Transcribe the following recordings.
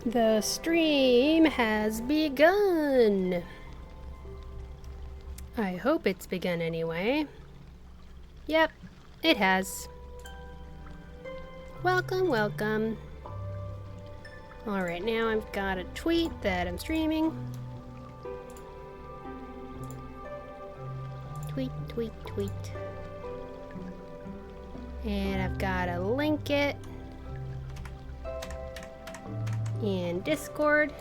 The stream has begun. I hope it's begun anyway. Yep, it has. Welcome, welcome. Alright, now I've got a tweet that I'm streaming. Tweet, tweet, tweet. And I've got to link it in Discord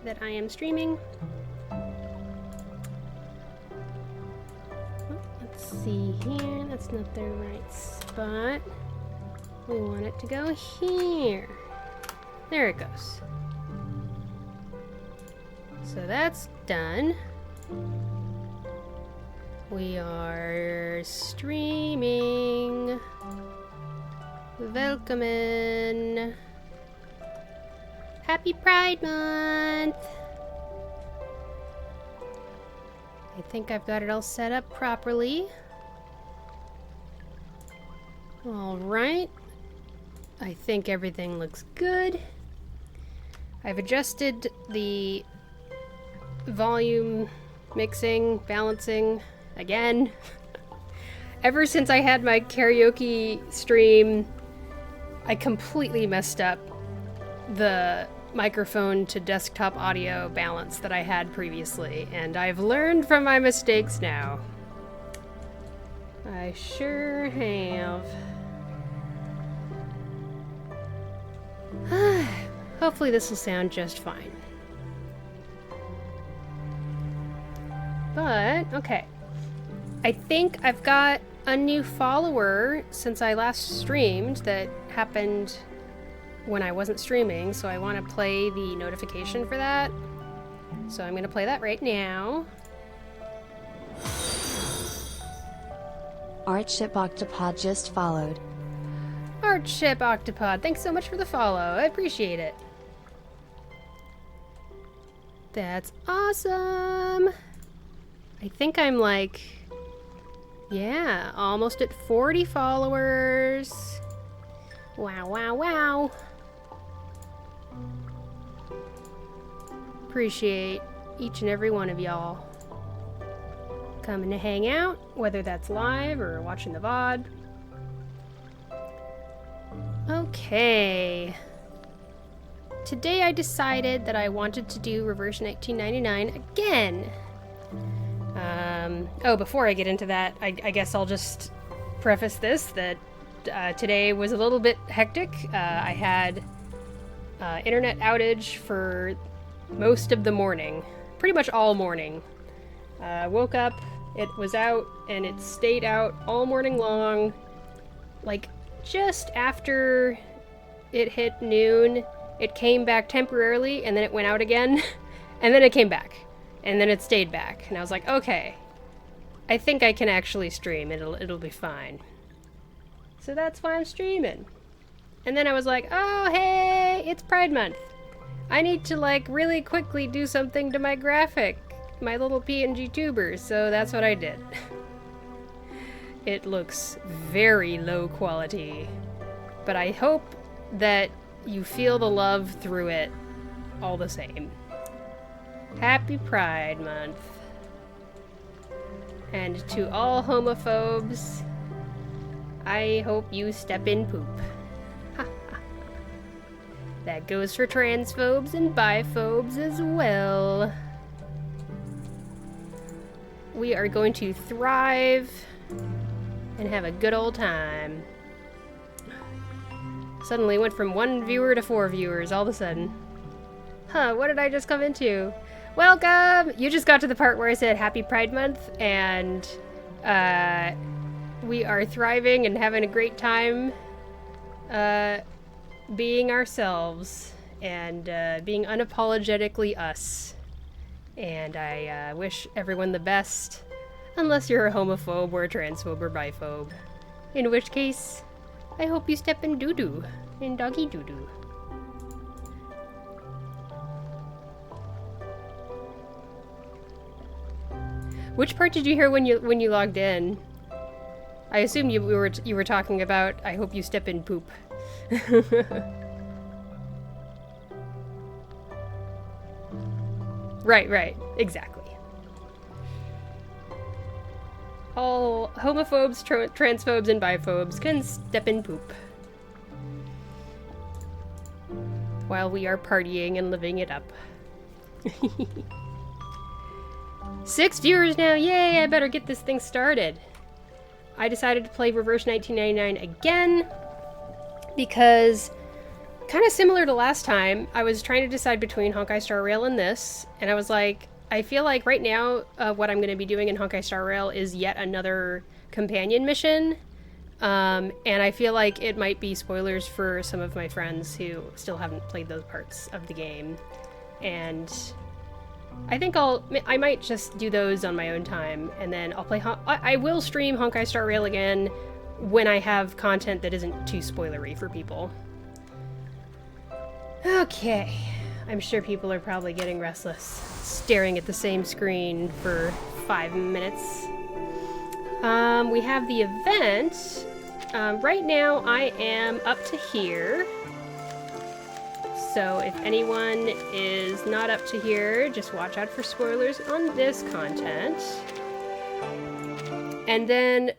that I am streaming. Let's see here. That's not the right spot. We want it to go here. There it goes. So that's done. We are streaming. Welcome in. Happy Pride Month! I think I've got it all set up properly. Alright. I think everything looks good. I've adjusted the volume, mixing, balancing again. Ever since I had my karaoke stream, I completely messed up the microphone to desktop audio balance that I had previously, and I've learned from my mistakes now. I sure have. Hopefully this will sound just fine. But, okay. I think I've got a new follower since I last streamed that happened when I wasn't streaming, so I want to play the notification for that. So I'm going to play that right now. Artship Octopod just followed. Artship Octopod, thanks so much for the follow. I appreciate it. That's awesome. I think I'm like, yeah, almost at 40 followers. Wow, wow, wow. Appreciate each and every one of y'all coming to hang out, whether that's live or watching the VOD. Okay. Today I decided that I wanted to do Reverse 1999 again. Oh, before I get into that, I guess I'll just preface this that today was a little bit hectic. I had internet outage for most of the morning, pretty much all morning. Woke up, it was out, and it stayed out all morning long. Like, just after it hit noon, it came back temporarily, and then it went out again, and then it came back, and then it stayed back. And I was like, okay, I think I can actually stream. It'll be fine. So that's why I'm streaming. And then I was like, oh, hey, it's Pride Month. I need to, like, really quickly do something to my graphic, my little PNGTuber, so that's what I did. It looks very low quality, but I hope that you feel the love through it all the same. Happy Pride Month. And to all homophobes, I hope you step in poop. That goes for transphobes and biphobes as well. We are going to thrive and have a good old time. Suddenly went from 1 viewer to 4 viewers all of a sudden. Huh, what did I just come into? Welcome! You just got to the part where I said Happy Pride Month, and we are thriving and having a great time being ourselves and being unapologetically us. And I wish everyone the best, unless you're a homophobe or a transphobe or biphobe. In which case, I hope you step in doo-doo, in doggy doo-doo. Which part did you hear when you logged in? I assume you were talking about I hope you step in poop. Right. Exactly. All homophobes, transphobes, and biphobes can step in poop. While we are partying and living it up. 6 viewers now! Yay! I better get this thing started. I decided to play Reverse 1999 again because, kind of similar to last time, I was trying to decide between Honkai Star Rail and this, and I was like, I feel like right now what I'm going to be doing in Honkai Star Rail is yet another companion mission, and I feel like it might be spoilers for some of my friends who still haven't played those parts of the game, and I think I might just do those on my own time, and then I'll play. I will stream Honkai Star Rail again when I have content that isn't too spoilery for people. Okay, I'm sure people are probably getting restless, staring at the same screen for 5 minutes. We have the event. Right now, I am up to here. So if anyone is not up to here, just watch out for spoilers on this content. And then,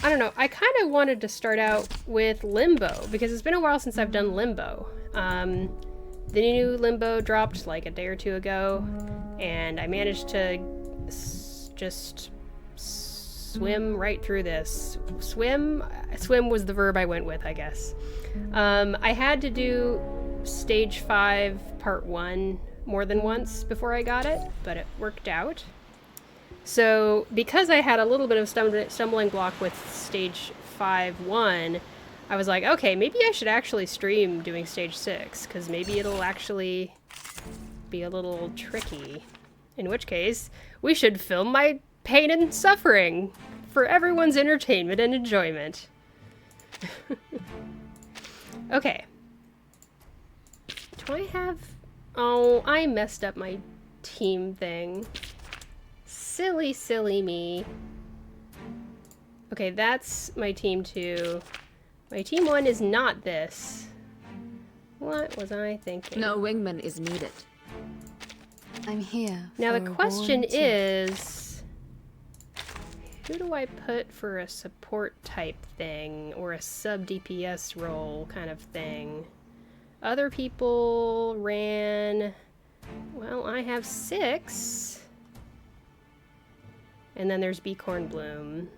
I don't know, I kind of wanted to start out with Limbo, because it's been a while since I've done Limbo. The new Limbo dropped like a day or two ago, and I managed to just swim right through this. Swim was the verb I went with, I guess. I had to do Stage 5 Part 1 more than once before I got it, but it worked out. So, because I had a little bit of stumbling block with Stage 5-1, I was like, okay, maybe I should actually stream doing Stage 6, because maybe it'll actually be a little tricky. In which case, we should film my pain and suffering for everyone's entertainment and enjoyment. Okay. Do I have... Oh, I messed up my team thing. Silly, silly me. Okay, that's my team 2. My team 1 is not this. What was I thinking? No wingman is needed. I'm here. Now the for a question warranty. is... Who do I put for a support type thing, or a sub-DPS role kind of thing? Other people ran... Well, I have 6. And then there's Beacorn Bloom.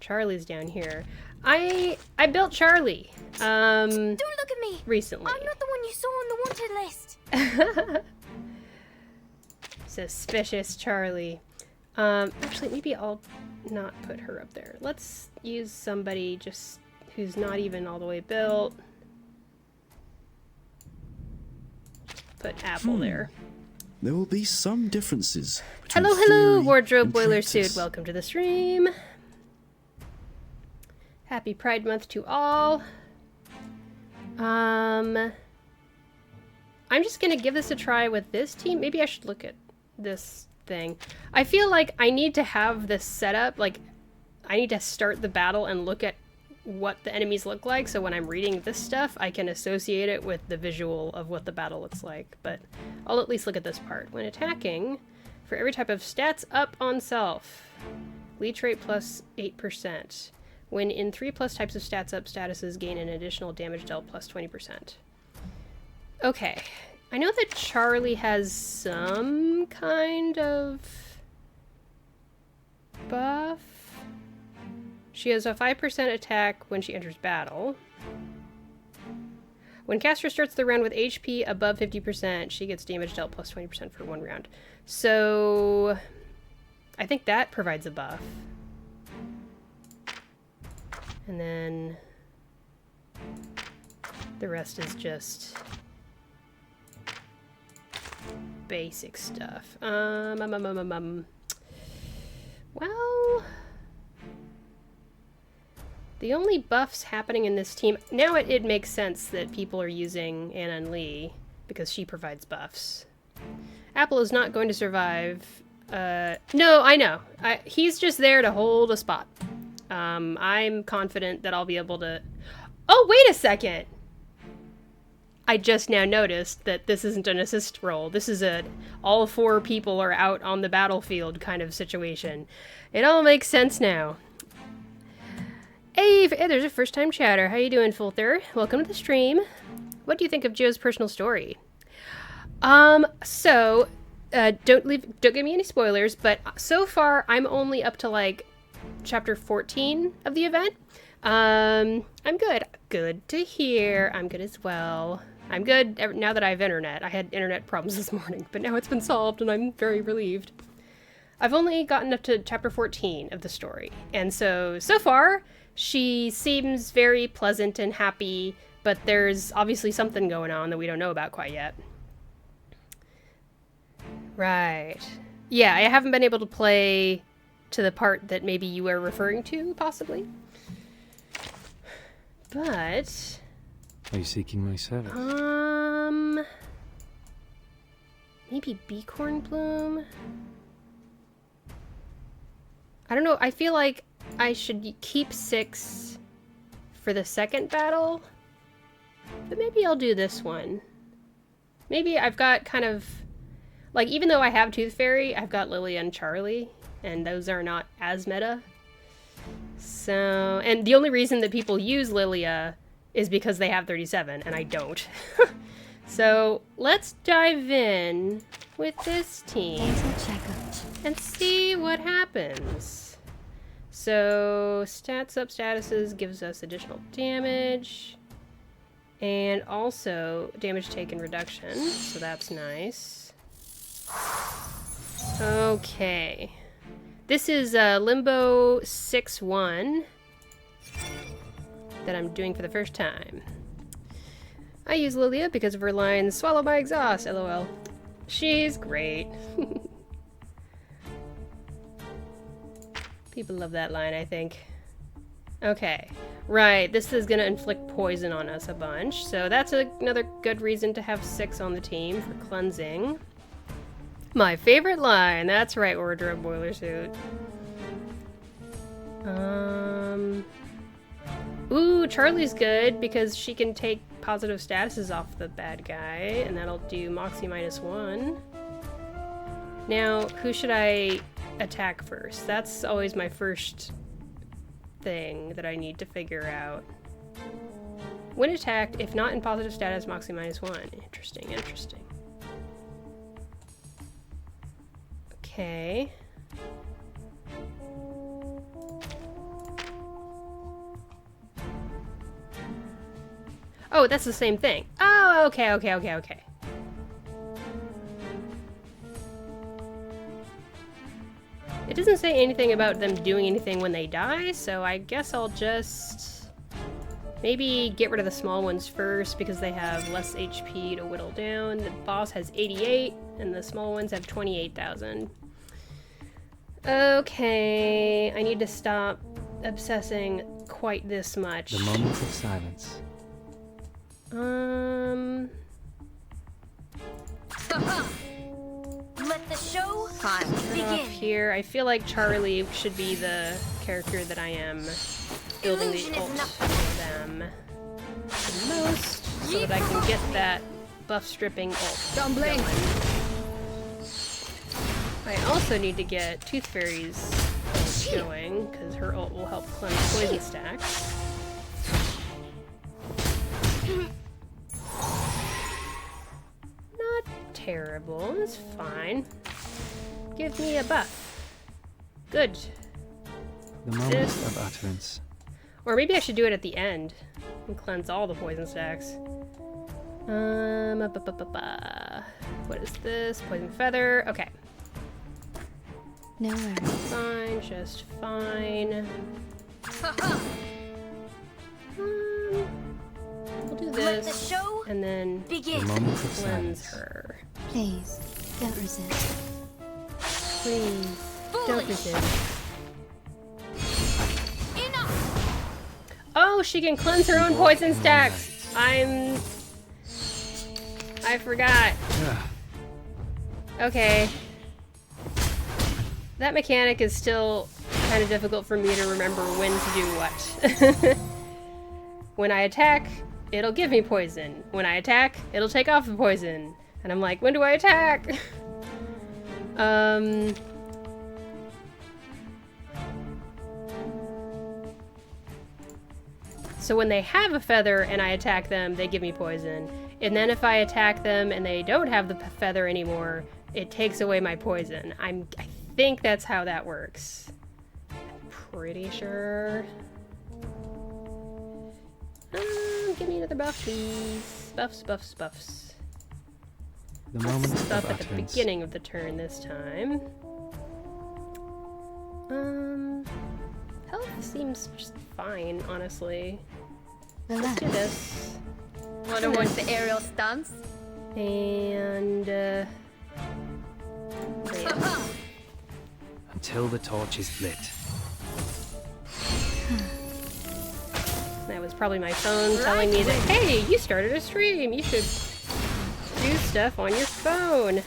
Charlie's down here. I built Charlie. Don't look at me! Recently. I'm not the one you saw on the wanted list! Suspicious Charlie. Actually, maybe I'll not put her up there. Let's use somebody just who's not even all the way built. Put Apple there. There will be some differences. Hello, between hello, theory Wardrobe and Boiler practice. Suit. Welcome to the stream. Happy Pride Month to all. I'm just gonna give this a try with this team. Maybe I should look at this thing. I feel like I need to have this set up, like I need to start the battle and look at what the enemies look like, so when I'm reading this stuff I can associate it with the visual of what the battle looks like. But I'll at least look at this part. When attacking, for every type of stats up on self, leech rate plus 8%. When in 3+ types of stats up statuses, gain an additional damage dealt plus 20%. Okay, I know that Charlie has some kind of buff. She has a 5% attack when she enters battle. When caster starts the round with HP above 50%, she gets damage dealt plus 20% for 1 round. So I think that provides a buff. And then the rest is just basic stuff. Well, the only buffs happening in this team... Now it makes sense that people are using Anna Lee, because she provides buffs. Apple is not going to survive. No, I know. He's just there to hold a spot. I'm confident that I'll be able to... Oh, wait a second! I just now noticed that this isn't an assist roll. This is a all 4 people are out on the battlefield kind of situation. It all makes sense now. Hey, there's a first-time chatter. How you doing, Fulther? Welcome to the stream. What do you think of Joe's personal story? Don't give me any spoilers, but so far I'm only up to like chapter 14 of the event. I'm good. Good to hear. I'm good as well. I'm good now that I have internet. I had internet problems this morning, but now it's been solved and I'm very relieved. I've only gotten up to chapter 14 of the story, and so far she seems very pleasant and happy, but there's obviously something going on that we don't know about quite yet. Right. Yeah, I haven't been able to play to the part that maybe you were referring to, possibly. But... Are you seeking my service? Maybe Beacorn Bloom? I don't know, I feel like I should keep 6 for the second battle, but maybe I'll do this one. Maybe I've got kind of, like, even though I have Tooth Fairy, I've got Lily and Charlie, and those are not as meta. So, and the only reason that people use Lilia is because they have 37, and I don't. So, let's dive in with this team and see what happens. So, stats up statuses gives us additional damage, and also damage taken reduction, so that's nice. Okay. This is Limbo 6-1 that I'm doing for the first time. I use Lilia because of her line, "Swallow my exhaust," lol. She's great. People love that line, I think. Okay, right, this is gonna inflict poison on us a bunch, so that's another good reason to have 6 on the team for cleansing. My favorite line, that's right, Wardrobe Boiler Suit. Ooh, Charlie's good because she can take positive statuses off the bad guy, and that'll do Moxie -1. Now, who should I attack first? That's always my first thing that I need to figure out. When attacked, if not in positive status, Moxie -1. Interesting, interesting. Okay. Oh, that's the same thing. Oh, okay. It doesn't say anything about them doing anything when they die, so I guess I'll just maybe get rid of the small ones first because they have less HP to whittle down. The boss has 88, and the small ones have 28,000. Okay, I need to stop obsessing quite this much. The moment of silence. Let the show Begin. Off here. I feel like Charlie should be the character that I am building the ult for them the most, so that I can get that buff stripping ult going. I also need to get Tooth Fairy's ult going, because her ult will help cleanse poison stacks. Not terrible, it's fine. Give me a buff. Good. The moment of utterance. Or maybe I should do it at the end and cleanse all the poison stacks. What is this? Poison feather. Okay. No worries. Fine, just fine. We'll do this, and then begin. The moment of cleanse silence. her. Please, don't resist. Please, don't resist. Enough. Oh, she can cleanse her own poison stacks! I forgot. Okay. That mechanic is still kind of difficult for me to remember when to do what. When I attack, it'll give me poison. When I attack, it'll take off the poison. And I'm like, when do I attack? So when they have a feather and I attack them, they give me poison. And then if I attack them and they don't have the feather anymore, it takes away my poison. I think that's how that works. I'm pretty sure. Give me another buff, please. Buffs, buffs, buffs. The moment Stuff of at the utterance. beginning of the turn this time. Health seems just fine, honestly. Let's do this. Wanna watch the aerial stunts? And, yeah. Until the torch is lit. That was probably my phone telling me that, hey, you started a stream. You should do stuff on your phone.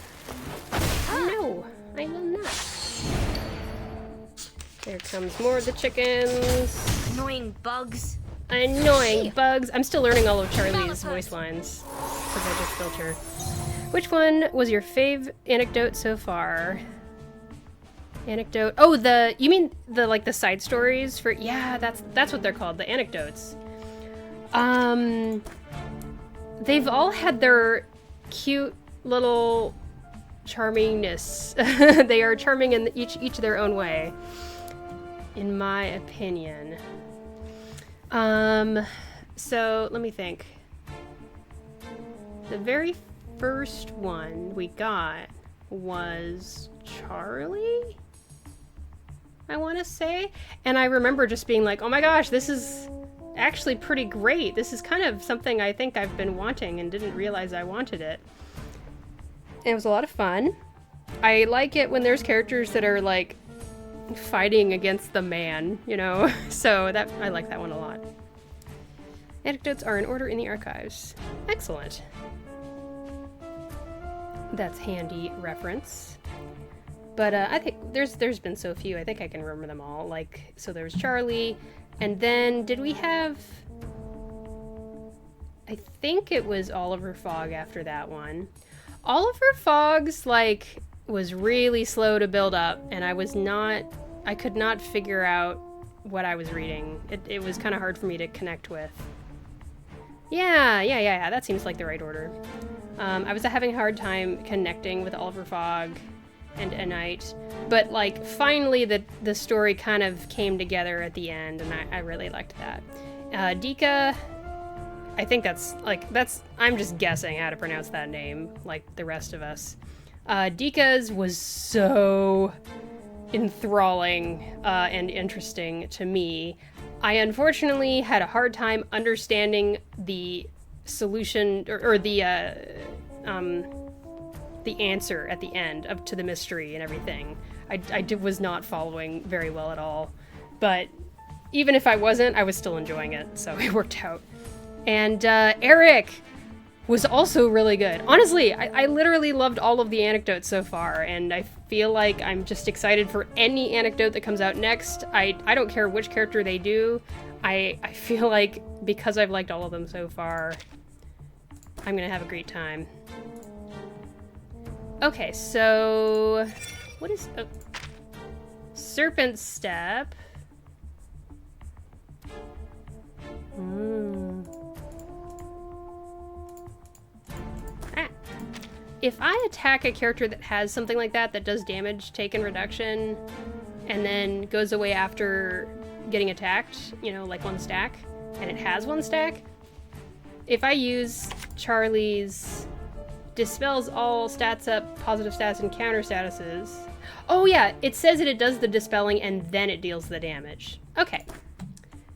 No, I will not. There comes more of the chickens. Annoying bugs. Annoying bugs. I'm still learning all of Charlie's voice lines because I just built her. Which one was your fave anecdote so far? Anecdote. Oh, you mean the side stories for? Yeah, that's what they're called, the anecdotes. They've all had their cute little charmingness. They are charming in each their own way, in my opinion. So let me think. The very first one we got was Charlie, I want to say. And I remember just being like, oh my gosh, this is actually pretty great. This is kind of something I think I've been wanting and didn't realize I wanted it. It was a lot of fun. I like it when there's characters that are like fighting against the man, you know? So that I like that one a lot. Anecdotes are in order in the archives. Excellent. That's handy reference. But I think there's been so few, I think I can remember them all. Like, so there's Charlie, and then did we have... I think it was Oliver Fogg after that one. Oliver Fogg's, like, was really slow to build up, and I could not figure out what I was reading. It was kind of hard for me to connect with. Yeah, that seems like the right order. I was having a hard time connecting with Oliver Fogg and A Knight, but like finally the story kind of came together at the end, and I really liked that. Dika, I think I'm just guessing how to pronounce that name, like the rest of us. Dika's was so enthralling and interesting to me. I unfortunately had a hard time understanding the solution or the answer at the end to the mystery and everything. I was not following very well at all, but even if I wasn't, I was still enjoying it, so it worked out. And Eric was also really good. Honestly, I literally loved all of the anecdotes so far, and I feel like I'm just excited for any anecdote that comes out next. I don't care which character they do. I feel like because I've liked all of them so far, I'm gonna have a great time. Okay, so what is Serpent Step? If I attack a character that has something like that does damage taken reduction and then goes away after getting attacked, you know, like one stack, and it has one stack, if I use Charlie's dispels all stats up, positive stats, and counter statuses. Oh yeah, it says that it does the dispelling and then it deals the damage. Okay.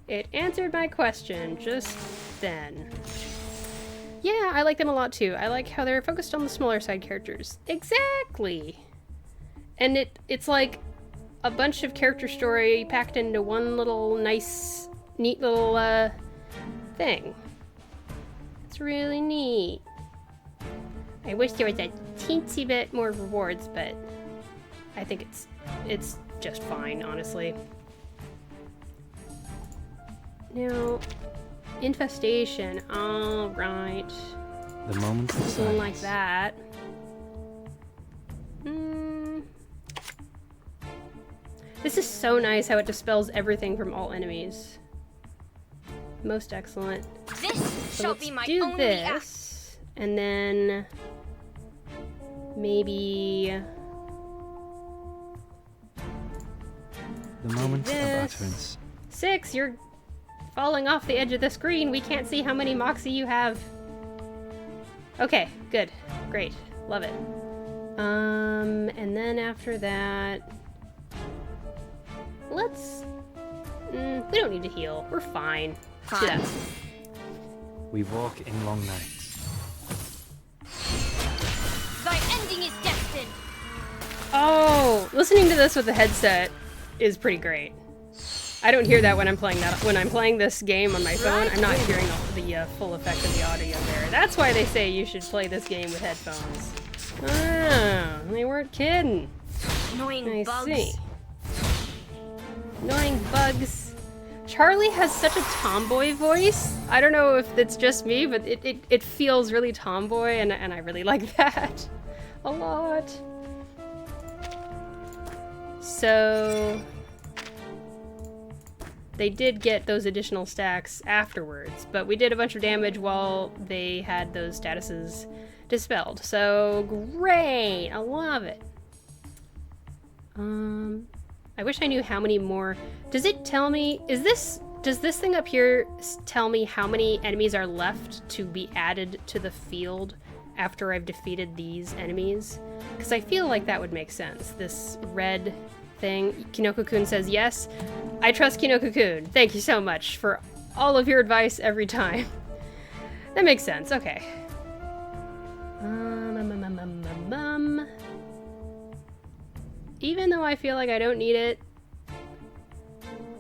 It answered my question just then. Yeah, I like them a lot too. I like how they're focused on the smaller side characters. Exactly! And it's like a bunch of character story packed into one little nice, neat little thing. It's really neat. I wish there was a teensy bit more rewards, but I think it's just fine, honestly. Now, Infestation. All right. The moment of Something silence. like that. This is so nice how it dispels everything from all enemies. Most excellent. This So shall let's be my do only act. this, and then maybe The moment of this. utterance. 6. You're falling off the edge of the screen. We can't see how many Moxie you have. Okay, good, great, love it. And then after that, let's. We don't need to heal. We're fine. Let's do Fine. that. We walk in long nights. Thy ending is destined. Oh, listening to this with the headset is pretty great. I don't hear that when I'm playing that. When I'm playing this game on my phone, I'm not hearing the full effect of the audio there. That's why they say you should play this game with headphones. Ah, they weren't kidding. Annoying I bugs. see. Annoying bugs. Charlie has such a tomboy voice. I don't know if it's just me, but it feels really tomboy, and I really like that a lot. So they did get those additional stacks afterwards, but we did a bunch of damage while they had those statuses dispelled. So great, I love it. I wish I knew how many more. Does it tell me, does this thing up here tell me how many enemies are left to be added to the field after I've defeated these enemies? Because I feel like that would make sense. This red thing. Kinoko-kun says yes. I trust Kinoko-kun. Thank you so much for all of your advice every time. That makes sense. Okay. Even though I feel like I don't need it.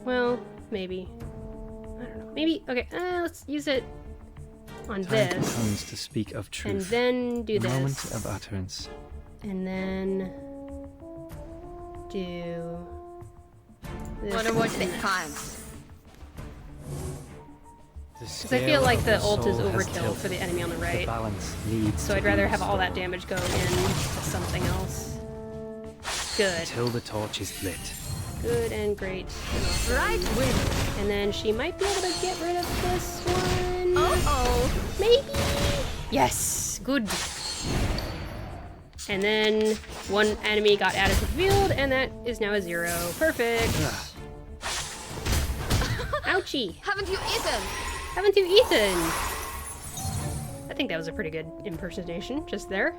Well, maybe. I don't know. Maybe. Okay. Let's use it on Time this. comes to speak of truth. And then do the this. moment of utterance. And then do this. Wonder what and it this. times. Because I feel like the ult is overkill for the enemy on the The right. balance needs So to I'd be rather have all restored that damage go into something else. Good. until the torch is lit. Good and great. And awesome. Right wing. And then she might be able to get rid of this one. Uh-oh. Maybe? Yes! Good. And then one enemy got added to the field, and that is now a 0. Perfect. Ouchie! Haven't you eaten? Haven't you eaten? I think that was a pretty good impersonation just there.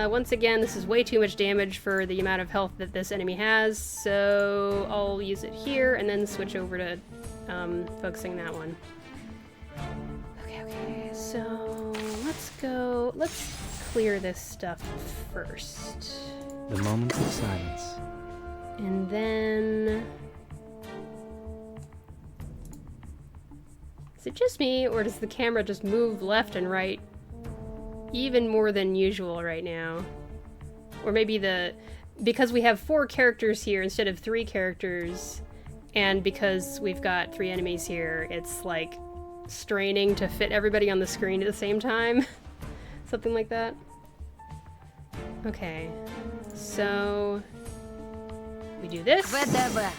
Once again, this is way too much damage for the amount of health that this enemy has, so I'll use it here and then switch over to focusing that one. Okay, so let's clear this stuff first. The moment of silence. And then... Is it just me, or does the camera just move left and right even more than usual right now? Or maybe because we have 4 characters here instead of 3 characters, and because we've got 3 enemies here, it's like straining to fit everybody on the screen at the same time. Something like that. Okay, so we do this. ВДВ.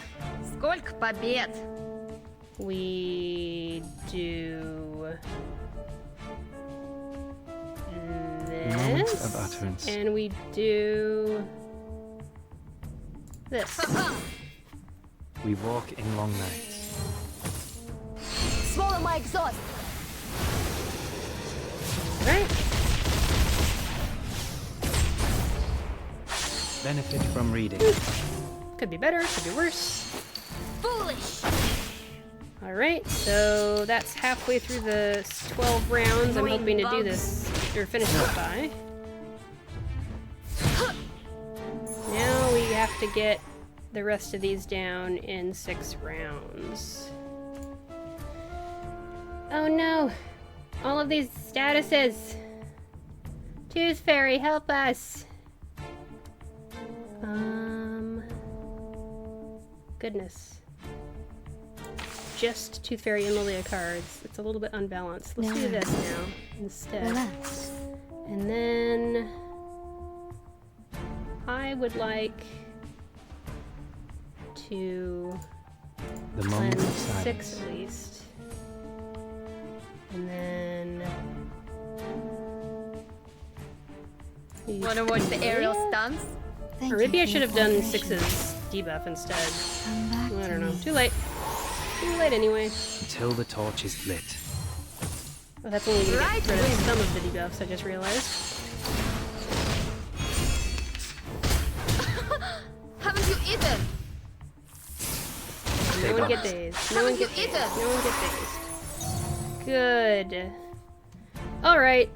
Сколько побед? We do The moment this, of utterance. and we do this. We walk in long nights. Swallow my exhaust. Right? Benefit from reading. Could be better, could be worse. Foolish. Alright, so that's halfway through the 12 rounds I'm hoping to do this, or finish this by. Now we have to get the rest of these down in 6 rounds. Oh no! All of these statuses! Tooth Fairy, help us! Goodness. just Tooth Fairy and Lilia cards. It's a little bit unbalanced. Let's do this now instead. Relax. And then I would like to The moment cleanse of silence. 6 at least. And then Wanna watch the aerial stunts? Thank or maybe you I for should your have done cooperation. 6's debuff instead. Come back I to don't know. me. Too late. Too late anyway. Until the torch is lit. Oh, that's only gonna Right get rid of wing. some of the debuffs, I just realized. Haven't you eaten? Stay No one get balanced. dazed. No one Haven't you get dazed. eaten? No one get dazed. Good. Alright.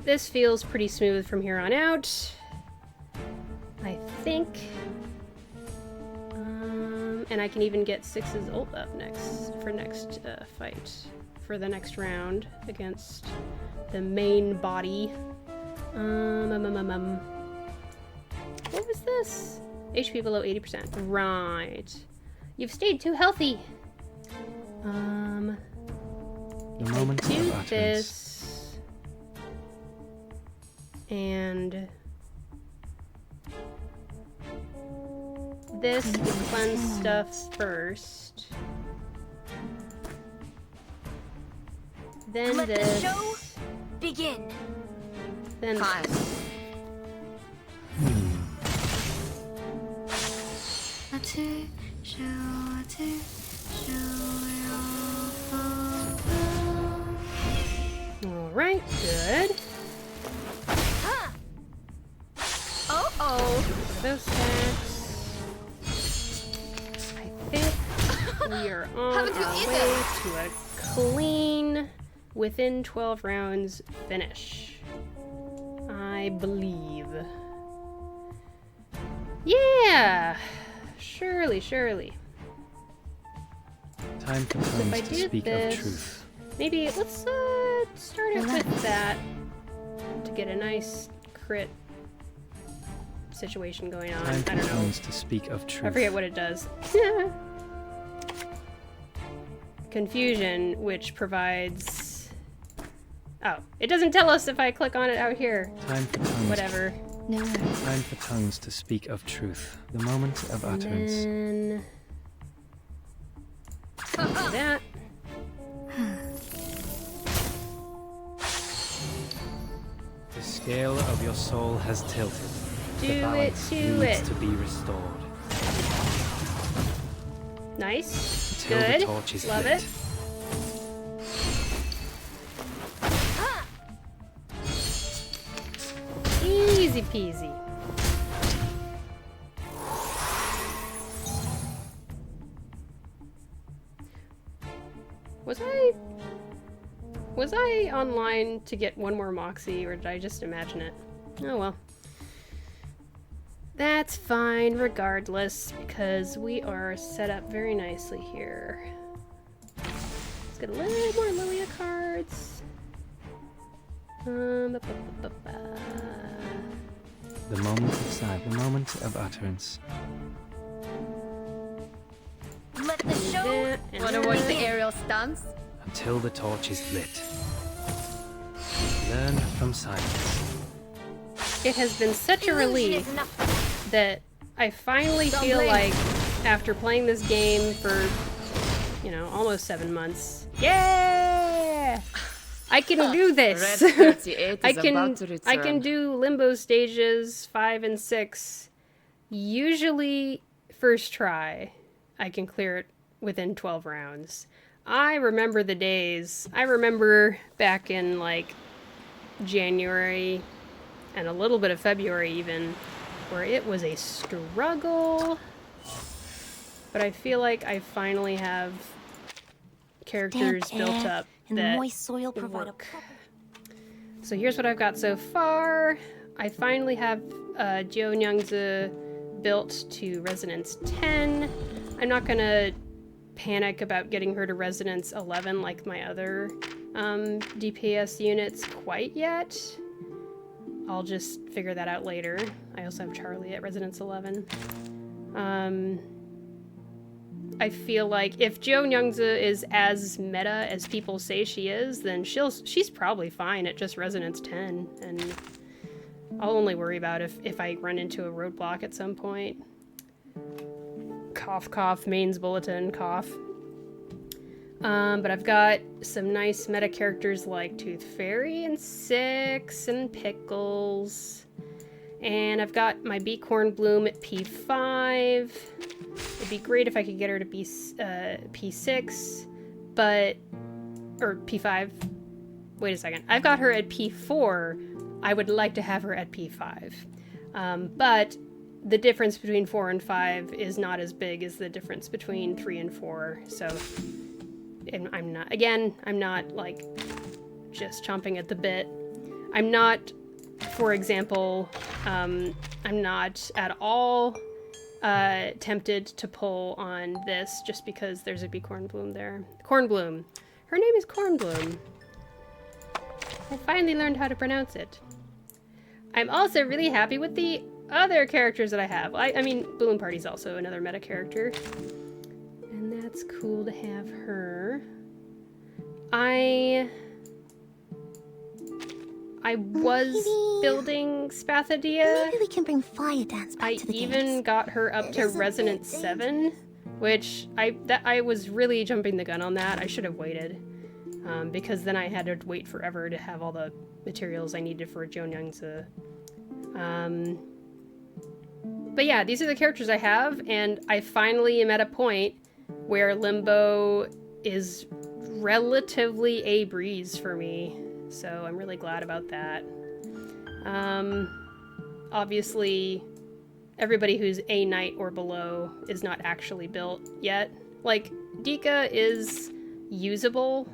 This feels pretty smooth from here on out. I think. And I can even get 6's ult up next for next fight. For the next round against the main body. What was this? HP below 80%. Right. You've stayed too healthy. The moment Do of utterance. this. And this to cleanse stuff first. Then Let the this. show begin. Then Fine. this. Alright, good. Oh. Those stacks. I think we are on Haven't you our eaten? way to a clean, within 12 rounds finish. I believe. Yeah! Surely, surely. Time for So if I tongues to do speak this, of truth. maybe let's start it with that to get a nice crit situation going on. Time I for don't know. tongues to speak of truth. I forget what it does. Confusion, which provides... Oh, it doesn't tell us if I click on it out here. Time for tongues. Whatever. No worries. Time for tongues to speak of truth. The moment of And utterance. then... do that. The scale of your soul has tilted. Do the it, balance do needs it. to be restored. Nice. Until Good. the torch is Love lit. it. Easy peasy. Was I online to get one more Moxie, or did I just imagine it? Oh well. That's fine regardless, because we are set up very nicely here. Let's get a little more Lilia cards. The moment of silence. The moment of utterance. Let the show. that, and Wanna watch the that. aerial stunts? Until the torch is lit. Learn from silence. It has been such a Illusion relief is nothing. that I finally Don't feel blame. like, after playing this game for, you know, almost 7 months, yeah, I can do this. Red 38 I is about can to I can return. do Limbo stages 5 and 6. Usually first try, I can clear it within 12 rounds. I remember the days. I remember back in like January and a little bit of February even, where it was a struggle. But I feel like I finally have characters Damp built air up and that moist soil provide a work. So here's what I've got so far. I finally have Jo Nyangzi built to Resonance 10. I'm not gonna panic about getting her to Resonance 11 like my other DPS units quite yet. I'll just figure that out later. I also have Charlie at Resonance 11. I feel like if Jo Youngza is as meta as people say she is, then she's probably fine at just Resonance 10, and I'll only worry about if I run into a roadblock at some point. Cough, cough, mains bulletin, cough. But I've got some nice meta characters like Tooth Fairy and Six and Pickles. And I've got my Beacorn Bloom at P5. It'd be great if I could get her to P6, but... or P5. Wait a second. I've got her at P4. I would like to have her at P5. But the difference between 4 and 5 is not as big as the difference between 3 and 4, so... And I'm not, like, just chomping at the bit. I'm not, for example, I'm not at all tempted to pull on this just because there's a Beacorn Bloom there. Cornbloom. Her name is Cornbloom. I finally learned how to pronounce it. I'm also really happy with the other characters that I have. I mean, Balloon Party's also another meta character. And that's cool to have her. I was building Spathadia. Maybe we can bring Fire Dance back to the even games. got her up to Resonance 7, which I was really jumping the gun on that. I should have waited, because then I had to wait forever to have all the materials I needed for Jo Youngza. But yeah, these are the characters I have, and I finally am at a point where Limbo is relatively a breeze for me, so I'm really glad about that. Obviously, everybody who's a knight or below is not actually built yet. Like, Dika is usable.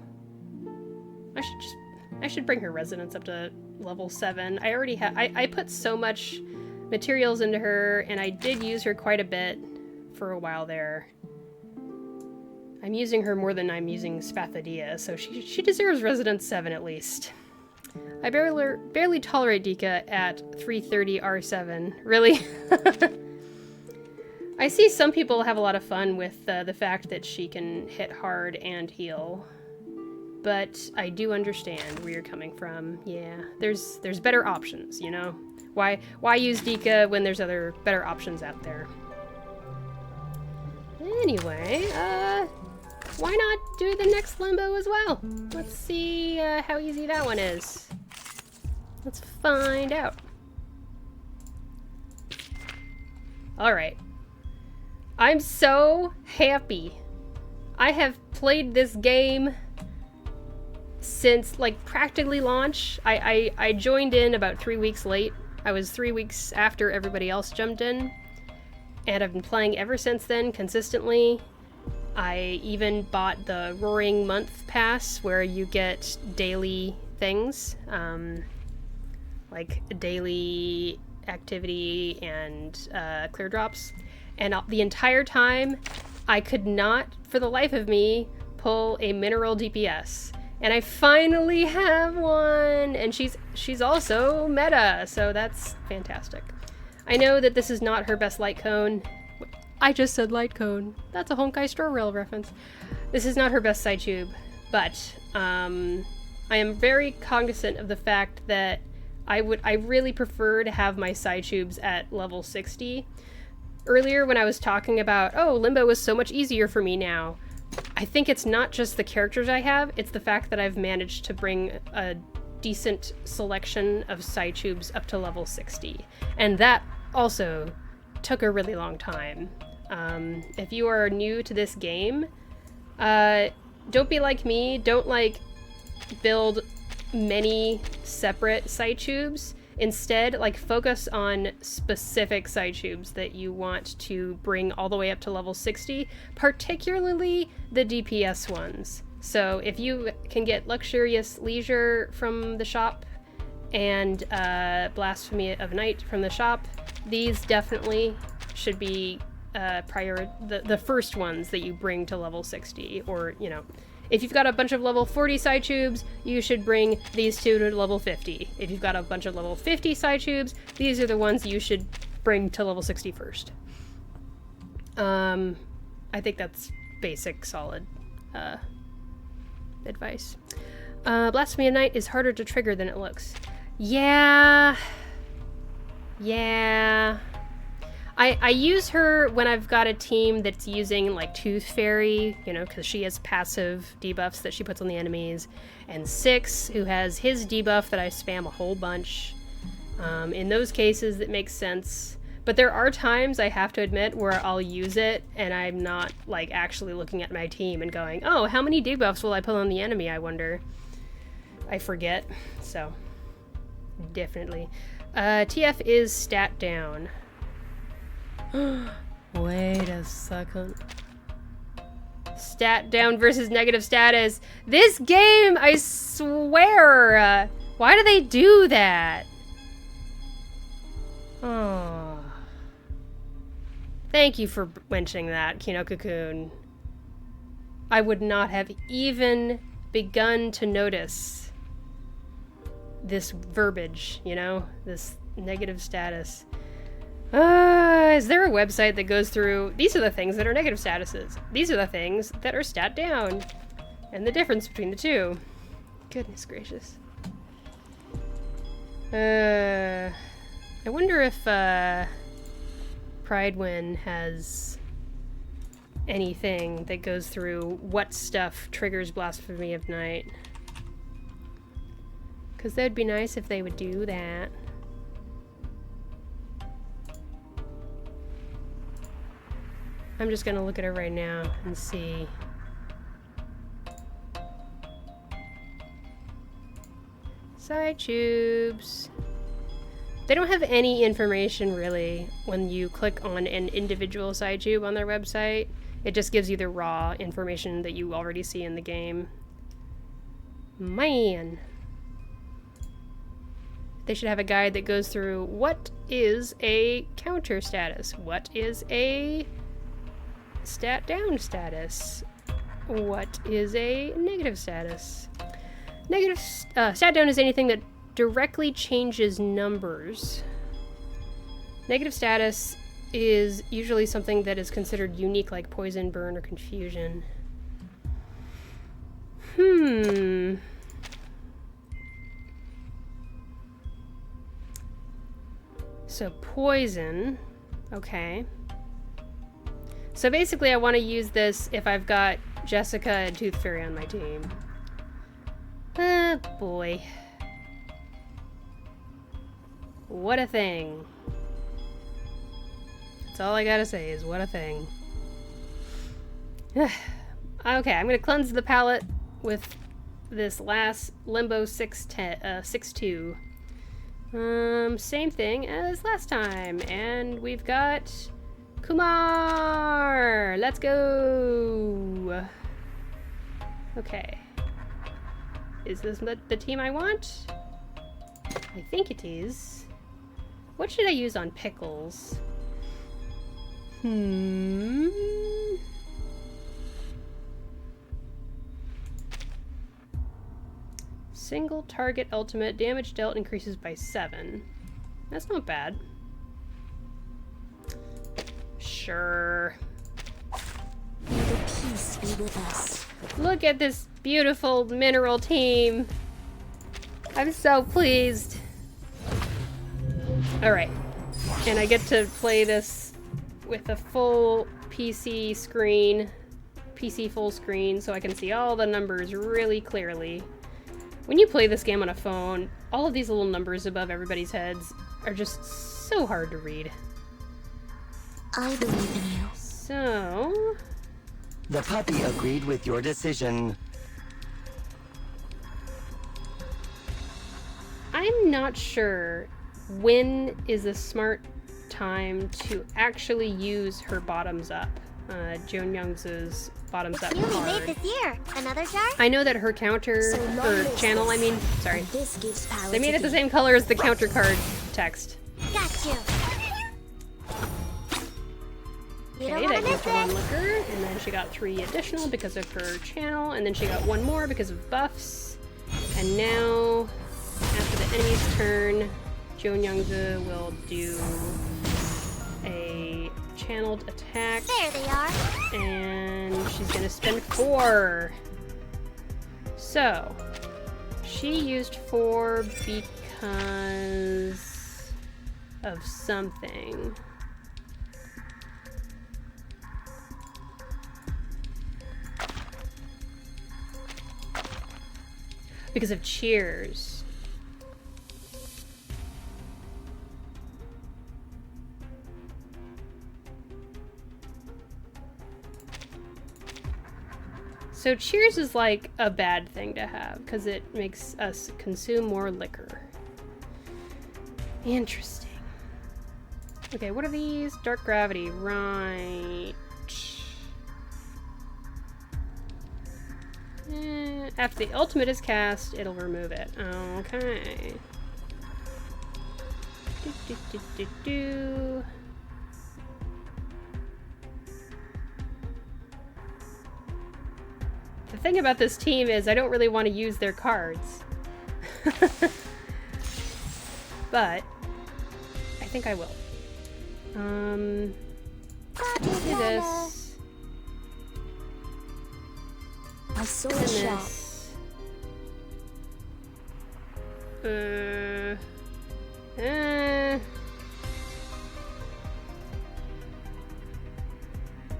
I should bring her resonance up to level 7. I already have, I put so much materials into her, and I did use her quite a bit for a while there. I'm using her more than I'm using Spathadia, so she deserves Resonance 7 at least. I barely tolerate Dika at 330 R7. Really? I see some people have a lot of fun with the fact that she can hit hard and heal. But I do understand where you're coming from. Yeah, there's better options, you know? Why use Dika when there's other better options out there? Anyway, why not do the next Limbo as well? Let's see how easy that one is. Let's find out. Alright. I'm so happy. I have played this game since, like, practically launch. I joined in about 3 weeks late. I was 3 weeks after everybody else jumped in. And I've been playing ever since then, consistently. I even bought the Roaring Month Pass, where you get daily things, like daily activity and clear drops. And the entire time, I could not, for the life of me, pull a mineral DPS. And I finally have one! And she's also meta, so that's fantastic. I know that this is not her best light cone. I just said light cone. That's a Honkai Star Rail reference. This is not her best side tube, but I am very cognizant of the fact that I really prefer to have my side tubes at level 60. Earlier when I was talking about, oh, Limbo is so much easier for me now, I think it's not just the characters I have, it's the fact that I've managed to bring a decent selection of side tubes up to level 60. And that also took a really long time. If you are new to this game, don't be like me. Don't, like, build many separate side tubes. Instead, like, focus on specific side tubes that you want to bring all the way up to level 60, particularly the DPS ones. So if you can get Luxurious Leisure from the shop and Blasphemy of Night from the shop, these definitely should be the first ones that you bring to level 60. Or, you know, if you've got a bunch of level 40 side tubes, you should bring these two to level 50. If you've got a bunch of level 50 side tubes, these are the ones you should bring to level 60 first. I think that's basic, solid advice. Blasphemy at Night is harder to trigger than it looks. Yeah. Yeah. I use her when I've got a team that's using like Tooth Fairy, you know, because she has passive debuffs that she puts on the enemies, and Six, who has his debuff that I spam a whole bunch. In those cases, it makes sense. But there are times, I have to admit, where I'll use it and I'm not like actually looking at my team and going, oh, how many debuffs will I put on the enemy, I wonder. I forget, so definitely. TF is stat down. Wait a second. Stat down versus negative status. This game, I swear. Why do they do that? Oh. Thank you for mentioning that, Kino Cocoon. I would not have even begun to notice this verbiage, you know? This negative status. Is there a website that goes through, these are the things that are negative statuses. These are the things that are stat down. And the difference between the two. Goodness gracious. I wonder if Pridewin has anything that goes through what stuff triggers Blasphemy of Night. Because that would be nice if they would do that. I'm just gonna look at it right now and see. Side tubes. They don't have any information really when you click on an individual side tube on their website. It just gives you the raw information that you already see in the game. Man. They should have a guide that goes through what is a counter status? What is a stat down status? What is a negative status? Negative stat down is anything that directly changes numbers. Negative status is usually something that is considered unique, like poison, burn, or confusion. So poison, okay. So basically I want to use this if I've got Jessica and Tooth Fairy on my team. Boy. What a thing. That's all I gotta say is what a thing. Okay, I'm gonna cleanse the palette with this last Limbo 6-2. Same thing as last time, and we've got Kumar! Let's go! Okay. Is this the team I want? I think it is. What should I use on Pickles? Single target ultimate, damage dealt increases by 7. That's not bad. Sure. May the peace be with us. Look at this beautiful mineral team. I'm so pleased. Alright. And I get to play this with a full PC screen. PC full screen, so I can see all the numbers really clearly. When you play this game on a phone, all of these little numbers above everybody's heads are just so hard to read. I believe in you. So... The puppy agreed with your decision. I'm not sure when is a smart time to actually use her bottoms up. Joan Young's bottoms up Newly card. made this year. Another jar? I know that her counter, or channel, I mean, sorry. This gives power They made to it the be. same color as the counter card text. Got you. You Okay, don't that want to gives miss her one it. looker, and then she got 3 additional because of her channel, and then she got 1 more because of buffs. And now, after the enemy's turn, Joan Youngza will do a channeled attack. There they are. And she's gonna spend 4. So, she used 4 because of something. Because of cheers. So cheers is like a bad thing to have because it makes us consume more liquor. Interesting. Okay, what are these? Dark gravity, right. After the ultimate is cast, it'll remove it. Okay. Do. The thing about this team is I don't really want to use their cards. But I think I will. Let's do this. I saw And a shop. this.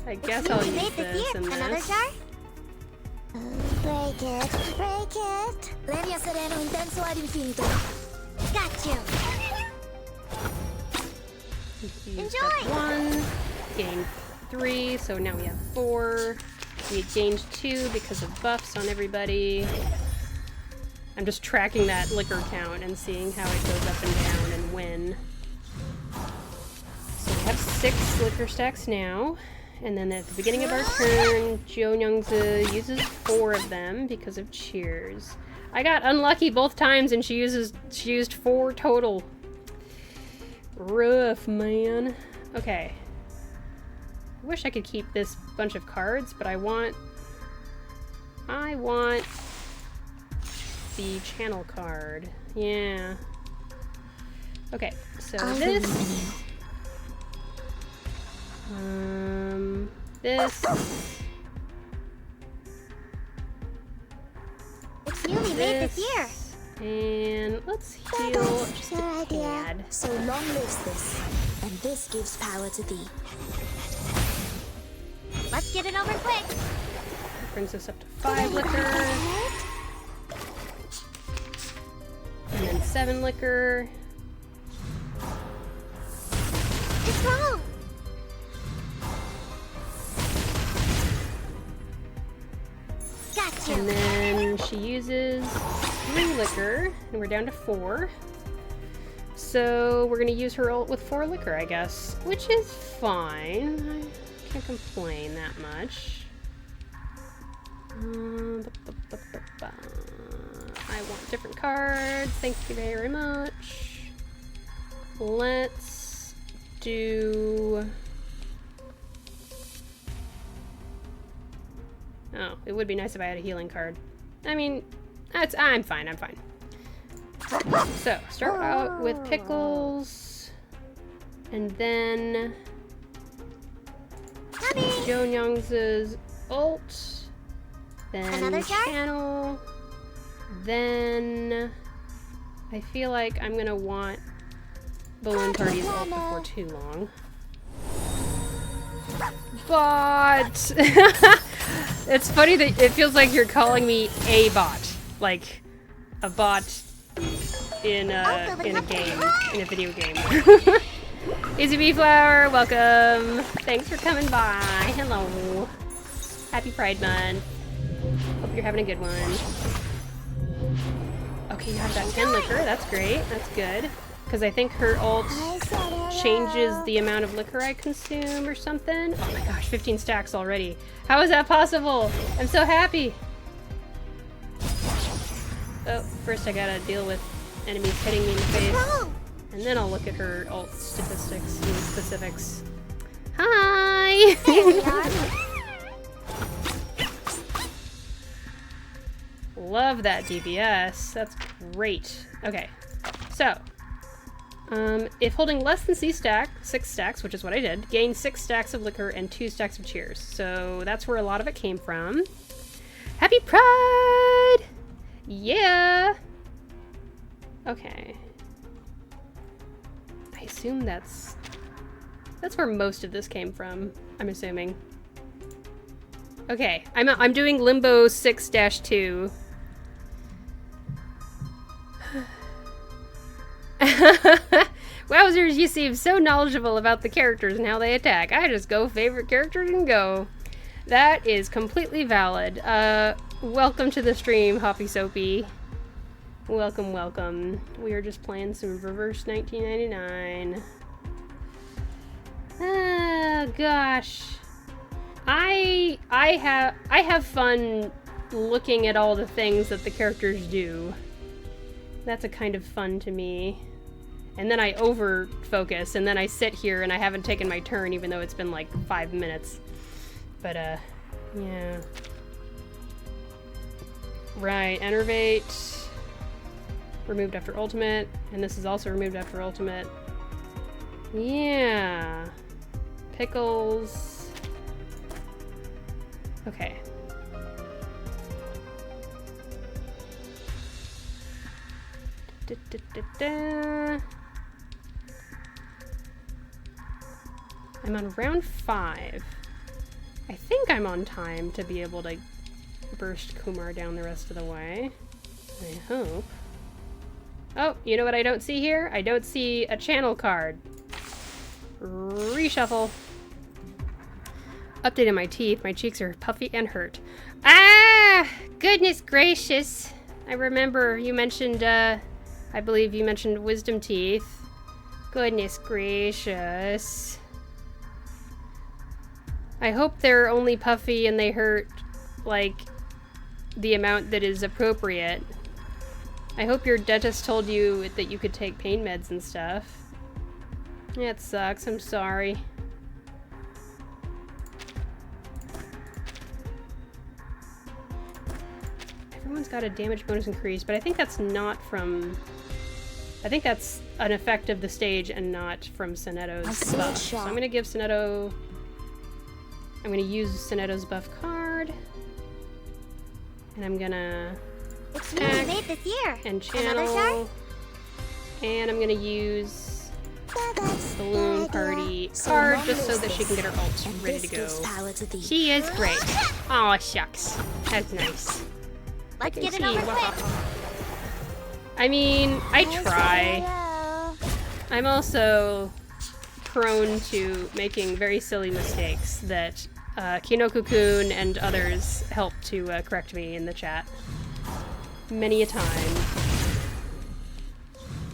I guess I'll use this and Another this. jar? Break it, break it. Leria sereno intenso ad infinito. Got you. Use Enjoy! step 1, gain 3, so now we have 4. We gained 2 because of buffs on everybody. I'm just tracking that liquor count and seeing how it goes up and down and when. So we have 6 liquor stacks now. And then at the beginning of our turn, Jo Youngza uses 4 of them because of cheers. I got unlucky both times and she used 4 total. Rough, man. Okay. I wish I could keep this bunch of cards, but I want the channel card. Yeah. Okay, so this. This. It's newly made this year. And let's heal just a tad. So long lives this, and this gives power to thee. Let's get it over quick. Brings us up to 5 liquor. And then 7 liquor. What's wrong? Got you. And then she uses 3 liquor, and we're down to 4. So we're gonna use her ult with 4 liquor, I guess, which is fine. I can't complain that much. I want different cards. Thank you very much. Let's do. Oh, it would be nice if I had a healing card. I mean, I'm fine, I'm fine. So, start out with Pickles, and then Jo Youngza's ult, then Another jar? channel, then I feel like I'm gonna want Balloon Party's ult before too long. Bot! It's funny that it feels like you're calling me a bot, like a bot in a game, in a video game. Easy Bee Flower, welcome. Thanks for coming by. Hello. Happy Pride Month. Hope you're having a good one. Okay, you have that 10 liquor. That's great. That's good. Because I think her ult changes the amount of liquor I consume or something. Oh my gosh, 15 stacks already. How is that possible? I'm so happy. Oh, first I gotta deal with enemies hitting me in the face. And then I'll look at her ult statistics and specifics. Hi! Love that DPS. That's great. Okay, so If holding less than 6 stacks, which is what I did, gain 6 stacks of liquor and 2 stacks of cheers. So that's where a lot of it came from. Happy Pride! Yeah! Okay. I assume that's where most of this came from, I'm assuming. Okay, I'm doing Limbo 6-2. Wowzers, you seem so knowledgeable about the characters and how they attack. I just go favorite characters and go. That is completely valid. Welcome to the stream, Hoppy Soapy. Welcome, welcome. We are just playing some Reverse 1999. Oh gosh. I have fun looking at all the things that the characters do. That's a kind of fun to me. And then I over focus, and then I sit here and I haven't taken my turn even though it's been like 5 minutes. But yeah. Right, Enervate. Removed after ultimate, and this is also removed after ultimate. Yeah. Pickles. Okay. I'm on round 5. I think I'm on time to be able to burst Kumar down the rest of the way. I hope. Oh, you know what I don't see here? I don't see a channel card. Reshuffle. Updating my teeth. My cheeks are puffy and hurt. Ah! Goodness gracious. I remember you mentioned, I believe you mentioned wisdom teeth. Goodness gracious. I hope they're only puffy and they hurt, like, the amount that is appropriate. I hope your dentist told you that you could take pain meds and stuff. Yeah, it sucks. I'm sorry. Everyone's got a damage bonus increase, but I think that's not from... I think that's an effect of the stage and not from Sonetto's buff. So I'm gonna give Sonetto... I'm gonna use Sonetto's buff card. And I'm gonna... attack made this year. And channel. And I'm gonna use Balloon Party card just so that she can get her ult ready to go. She is great. Aw, shucks. That's nice. Let's get it over quick. I mean, I try. I'm also prone to making very silly mistakes that Kinoku-kun and others help to correct me in the chat. Many a time.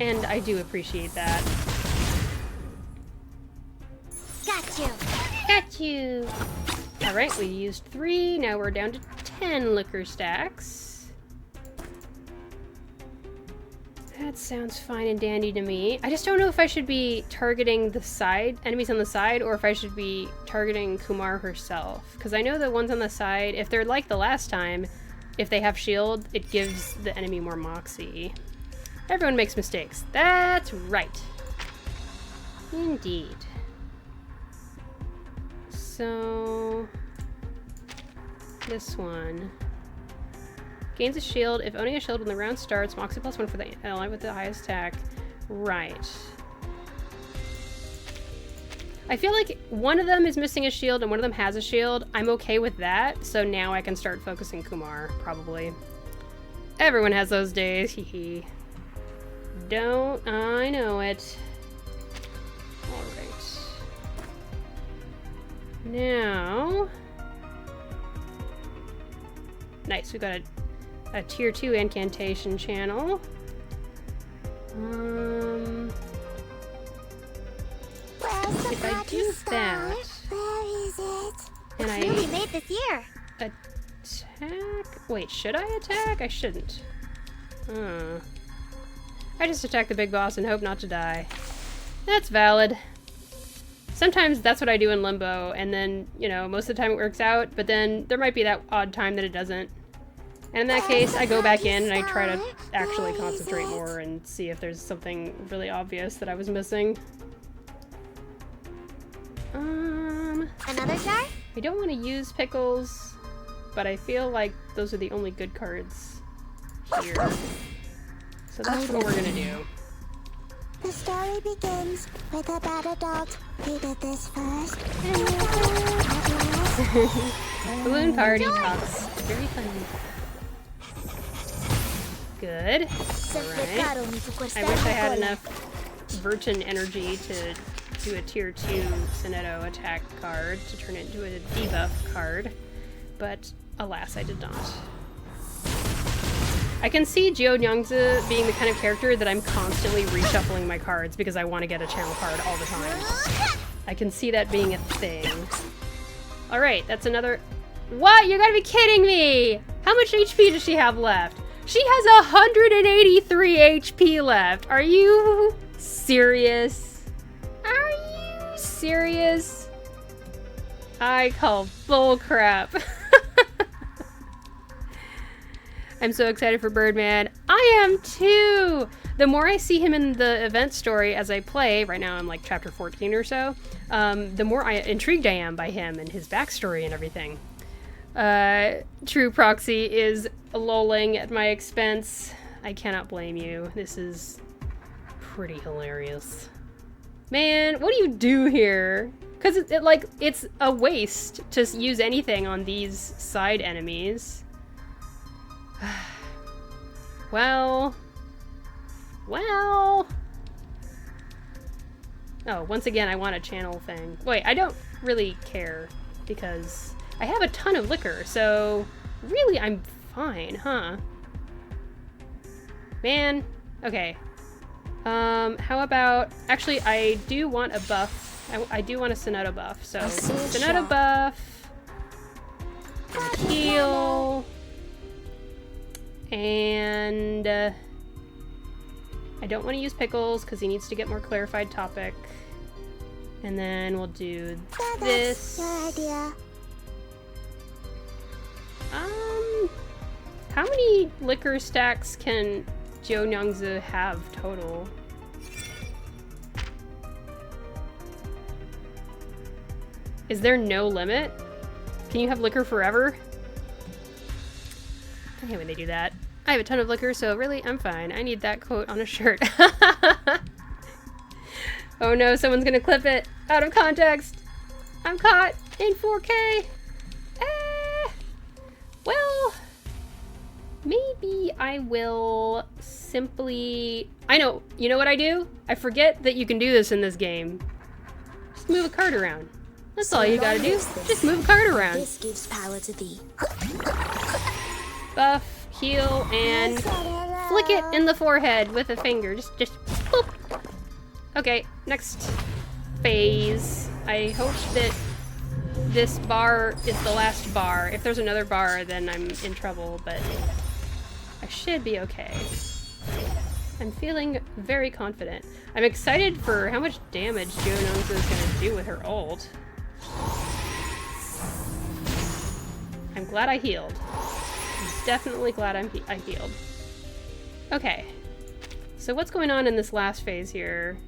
And I do appreciate that. Got you. Got you! Alright, we used 3, now we're down to 10 liquor stacks. That sounds fine and dandy to me. I just don't know if I should be targeting the side, enemies on the side, or if I should be targeting Kumar herself. Because I know the ones on the side, if they're like the last time, if they have shield, it gives the enemy more moxie. Everyone makes mistakes. That's right. Indeed. So... this one. Gains a shield. If owning a shield when the round starts, moxie +1 for the ally with the highest attack. Right. I feel like one of them is missing a shield and one of them has a shield. I'm okay with that, so now I can start focusing Kumar, probably. Everyone has those days, hee. Don't I know it. Alright. Now... nice, we got a tier 2 incantation channel. If I do that, Where is it? and I Newly made this year. attack. Wait, should I attack? I shouldn't. I just attack the big boss and hope not to die. That's valid. Sometimes that's what I do in Limbo, and then, you know, most of the time it works out, but then there might be that odd time that it doesn't. And in that case, I go back in and I try to actually concentrate more and see if there's something really obvious that I was missing. Another jar? I don't want to use pickles, but I feel like those are the only good cards here. So that's what we're gonna do. The story begins with a bad adult who did this first. Balloon party talks. Very funny. Good. Alright. I wish I had enough Virgin energy to do a tier 2 Sonetto attack card to turn it into a debuff card, but alas, I did not. I can see Jeonyangzi being the kind of character that I'm constantly reshuffling my cards because I want to get a channel card all the time. I can see that being a thing. Alright, that's another... What? You gotta be kidding me! How much HP does she have left? She has 183 HP left. Are you serious? Are you serious? I call bull crap. I'm so excited for Birdman. I am too! The more I see him in the event story as I play, right now I'm like chapter 14 or so, the more intrigued I am by him and his backstory and everything. True Proxy is lolling at my expense. I cannot blame you. This is pretty hilarious. Man, what do you do here? Because it's a waste to use anything on these side enemies. Well. Oh, once again, I want a channel thing. Wait, I don't really care because I have a ton of liquor, so really I'm fine, huh? Man, okay. How about, actually, I do want a buff. I do want a Sonetto buff, so Sonetto buff, and heal, and I don't want to use pickles because he needs to get more clarified topic. And then we'll do this. That's your idea. How many liquor stacks can Jeonyangzi have total? Is there no limit? Can you have liquor forever? I hate when they do that. I have a ton of liquor, so really, I'm fine. I need that quote on a shirt. Oh no, someone's gonna clip it out of context. I'm caught in 4K. Well, maybe I will simply... I know, you know what I do? I forget that you can do this in this game. Just move a card around. That's all you gotta do. Just move a card around. This gives power to thee. Buff, heal, and flick it in the forehead with a finger. Just boop. Okay, next phase. I hope that this bar is the last bar. If there's another bar, then I'm in trouble, but I should be okay. I'm feeling very confident. I'm excited for how much damage Jeonyangzi is going to do with her ult. I'm glad I healed. I'm definitely glad I healed. Okay. So what's going on in this last phase here?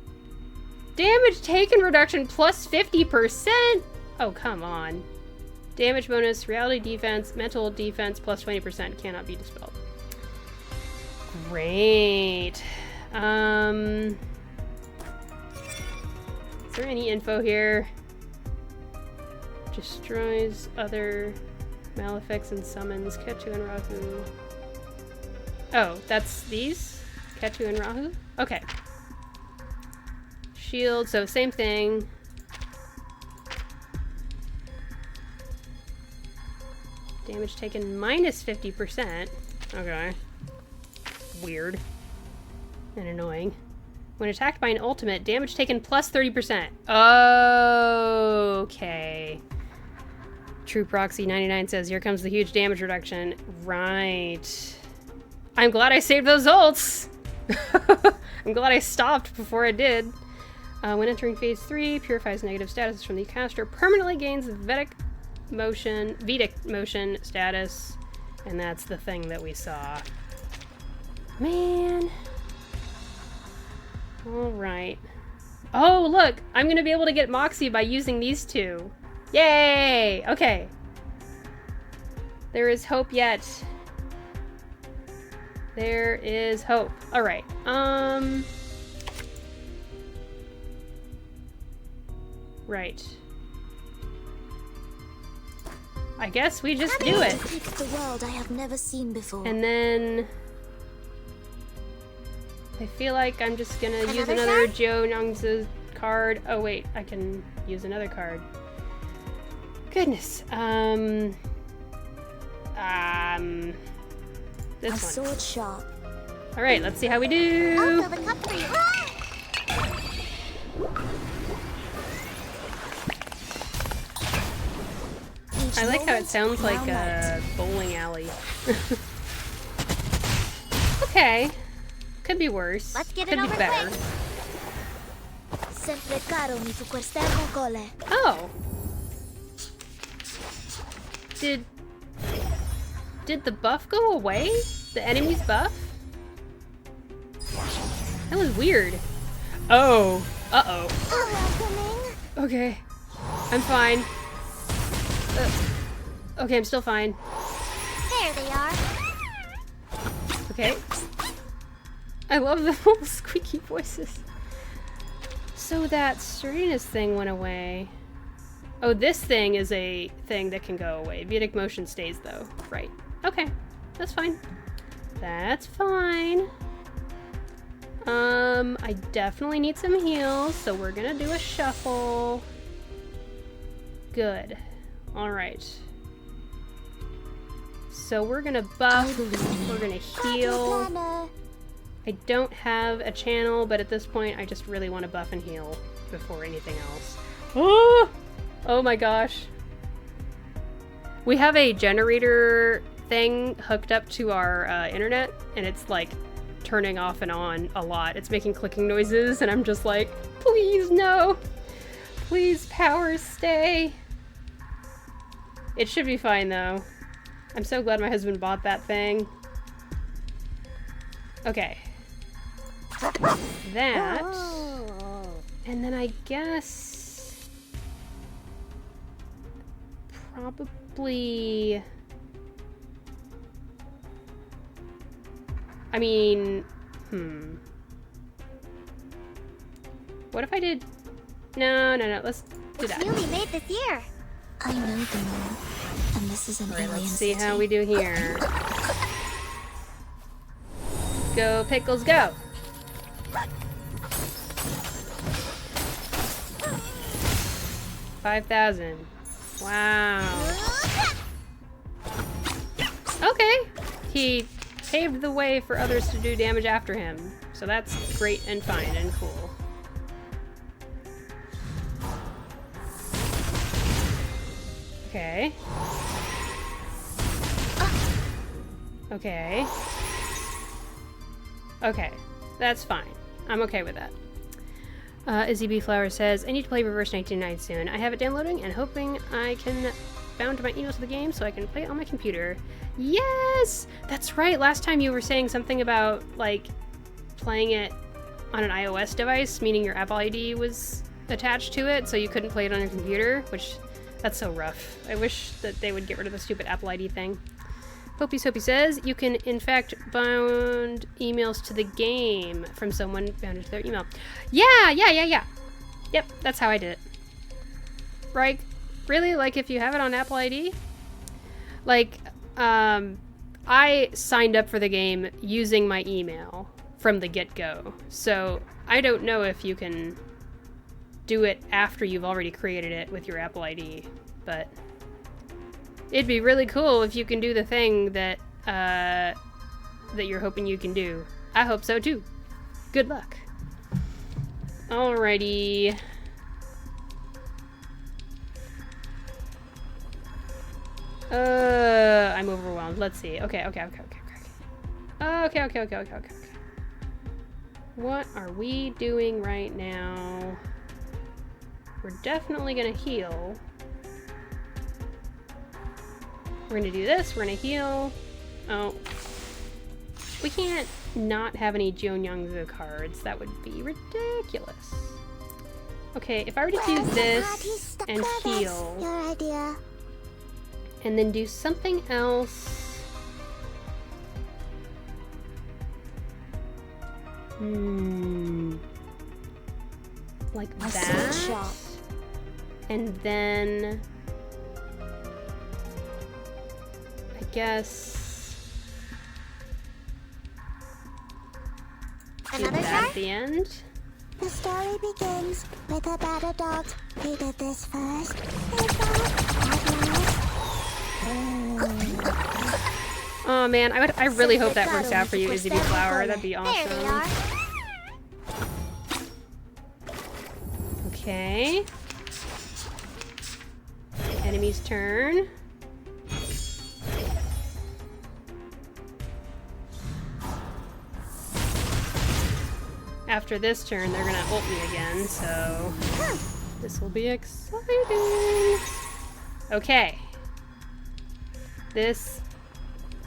Damage taken reduction plus 50%? Oh, come on. Damage bonus, reality defense, mental defense plus 20% cannot be dispelled. Great. Is there any info here? Destroys other malefics and summons Ketu and Rahu. Oh, that's these? Ketu and Rahu? Okay. Shield, so same thing. Damage taken minus 50%. Okay. Weird. And annoying. When attacked by an ultimate, damage taken plus 30%. Okay. True Proxy 99 says, here comes the huge damage reduction. Right. I'm glad I saved those ults! I'm glad I stopped before I did. When entering phase 3, purifies negative status from the caster, permanently gains Vedic motion status, And that's the thing that we saw. Man. Alright. Oh, look! I'm gonna be able to get Moxie by using these two. Yay! Okay. There is hope yet. There is hope. Alright. Right. I guess we just do it. The world I have never seen before. And then I feel like I'm just gonna use Another another card? Joe Nong's card. Oh wait, I can use another card. Goodness. A This one. sword sharp. All right, let's see how we do. I'll fill the cup for you. Each I like how it moment, sounds like now a night. bowling alley. Okay. Could be worse. Let's get it Could be over better. quick. Sempre caro mi tu quest'ermo cole. Oh. Did the buff go away? The enemy's buff? That was weird. Oh. Uh-oh. Welcoming. Okay. I'm fine. Okay, I'm still fine. There they are. Okay. I love the little squeaky voices. So that sturdiness thing went away. Oh, this thing is a thing that can go away. Vedic motion stays though. Right. Okay. That's fine. That's fine. I definitely need some heals, so we're gonna do a shuffle. Good. Alright. So we're gonna buff, we're gonna heal. Planner. I don't have a channel, but at this point I just really want to buff and heal before anything else. Oh! Oh my gosh. We have a generator thing hooked up to our internet, and it's like turning off and on a lot. It's making clicking noises, and I'm just like, please no! Please power stay! It should be fine though. I'm so glad my husband bought that thing. Okay. That. And then I guess probably, I mean, what if I did, no, let's do that. Newly made this year. I know the moon, and this is an Alright, alien let's see city. how we do here. Go, Pickles, go! $5,000. Wow. Okay. He paved the way for others to do damage after him. So that's great and fine and cool. Okay. Okay. Okay. That's fine. I'm okay with that. Izzy B. Flower says, I need to play Reverse 1999 soon. I have it downloading and hoping I can bound to my emails to the game so I can play it on my computer. Yes! That's right. Last time you were saying something about, like, playing it on an iOS device, meaning your Apple ID was attached to it, so you couldn't play it on your computer, which, that's so rough. I wish that they would get rid of the stupid Apple ID thing. Hopey Soapy says, you can in fact bound emails to the game from someone bounded to their email. Yeah. Yep, that's how I did it. Right? Really? Like if you have it on Apple ID? Like, I signed up for the game using my email from the get-go. So I don't know if you can do it after you've already created it with your Apple ID, but it'd be really cool if you can do the thing that that you're hoping you can do. I hope so too. Good luck. Alrighty. I'm overwhelmed. Let's see. Okay. What are we doing right now? We're definitely gonna heal. We're gonna do this, we're gonna heal. Oh. We can't not have any Jeonyoungsu cards. That would be ridiculous. Okay, if I were to do this and heal, Your idea. and then do something else. Like that. And then I guess do Another that try? at the end. The story begins with a bad adult who did this first. Oh man, I really hope that works out for you, Izzy Flower. That'd be There they are. awesome. Okay. Enemy's turn. After this turn, they're gonna ult me again, so this will be exciting. Okay. This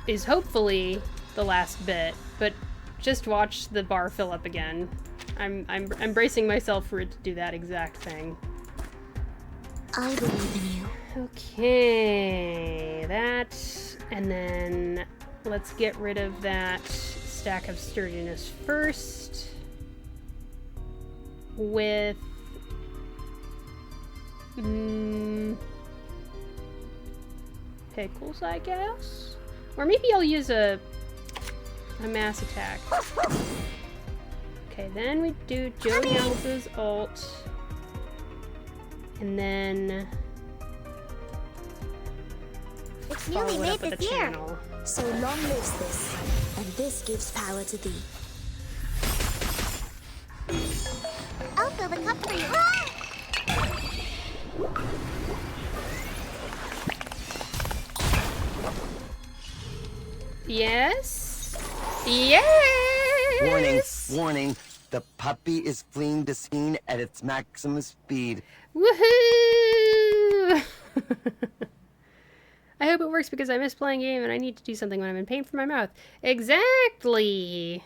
is hopefully the last bit, but just watch the bar fill up again. I'm bracing myself for it to do that exact thing. I believe in you. Okay, that, and then let's get rid of that stack of sturdiness first with pickles, I guess? Or maybe I'll use a mass attack. Okay, then we do Jeonyoungsu's ult. And then It's follow nearly it made up with a this year. channel. So long lives this, and this gives power to thee. I'll fill the cup for you. Yes? Yes! Warning, warning. The puppy is fleeing the scene at its maximum speed. Woohoo! I hope it works because I miss playing game and I need to do something when I'm in pain from my mouth. Exactly!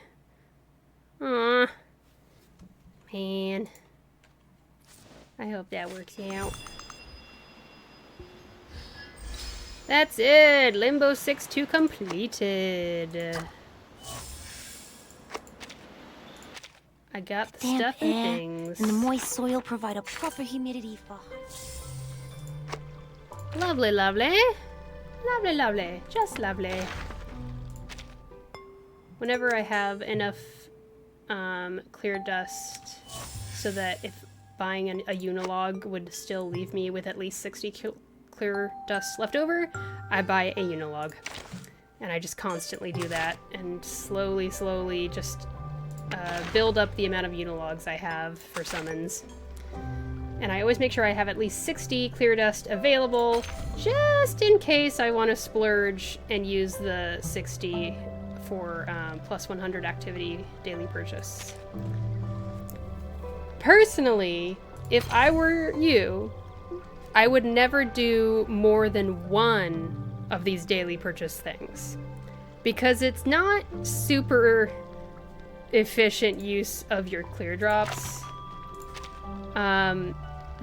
Aw. Man. I hope that works out. That's it! Limbo 6-2 completed. I got the Damp stuff and air things. and the moist soil provide a proper humidity for. Lovely, lovely. Lovely, lovely. Just lovely. Whenever I have enough clear dust so that if buying a Unilog would still leave me with at least 60 clear dust left over, I buy a Unilog. And I just constantly do that and slowly, slowly just build up the amount of Unilogs I have for summons. And I always make sure I have at least 60 clear dust available, just in case I want to splurge and use the 60 for plus 100 activity daily purchase. Personally, if I were you, I would never do more than one of these daily purchase things. Because it's not super efficient use of your clear drops.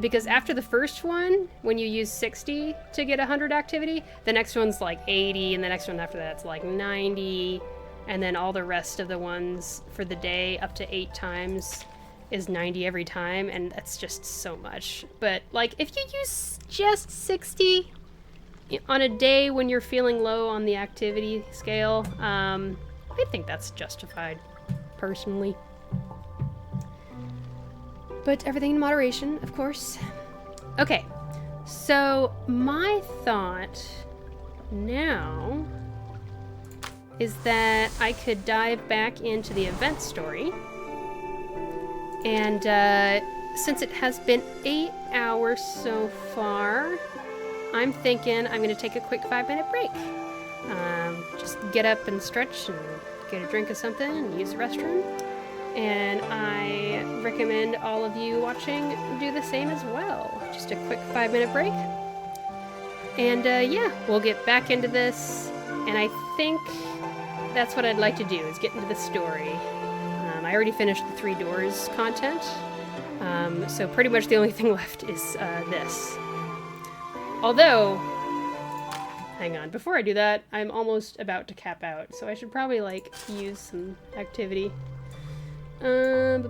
Because after the first one, when you use 60 to get 100 activity, the next one's like 80, and the next one after that's like 90, and then all the rest of the ones for the day up to 8 times is 90 every time, and that's just so much. But like, if you use just 60 on a day when you're feeling low on the activity scale, I think that's justified, personally. But everything in moderation, of course. Okay, so my thought now is that I could dive back into the event story. And since it has been 8 hours so far, I'm thinking I'm going to take a quick 5-minute break. Just get up and stretch and get a drink of something and use the restroom. And I recommend all of you watching do the same as well. Just a quick 5-minute break. And yeah, we'll get back into this. And I think that's what I'd like to do, is get into the story. I already finished the 3 Doors content, so pretty much the only thing left is this. Although, hang on, before I do that, I'm almost about to cap out, so I should probably, like, use some activity. Do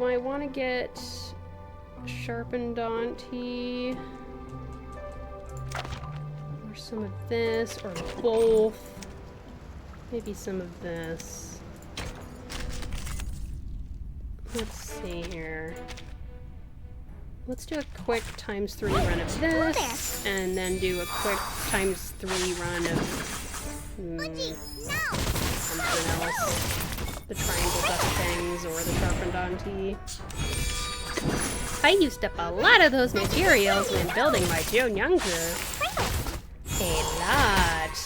I want to get Sharpened Auntie? Or some of this, or both? Maybe some of this. Let's see here. Let's do a quick ×3 run of this, and then do a quick ×3 run of something else. The triangle dust things, or the Sharpened Auntie. I used up a lot of those materials when building my Jeonnyangsu. A lot.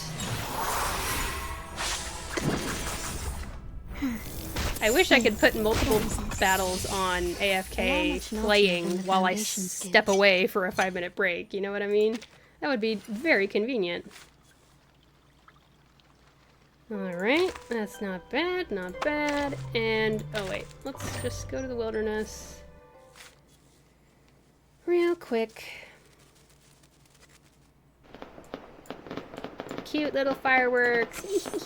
I wish I could put multiple battles on AFK playing while I step away for a 5-minute break, you know what I mean? That would be very convenient. Alright, that's not bad, not bad. And, oh wait, let's just go to the wilderness real quick. Cute little fireworks. This is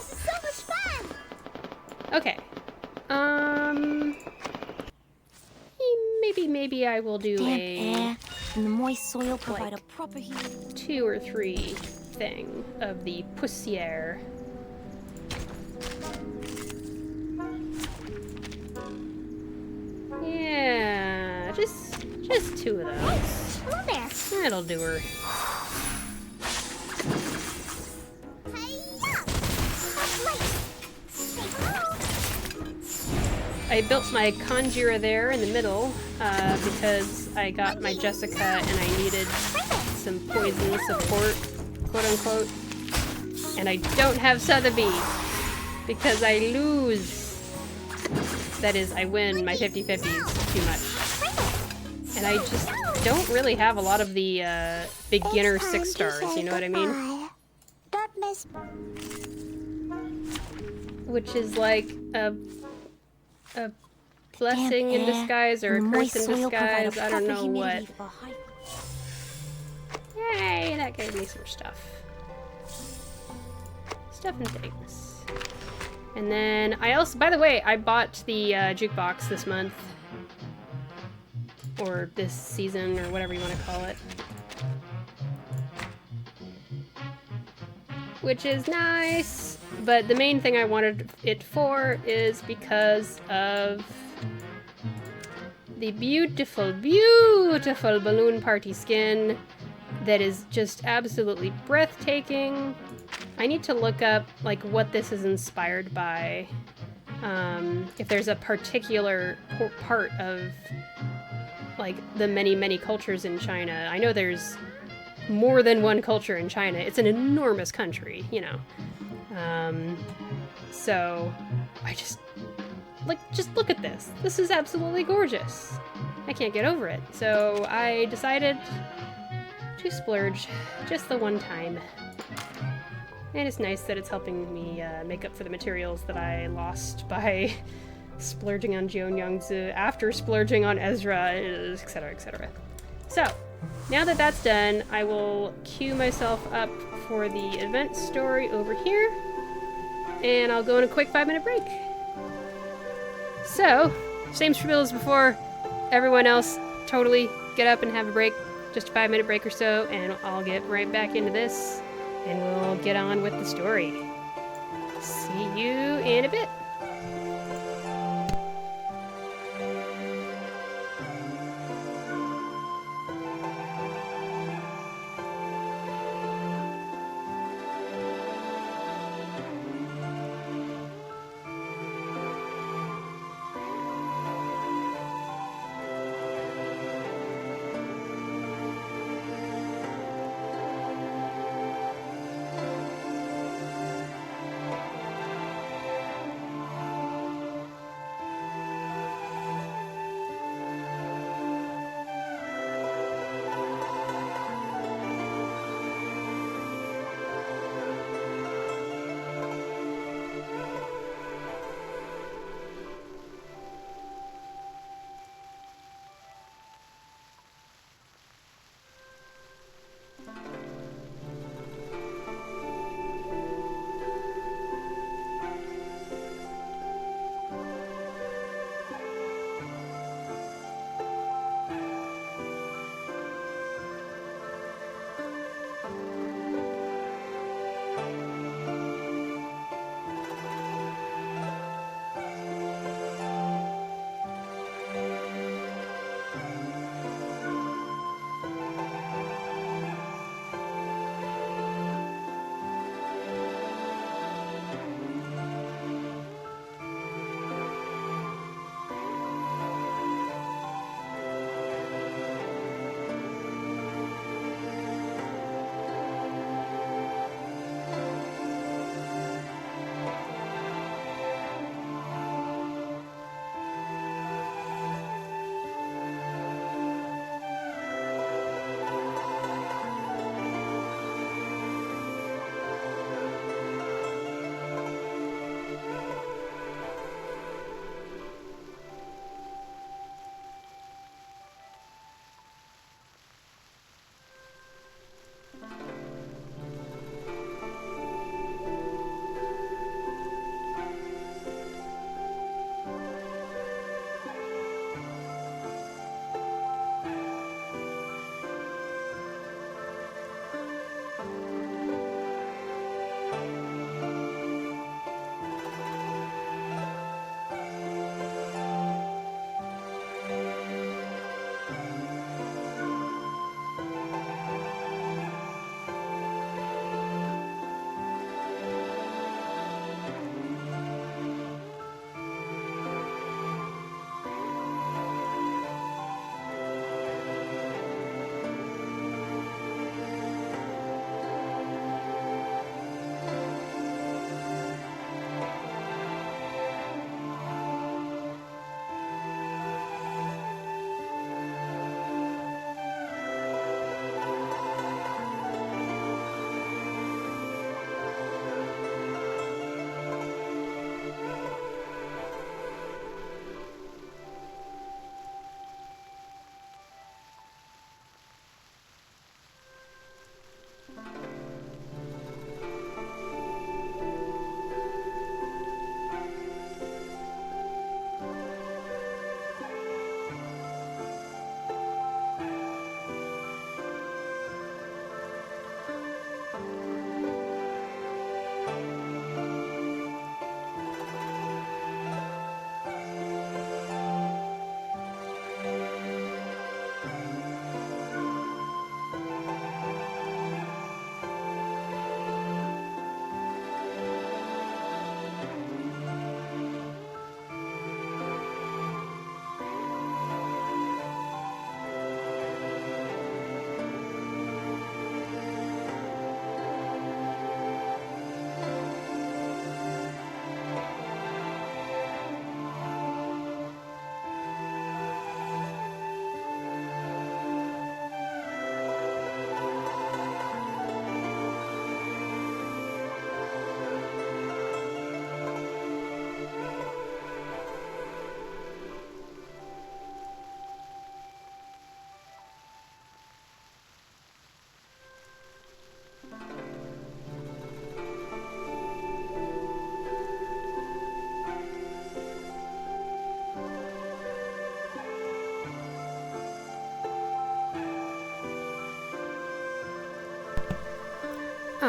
so much fun! Okay. Maybe I will do Damp a air and the moist soil provide a proper heat. 2 or 3 thing of the poussière. Yeah, just 2 of those. Hello there. That'll do her. I built my Conjura there in the middle because I got my Jessica and I needed some poison support, quote unquote. And I don't have Sotheby because I lose. That is, I win my 50-50s too much. And I just don't really have a lot of the beginner 6 stars, you know what I mean? Don't miss. Which is like a blessing in disguise or a curse in disguise. I don't know what. Yay, that gave me some stuff. Stuff and things. And then I also, by the way, I bought the jukebox this month. Or this season, or whatever you want to call it. Which is nice, but the main thing I wanted it for is because of the beautiful, beautiful balloon party skin that is just absolutely breathtaking. I need to look up, like, what this is inspired by. If there's a particular part of, like, the many, many cultures in China. I know there's more than one culture in China. It's an enormous country, you know. So I just look at this. This is absolutely gorgeous. I can't get over it. So I decided to splurge just the one time. And it's nice that it's helping me make up for the materials that I lost by splurging on Jeonnyangsu after splurging on Ezra, etc., etc. So, now that that's done, I will queue myself up for the event story over here, and I'll go on a quick 5-minute break. So, same spiel as before. Everyone else, totally get up and have a break, just a 5-minute break or so, and I'll get right back into this, and we'll get on with the story. See you in a bit.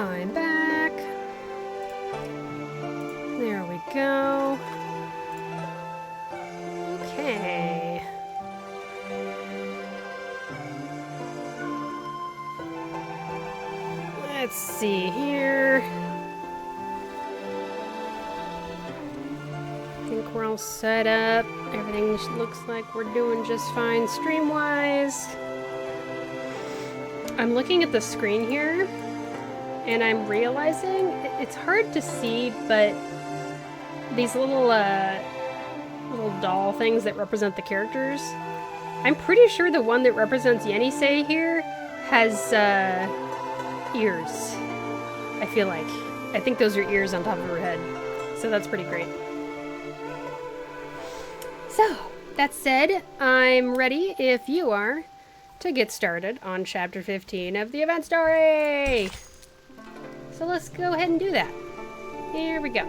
I'm back. There we go. Okay. Let's see here. I think we're all set up. Everything looks like we're doing just fine stream-wise. I'm looking at the screen here, and I'm realizing it's hard to see, but these little doll things that represent the characters, I'm pretty sure the one that represents Yenisei here has ears. I feel like. I think those are ears on top of her head. So that's pretty great. So, that said, I'm ready, if you are, to get started on Chapter 15 of the event story! So let's go ahead and do that. Here we go.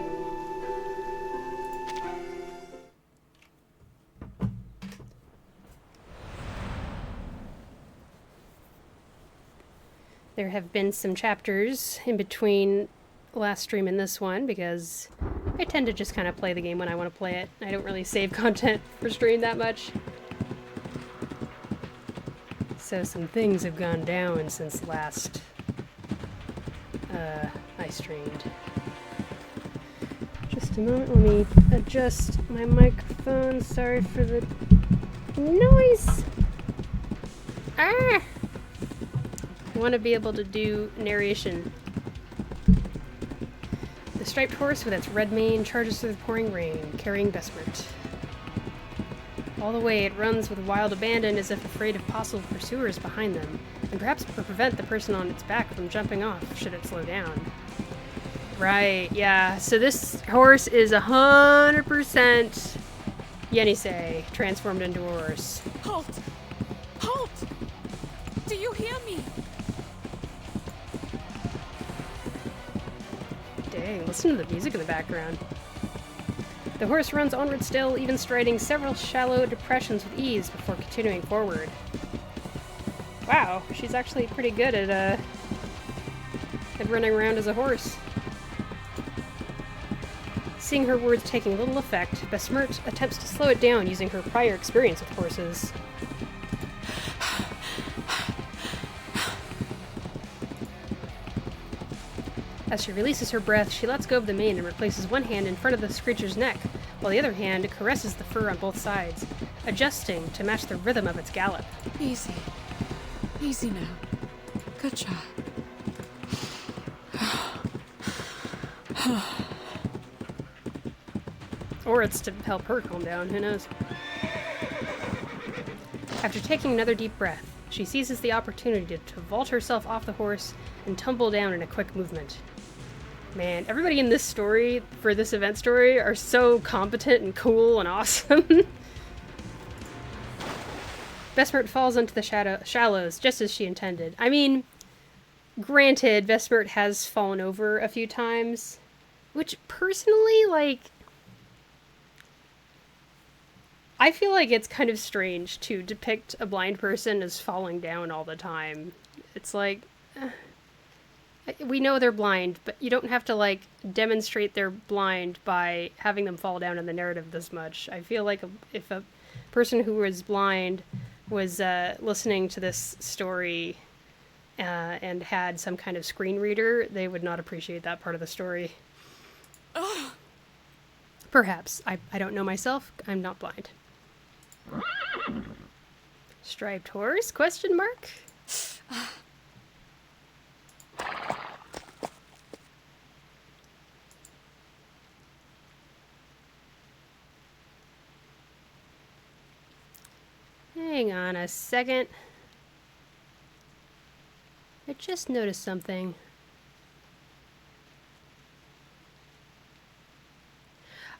There have been some chapters in between last stream and this one because I tend to just kind of play the game when I want to play it. I don't really save content for stream that much. So some things have gone down since last I streamed. Just a moment, let me adjust my microphone. Sorry for the noise! Ah! I want to be able to do narration. The striped horse with its red mane charges through the pouring rain, carrying Besmert. All the way it runs with wild abandon as if afraid of possible pursuers behind them, and perhaps to prevent the person on its back from jumping off should it slow down. Right, yeah, so this horse is 100% Yenisei transformed into a horse. Halt! Halt! Do you hear me? Dang, listen to the music in the background. The horse runs onward still, even striding several shallow depressions with ease before continuing forward. Wow, she's actually pretty good at running around as a horse. Seeing her words taking little effect, Besmert attempts to slow it down using her prior experience with horses. As she releases her breath, she lets go of the mane and replaces one hand in front of the creature's neck, while the other hand caresses the fur on both sides, adjusting to match the rhythm of its gallop. Easy. Easy now. Good job. Or it's to help her calm down, who knows. After taking another deep breath, she seizes the opportunity to vault herself off the horse and tumble down in a quick movement. Man, everybody in this story, for this event story, are so competent and cool and awesome. Besmert falls into the shallows, just as she intended. I mean, granted, Besmert has fallen over a few times, which personally, like, I feel like it's kind of strange to depict a blind person as falling down all the time. It's like, we know they're blind, but you don't have to, like, demonstrate they're blind by having them fall down in the narrative this much. I feel like if a person who was blind was listening to this story and had some kind of screen reader, they would not appreciate that part of the story. Ugh. Perhaps. I don't know myself. I'm not blind. Striped horse? Question mark? Hang on a second. I just noticed something.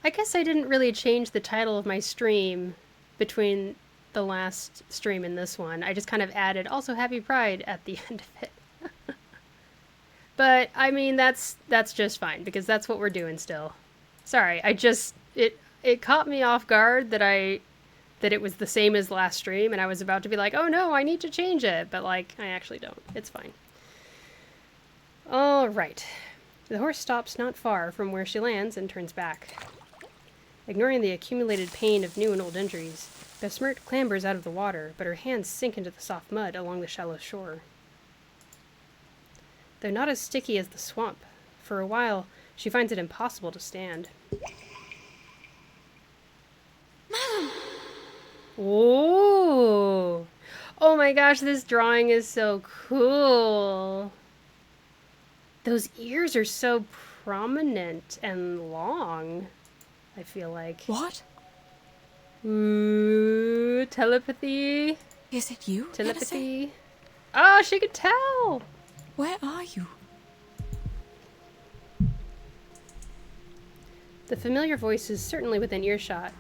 I guess I didn't really change the title of my stream between the last stream and this one. I just kind of added also Happy Pride at the end of it. But I mean that's just fine because that's what we're doing still. Sorry, it caught me off guard that it was the same as last stream and I was about to be like, "Oh no, I need to change it." But like I actually don't. It's fine. All right. The horse stops not far from where she lands and turns back. Ignoring the accumulated pain of new and old injuries, Besmert clambers out of the water, but her hands sink into the soft mud along the shallow shore. They're not as sticky as the swamp. For a while, she finds it impossible to stand. Ooh! Oh my gosh, this drawing is so cool! Those ears are so prominent and long, I feel like. What? Ooh, telepathy. Is it you? Telepathy. Oh, she could tell! Where are you? The familiar voice is certainly within earshot,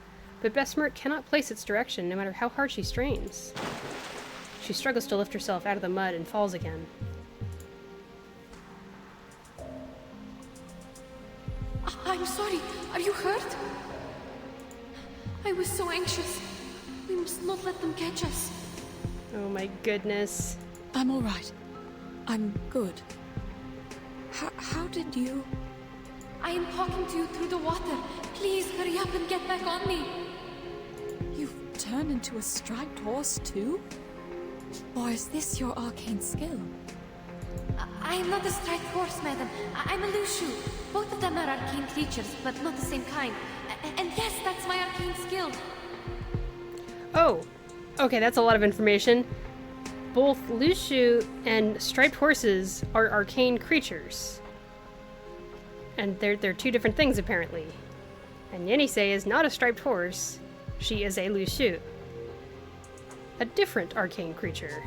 but Besmert cannot place its direction no matter how hard she strains. She struggles to lift herself out of the mud and falls again. I'm sorry. Are you hurt? I was so anxious. We must not let them catch us. Oh my goodness. I'm all right. I'm good. How did you... I am talking to you through the water. Please hurry up and get back on me. You've turned into a striped horse too? Or is this your arcane skill? I am not a striped horse, madam. I'm a Lushu. Both of them are arcane creatures, but not the same kind. And yes, that's my arcane skill. Oh, okay, that's a lot of information. Both Lushu and striped horses are arcane creatures. And they're two different things, apparently. And Yenisei is not a striped horse. She is a Lushu. A different arcane creature.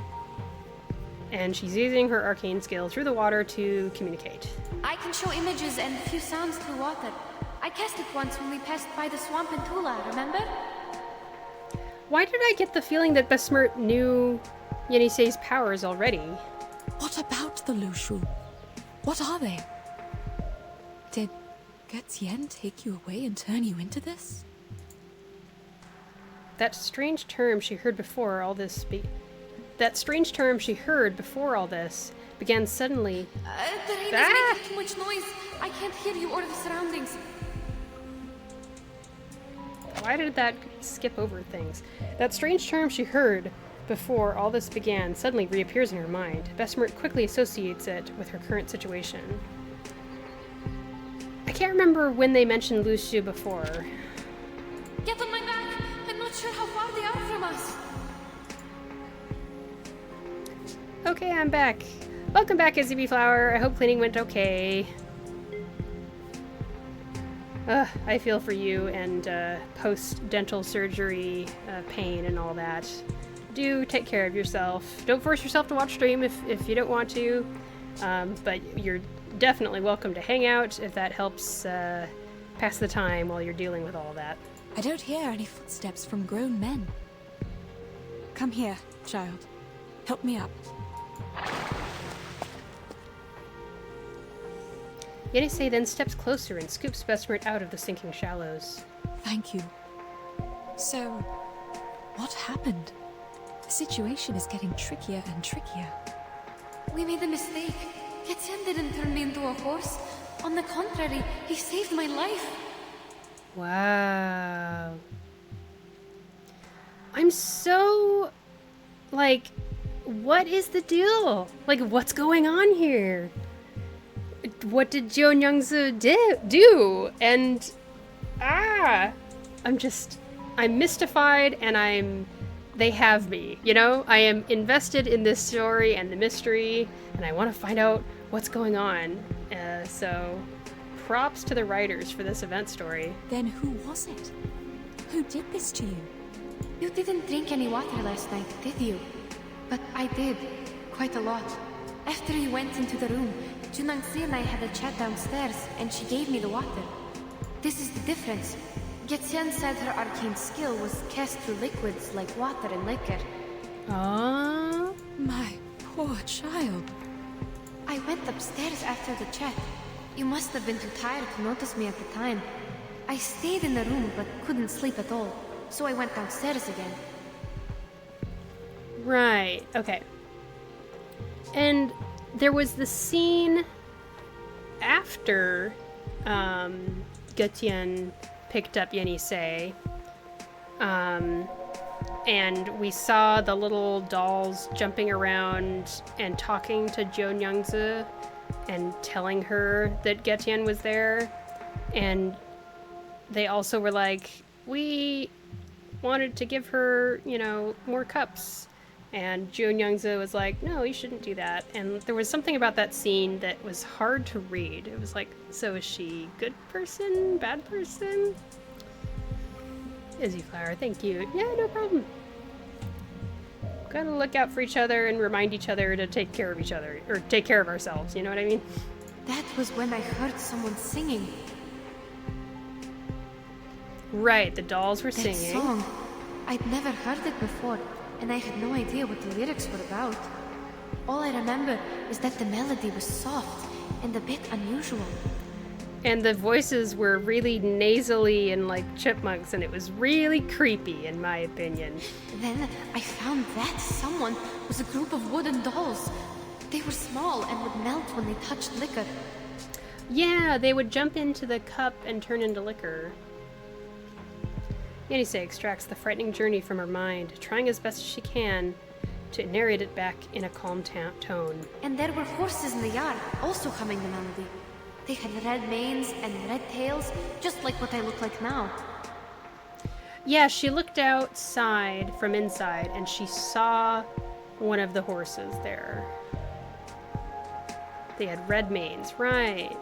And she's using her arcane skill through the water to communicate. I can show images and a few sounds through water. I cast it once when we passed by the swamp in Tula, remember? Why did I get the feeling that Besmert knew Yenisei's powers already? What about the Lushu? What are they? Did Getien take you away and turn you into this? That strange term she heard before all this began suddenly. The rain is making too much noise. I can't hear you or the surroundings. Why did that skip over things? That strange term she heard before all this began suddenly reappears in her mind. Besmert quickly associates it with her current situation. I can't remember when they mentioned Lushu before. Get on my back. I'm not sure how far they are from us. Okay, I'm back. Welcome back, SCB Flower. I hope cleaning went okay. I feel for you and post-dental surgery pain and all that. Do take care of yourself. Don't force yourself to watch stream if you don't want to, but you're definitely welcome to hang out if that helps pass the time while you're dealing with all that. I don't hear any footsteps from grown men. Come here, child. Help me up. Yenisei then steps closer and scoops Besmert out of the sinking shallows. Thank you. So, what happened? The situation is getting trickier and trickier. We made a mistake. Getien didn't turn me into a horse. On the contrary, he saved my life. Wow. I'm so... like, what is the deal? Like, what's going on here? What did Jo Nyungsu do? And I'm mystified and they have me, you know? I am invested in this story and the mystery and I want to find out what's going on. So props to the writers for this event story. Then who was it? Who did this to you? You didn't drink any water last night, did you? But I did. Quite a lot. After you went into the room, Junangsi and I had a chat downstairs, and she gave me the water. This is the difference. Getien said her arcane skill was cast through liquids like water and liquor. Ah, My poor child. I went upstairs after the chat. You must have been too tired to notice me at the time. I stayed in the room but couldn't sleep at all, so I went downstairs again. right. Okay. And there was the scene after Gutian picked up Yenisei, and we saw the little dolls jumping around and talking to Joan Youngzi and telling her that Gutian was there, and they also were like, we wanted to give her, you know, more cups. And Joan Youngzi was like, no, you shouldn't do that. And there was something about that scene that was hard to read. It was like, so is she good person, bad person? Izzy Flower, thank you. Yeah, no problem. Gotta look out for each other and remind each other to take care of each other, or take care of ourselves, you know what I mean? That was when I heard someone singing. Right, the dolls were That singing. song. I'd never heard it before, and I had no idea what the lyrics were about. All I remember is that the melody was soft and a bit unusual. And the voices were really nasally and like chipmunks, and it was really creepy, in my opinion. Then I found that someone was a group of wooden dolls. They were small and would melt when they touched liquor. Yeah, they would jump into the cup and turn into liquor. Yenisei extracts the frightening journey from her mind, trying as best as she can to narrate it back in a calm tone. And there were horses in the yard, also humming the melody. They had red manes and red tails, just like what I look like now. Yeah, she looked outside from inside and she saw one of the horses there. They had red manes, right.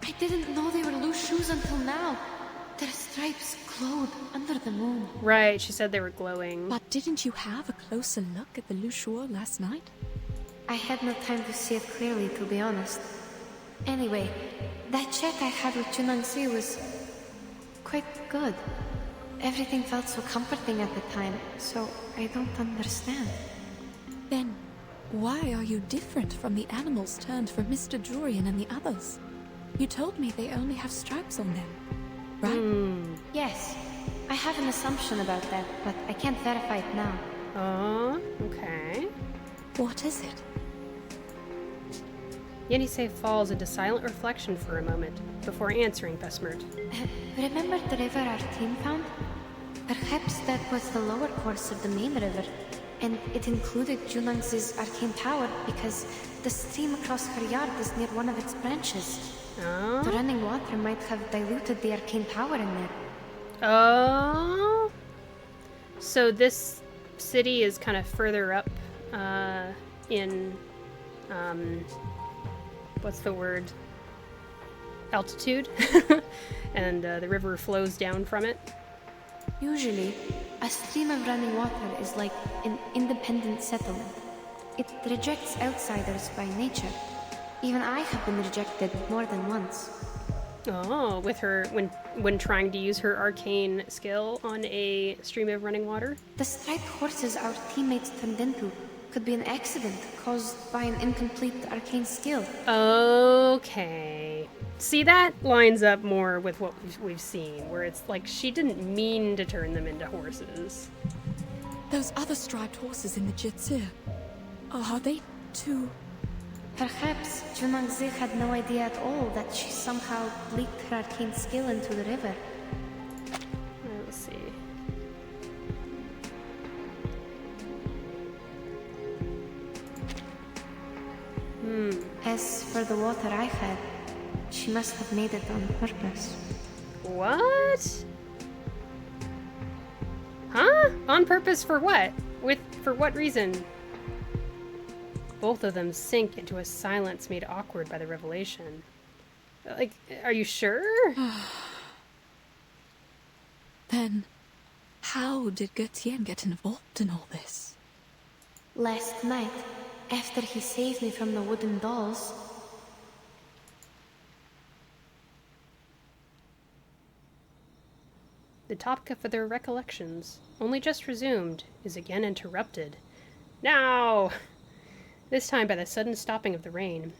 I didn't know they were loose shoes until now. Their stripes glowed under the moon. Right, she said they were glowing. But didn't you have a closer look at the Shuori last night? I had no time to see it clearly, to be honest. Anyway, that chat I had with Junangsi was quite good. Everything felt so comforting at the time, so I don't understand. Then, why are you different from the animals turned from Mr. Durian and the others? You told me they only have stripes on them, right? Yes, I have an assumption about that, but I can't verify it now. Oh, okay. What is it? Yenisei falls into silent reflection for a moment before answering Besmert. Remember the river our team found? Perhaps that was the lower course of the main river, and it included Junangzi's arcane power because the stream across her yard is near one of its branches. Oh? The running water might have diluted the arcane power in there. Oh? So this city is kind of further up in, what's the word? Altitude? And the river flows down from it. Usually, a stream of running water is like an independent settlement. It rejects outsiders by nature. Even I have been rejected more than once. Oh, with her, when trying to use her arcane skill on a stream of running water? The striped horses our teammates turned into could be an accident caused by an incomplete arcane skill. Okay. See, that lines up more with what we've seen, where it's like she didn't mean to turn them into horses. Those other striped horses in the Jitsu, are they too... Perhaps Junangzi had no idea at all that she somehow leaked her arcane skill into the river. Let's see. As for the water I had, she must have made it on purpose. What? Huh? On purpose for what? For what reason? Both of them sink into a silence made awkward by the revelation. Like, are you sure? Then, how did Gutian get involved in all this? Last night, after he saved me from the wooden dolls, The topic of their recollections, only just resumed, is again interrupted. Now! This time by the sudden stopping of the rain.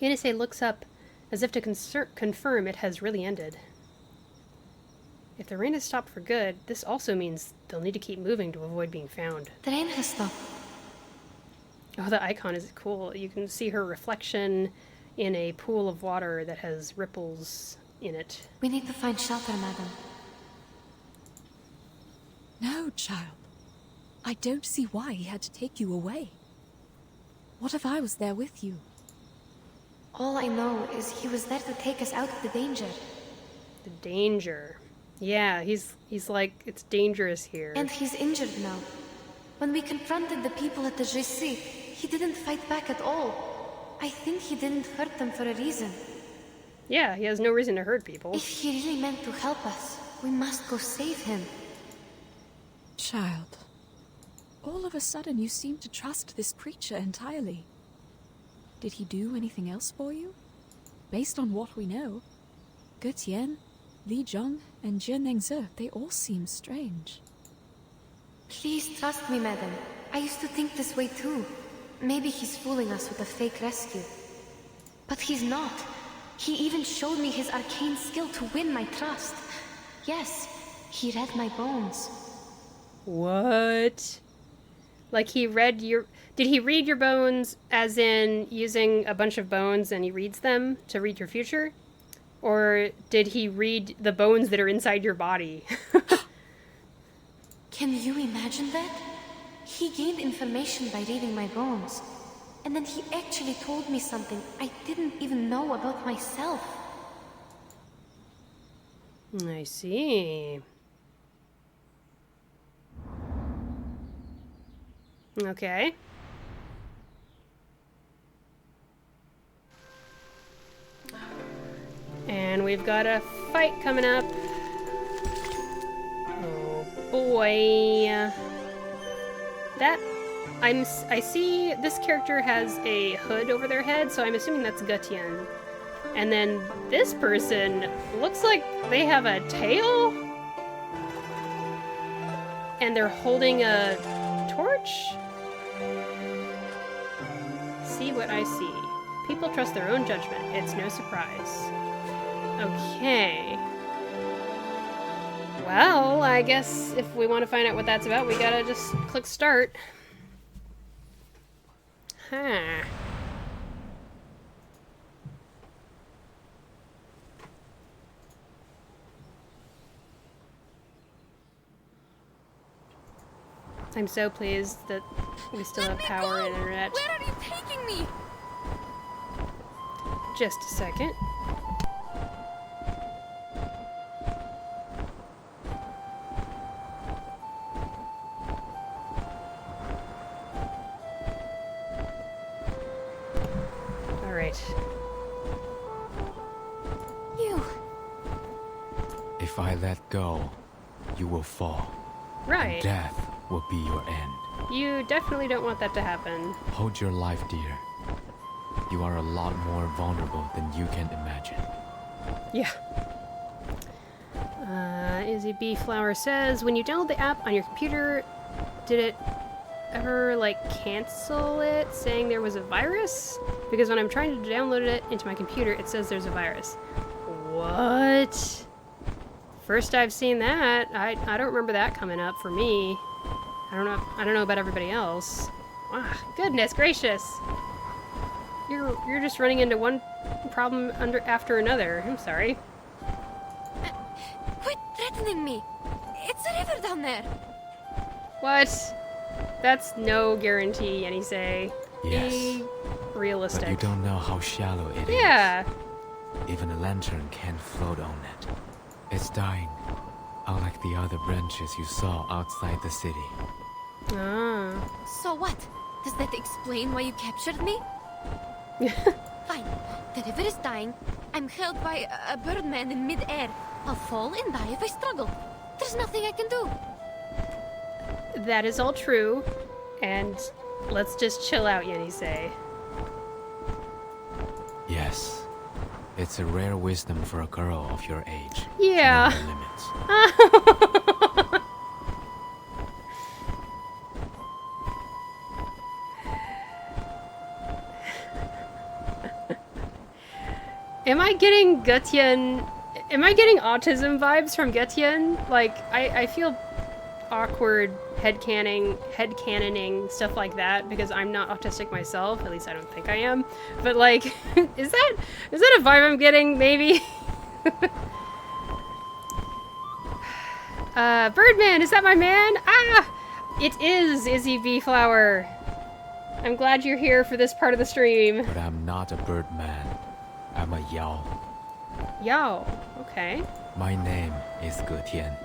Yenisei looks up as if to confirm it has really ended. If the rain has stopped for good, this also means they'll need to keep moving to avoid being found. the rain has stopped. Oh, the icon is cool. You can see her reflection in a pool of water that has ripples in it. We need to find shelter, madam. No, child. I don't see why he had to take you away. What if I was there with you? All I know is he was there to take us out of the danger. The danger. Yeah, he's like, it's dangerous here. And he's injured now. When we confronted the people at the GC, he didn't fight back at all. I think he didn't hurt them for a reason. Yeah, he has no reason to hurt people. If he really meant to help us, we must go save him. Child, all of a sudden you seem to trust this creature entirely. Did he do anything else for you? Based on what we know, Ge Tian, Li Zhong, and Jie Nengze, they all seem strange. Please trust me, madam. I used to think this way too. Maybe he's fooling us with a fake rescue. But he's not. He even showed me his arcane skill to win my trust. Yes, he read my bones. What? Like he read your... Did he read your bones as in using a bunch of bones and he reads them to read your future? Or did he read the bones that are inside your body? Can you imagine that? He gained information by reading my bones. And then he actually told me something I didn't even know about myself. I see. Okay. And we've got a fight coming up. Oh boy. I see this character has a hood over their head, so I'm assuming that's Ge Tian. And then this person looks like they have a tail? And they're holding a torch? See what I see. People trust their own judgment. It's no surprise. Okay. Well, I guess if we want to find out what that's about, we gotta just click start. Huh. I'm so pleased that we still have power and internet. Where are you taking me? Just a second. All right. You. If I let go, you will fall. Right. Death will be your end. You definitely don't want that to happen. Hold your life dear. You are a lot more vulnerable than you can imagine. Yeah. Izzy B. Flower says, when you download the app on your computer, did it ever, like, cancel it, saying there was a virus? Because when I'm trying to download it into my computer, it says there's a virus. What? First I've seen that. I don't remember that coming up for me. I don't know about everybody else. Ah, goodness gracious. You're just running into one problem after another. I'm sorry. Quit threatening me. It's a river down there. What? That's no guarantee, any say. Yes. Be realistic. But you don't know how shallow it is. Yeah. Even a lantern can't float on it. It's dying, unlike the other branches you saw outside the city. Ah. So what? Does that explain why you captured me? Fine. The river is dying. I'm held by a birdman in mid-air. I'll fall and die if I struggle. There's nothing I can do. That is all true. And let's just chill out, Yenisei. Yes. It's a rare wisdom for a girl of your age. Yeah. To know her limits. Am I getting Ge Tian? Am I getting autism vibes from Ge Tian? Like, I feel awkward headcanoning stuff like that because I'm not autistic myself. At least I don't think I am. But like, is that a vibe I'm getting? Maybe. Birdman, is that my man? Ah, it is Izzy B Flower. I'm glad you're here for this part of the stream. But I'm not a bird man. I'm a Yao. Yao, okay. My name is Getian.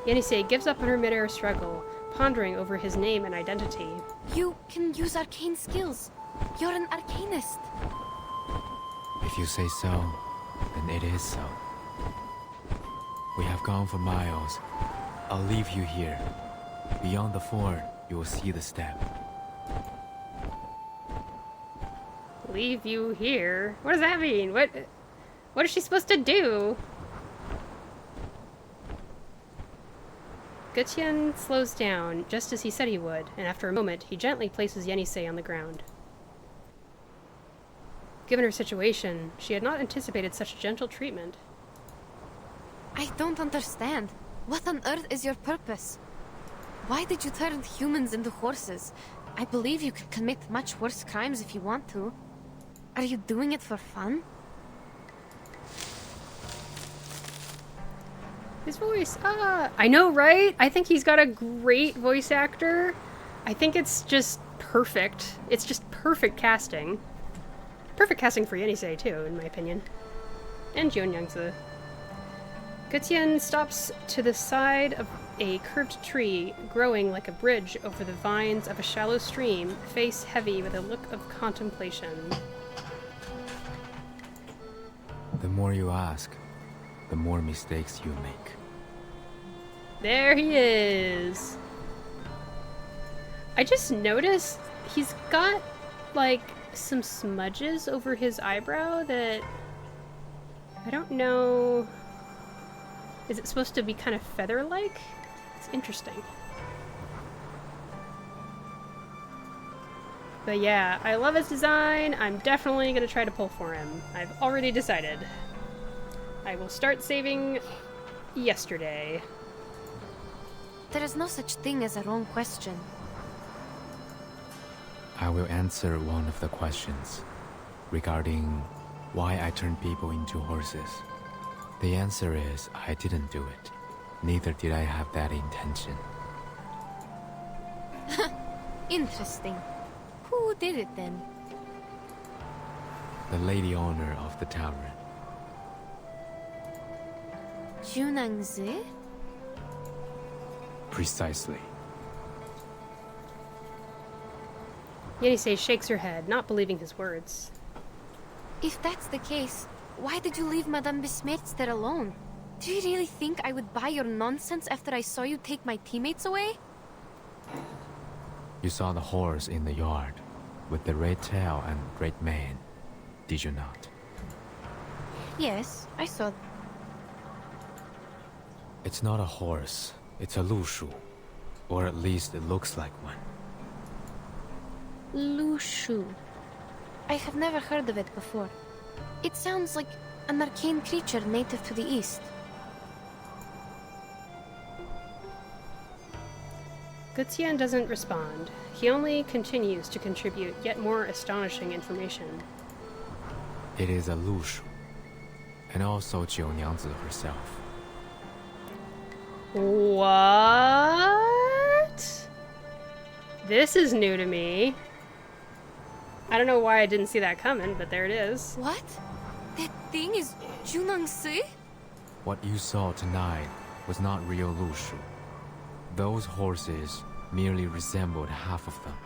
Yenisei gives up on her midair struggle, pondering over his name and identity. You can use arcane skills. You're an arcanist. If you say so, then it is so. We have gone for miles. I'll leave you here. Beyond the fort, you will see the step. Leave you here? What does that mean? What is she supposed to do? Gutian slows down, just as he said he would, and after a moment, he gently places Yenisei on the ground. Given her situation, she had not anticipated such gentle treatment. I don't understand. What on earth is your purpose? Why did you turn humans into horses? I believe you can commit much worse crimes if you want to. Are you doing it for fun? His voice, I know, right? I think he's got a great voice actor. I think it's just perfect. It's just perfect casting. Perfect casting for Yenisei, too, in my opinion. And Jion Yangzi. Gutian stops to the side of a curved tree, growing like a bridge over the vines of a shallow stream, face heavy with a look of contemplation. The more you ask, the more mistakes you make. There he is. I just noticed he's got, like, some smudges over his eyebrow that I don't know. Is it supposed to be kind of feather-like? It's interesting. But yeah, I love his design. I'm definitely gonna try to pull for him. I've already decided. I will start saving yesterday. There is no such thing as a wrong question. I will answer one of the questions regarding why I turned people into horses. The answer is I didn't do it. Neither did I have that intention. Interesting. Who did it then? The lady owner of the tavern. Junangzi? Precisely. Yenisei shakes her head, not believing his words. If that's the case, why did you leave Madame Besmertz there alone? Do you really think I would buy your nonsense after I saw you take my teammates away? You saw the horse in the yard, with the red tail and red mane, did you not? Yes, I saw. It's not a horse, it's a lushu. Or at least it looks like one. Lushu. I have never heard of it before. It sounds like an arcane creature native to the east. Gutian doesn't respond. He only continues to contribute yet more astonishing information. It is a lushu, and also Jionyangzi herself. What? This is new to me. I don't know why I didn't see that coming, but there it is. What? That thing is Junangzi? What you saw tonight was not real lushu. Those horses merely resembled half of them.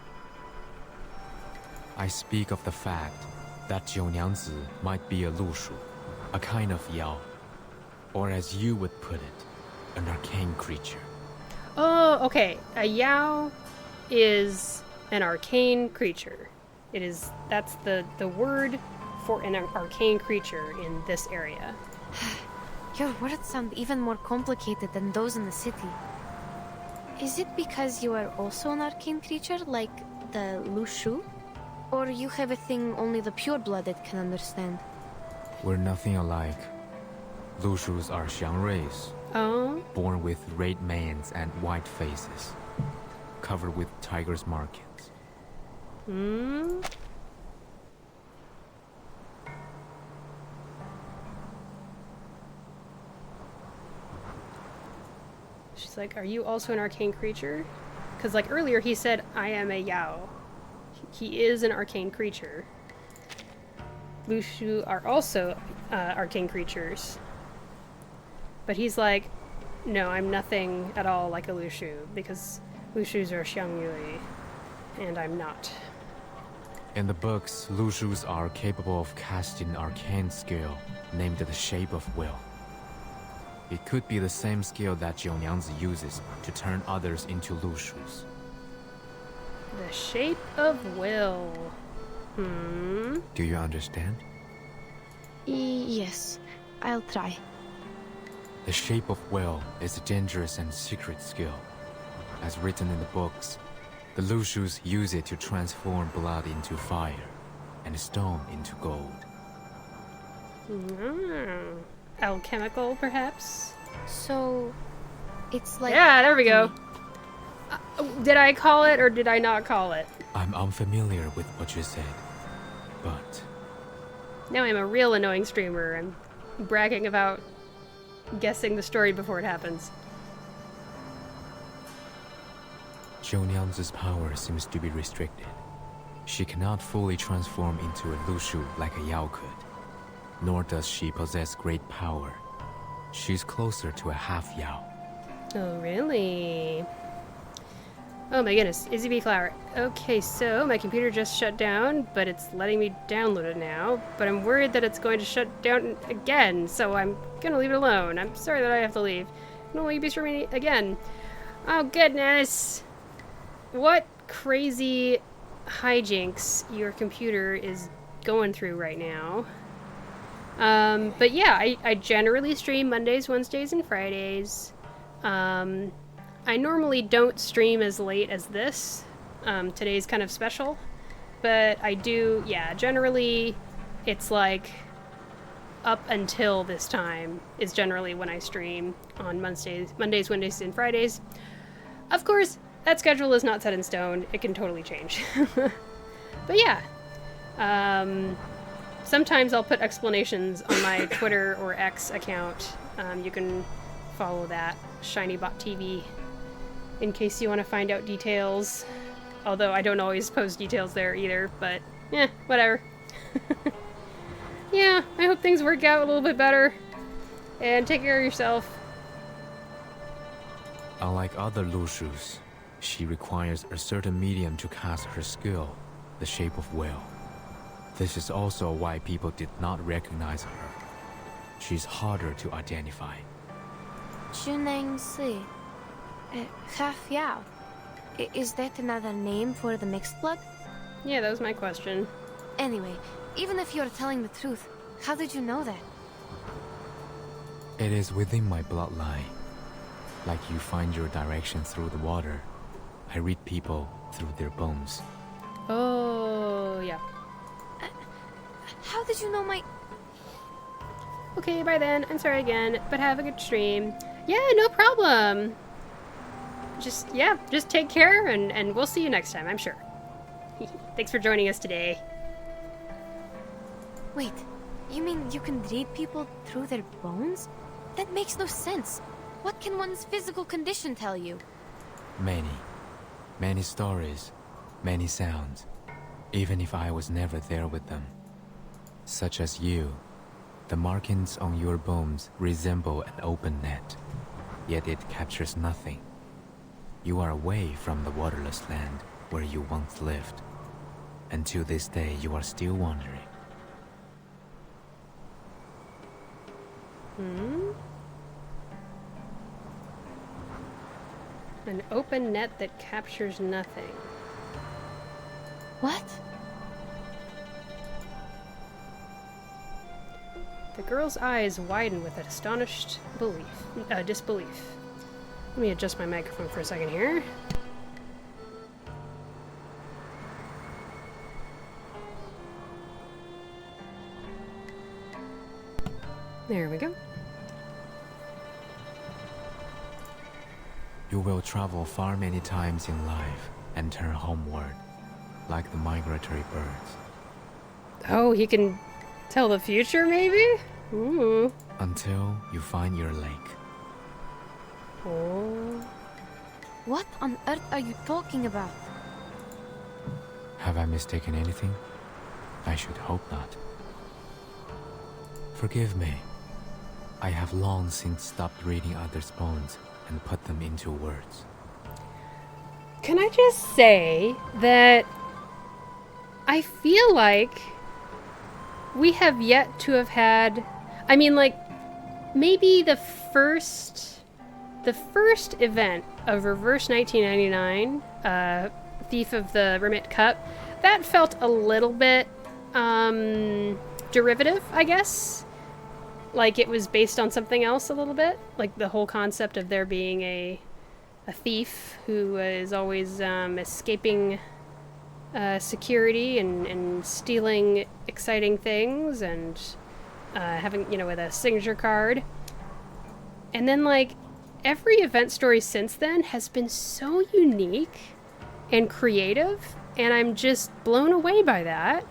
I speak of the fact that Jionyangzi might be a lushu, a kind of yao, or as you would put it, an arcane creature. Oh, okay. A yao is an arcane creature. That's the word for an arcane creature in this area. Your words sound even more complicated than those in the city. Is it because you are also an arcane creature, like the Lushu? Or you have a thing only the pure-blooded can understand? We're nothing alike. Lushus are xiang race, Oh. born with red manes and white faces, covered with tiger's markings. Hmm. She's like, are you also an arcane creature? Because like earlier he said, I am a Yao. He is an arcane creature. Lushu are also arcane creatures. But he's like, no, I'm nothing at all like a Lushu, because Lushus are Xiangyue, and I'm not. In the books, Lushus are capable of casting an arcane skill named the Shape of Will. It could be the same skill that Jiunyangzi uses to turn others into Lushus. The Shape of Will. Do you understand? Yes, I'll try. The Shape of Will is a dangerous and secret skill. As written in the books, the Lushus use it to transform blood into fire and stone into gold. Alchemical, perhaps? So, it's like... Yeah, there we go. Did I call it or did I not call it? I'm unfamiliar with what you said, but Now I'm a real annoying streamer. I'm bragging about guessing the story before it happens. Jiunyangzi's power seems to be restricted. She cannot fully transform into a Lushu like a Yao could, nor does she possess great power. She's closer to a half Yao. Oh, really? Oh my goodness, Izzy B. Flower. Okay, so my computer just shut down, but it's letting me download it now. But I'm worried that it's going to shut down again, so I'm gonna leave it alone. I'm sorry that I have to leave. No, will you be streaming again? Oh goodness! What crazy hijinks your computer is going through right now. But yeah, I generally stream Mondays, Wednesdays, and Fridays. I normally don't stream as late as this. Today's kind of special. But I do, yeah, generally it's like up until this time is generally when I stream on Mondays, Wednesdays, and Fridays. Of course, that schedule is not set in stone. It can totally change. But yeah. Sometimes I'll put explanations on my Twitter or X account. You can follow that, ShinyBotTV, in case you want to find out details. Although I don't always post details there either, but whatever. Yeah, I hope things work out a little bit better. And take care of yourself. Unlike other Lushus, she requires a certain medium to cast her skill, the Shape of Will. This is also why people did not recognize her. She's harder to identify. Junangsi. Half Yao. Is that another name for the mixed blood? Yeah, that was my question. Anyway, even if you're telling the truth, how did you know that? It is within my bloodline. Like you find your direction through the water, I read people through their bones. Oh, yeah. How did you know my... Okay, bye then. I'm sorry again, but have a good stream. Yeah, no problem. Just take care, and we'll see you next time, I'm sure. Thanks for joining us today. Wait, you mean you can read people through their bones? That makes no sense. What can one's physical condition tell you? Many stories, many sounds, even if I was never there with them. Such as you, the markings on your bones resemble an open net, yet it captures nothing. You are away from the waterless land where you once lived, and to this day you are still wandering. An open net that captures nothing. What? The girl's eyes widen with an astonished disbelief. Let me adjust my microphone for a second here. There we go. You will travel far many times in life and turn homeward, like the migratory birds. Oh, he can tell the future, maybe? Ooh. Until you find your lake. Oh. What on earth are you talking about? Have I mistaken anything? I should hope not. Forgive me. I have long since stopped reading others' poems and put them into words. Can I just say that I feel like we have yet to have had, I mean, like, maybe the first event of Reverse 1999, Thief of the Remit Cup, that felt a little bit derivative, I guess. Like it was based on something else a little bit. Like the whole concept of there being a thief who is always escaping security and stealing exciting things and having, you know, with a signature card. And then, like, every event story since then has been so unique and creative, and I'm just blown away by that.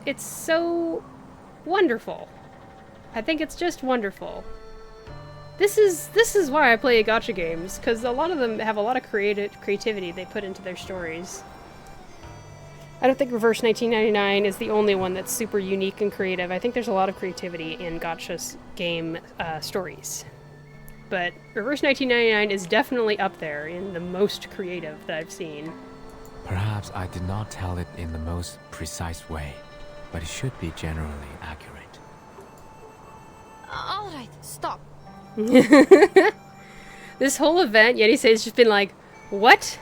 It's so wonderful. I think it's just wonderful. This is why I play gacha games, because a lot of them have a lot of creativity they put into their stories. I don't think Reverse 1999 is the only one that's super unique and creative. I think there's a lot of creativity in gacha game stories. But Reverse 1999 is definitely up there in the most creative that I've seen. Perhaps I did not tell it in the most precise way, but it should be generally accurate. Alright, stop. This whole event, Yenisei's just been like, what?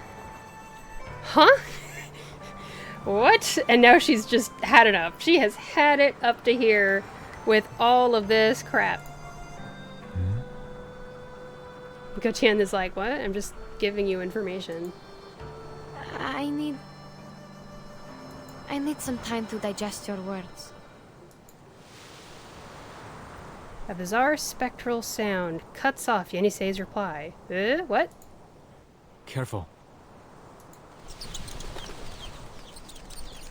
Huh? What? And now she's just had enough. She has had it up to here with all of this crap. Gotian is like, what? I'm just giving you information. I need some time to digest your words. A bizarre spectral sound cuts off Yenisei's reply. What? Careful.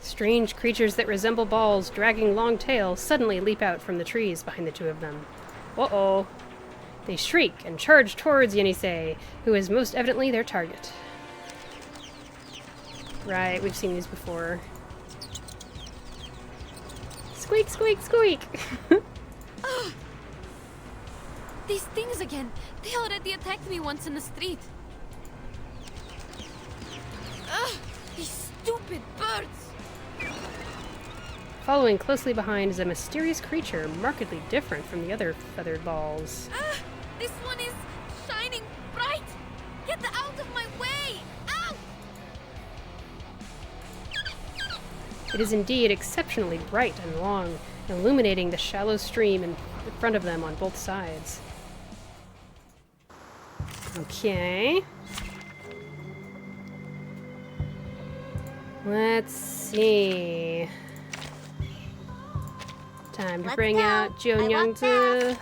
Strange creatures that resemble balls dragging long tails suddenly leap out from the trees behind the two of them. Uh-oh. They shriek and charge towards Yenisei, who is most evidently their target. Right, we've seen these before. Squeak, squeak, squeak! These things again! They already attacked me once in the street! Ugh! These stupid birds! Following closely behind is a mysterious creature, markedly different from the other feathered balls. This one is shining bright! Get out of my way! Ow! It is indeed exceptionally bright and long, illuminating the shallow stream in front of them on both sides. Okay. Let's see. Time to bring out Joan Youngzu.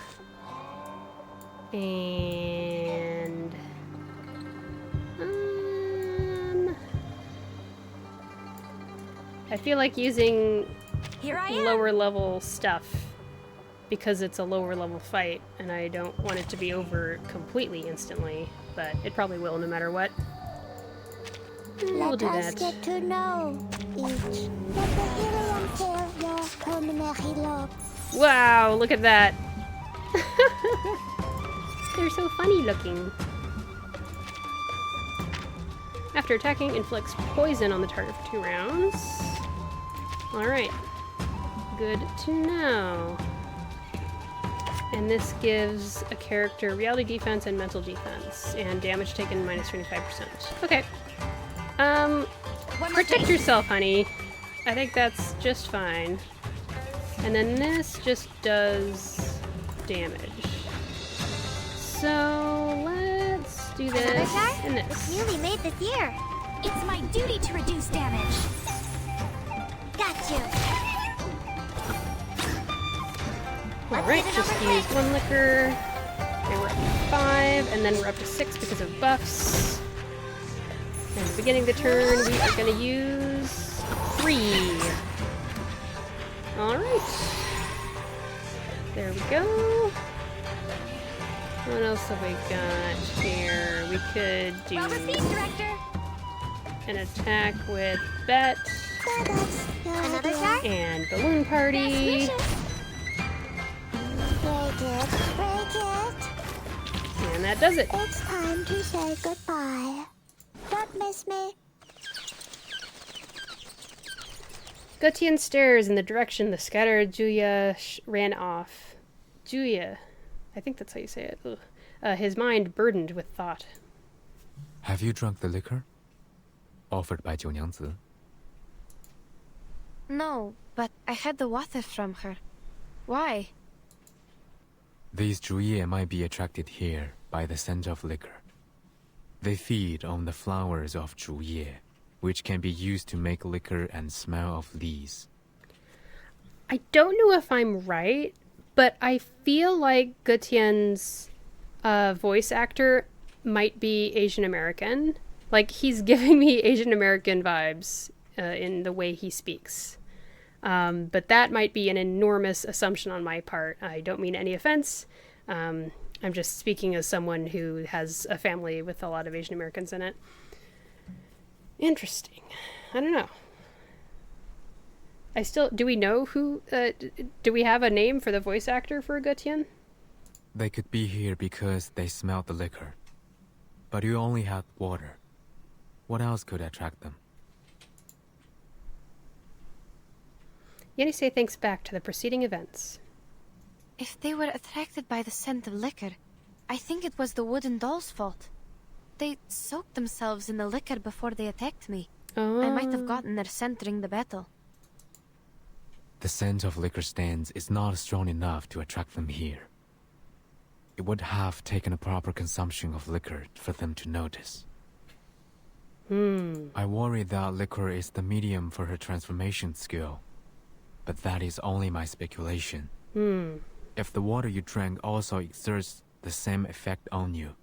And I feel like using lower level stuff because it's a lower level fight and I don't want it to be over completely instantly, but it probably will no matter what. We'll do Let us that. get to know each. Let the helium fill your pulmonary lobes. Wow, look at that. They're so funny looking. After attacking, inflicts poison on the target for 2 rounds. Alright. Good to know. And this gives a character reality defense and mental defense, and damage taken minus 25%. Okay. Protect yourself, honey. I think that's just fine. And then this just does damage. So let's do this and this. It's newly made this year. It's my duty to reduce damage. Got you. Let's Alright, just used 1 liquor. And we're up to 5, and then we're up to 6 because of buffs. And at the beginning of the turn, we are going to use 3. Alright. There we go. What else have we got here? We could do an attack with Bet Another jar? and Balloon Party. Break it. And that does it. It's time to say goodbye. Don't miss me. Gutian stares in the direction the scattered Julia ran off. Julia. I think that's how you say it. His mind burdened with thought. Have you drunk the liquor? Offered by Jiu Nyangzi. No, but I had the water from her. Why? These Zhuye might be attracted here by the scent of liquor. They feed on the flowers of Zhuye, which can be used to make liquor and smell of these. I don't know if I'm right, but I feel like Gutian's voice actor might be Asian American. Like, he's giving me Asian American vibes in the way he speaks. But that might be an enormous assumption on my part. I don't mean any offense. I'm just speaking as someone who has a family with a lot of Asian Americans in it. Interesting. I don't know. Do we know who, do we have a name for the voice actor for Gutian? They could be here because they smelled the liquor. But you only had water. What else could attract them? Yenisei thinks back to the preceding events. If they were attracted by the scent of liquor, I think it was the wooden doll's fault. They soaked themselves in the liquor before they attacked me. Oh. I might have gotten their scent during the battle. The scent of liquor stands is not strong enough to attract them here. It would have taken a proper consumption of liquor for them to notice. I worry that liquor is the medium for her transformation skill. But that is only my speculation. If the water you drank also exerts the same effect on you.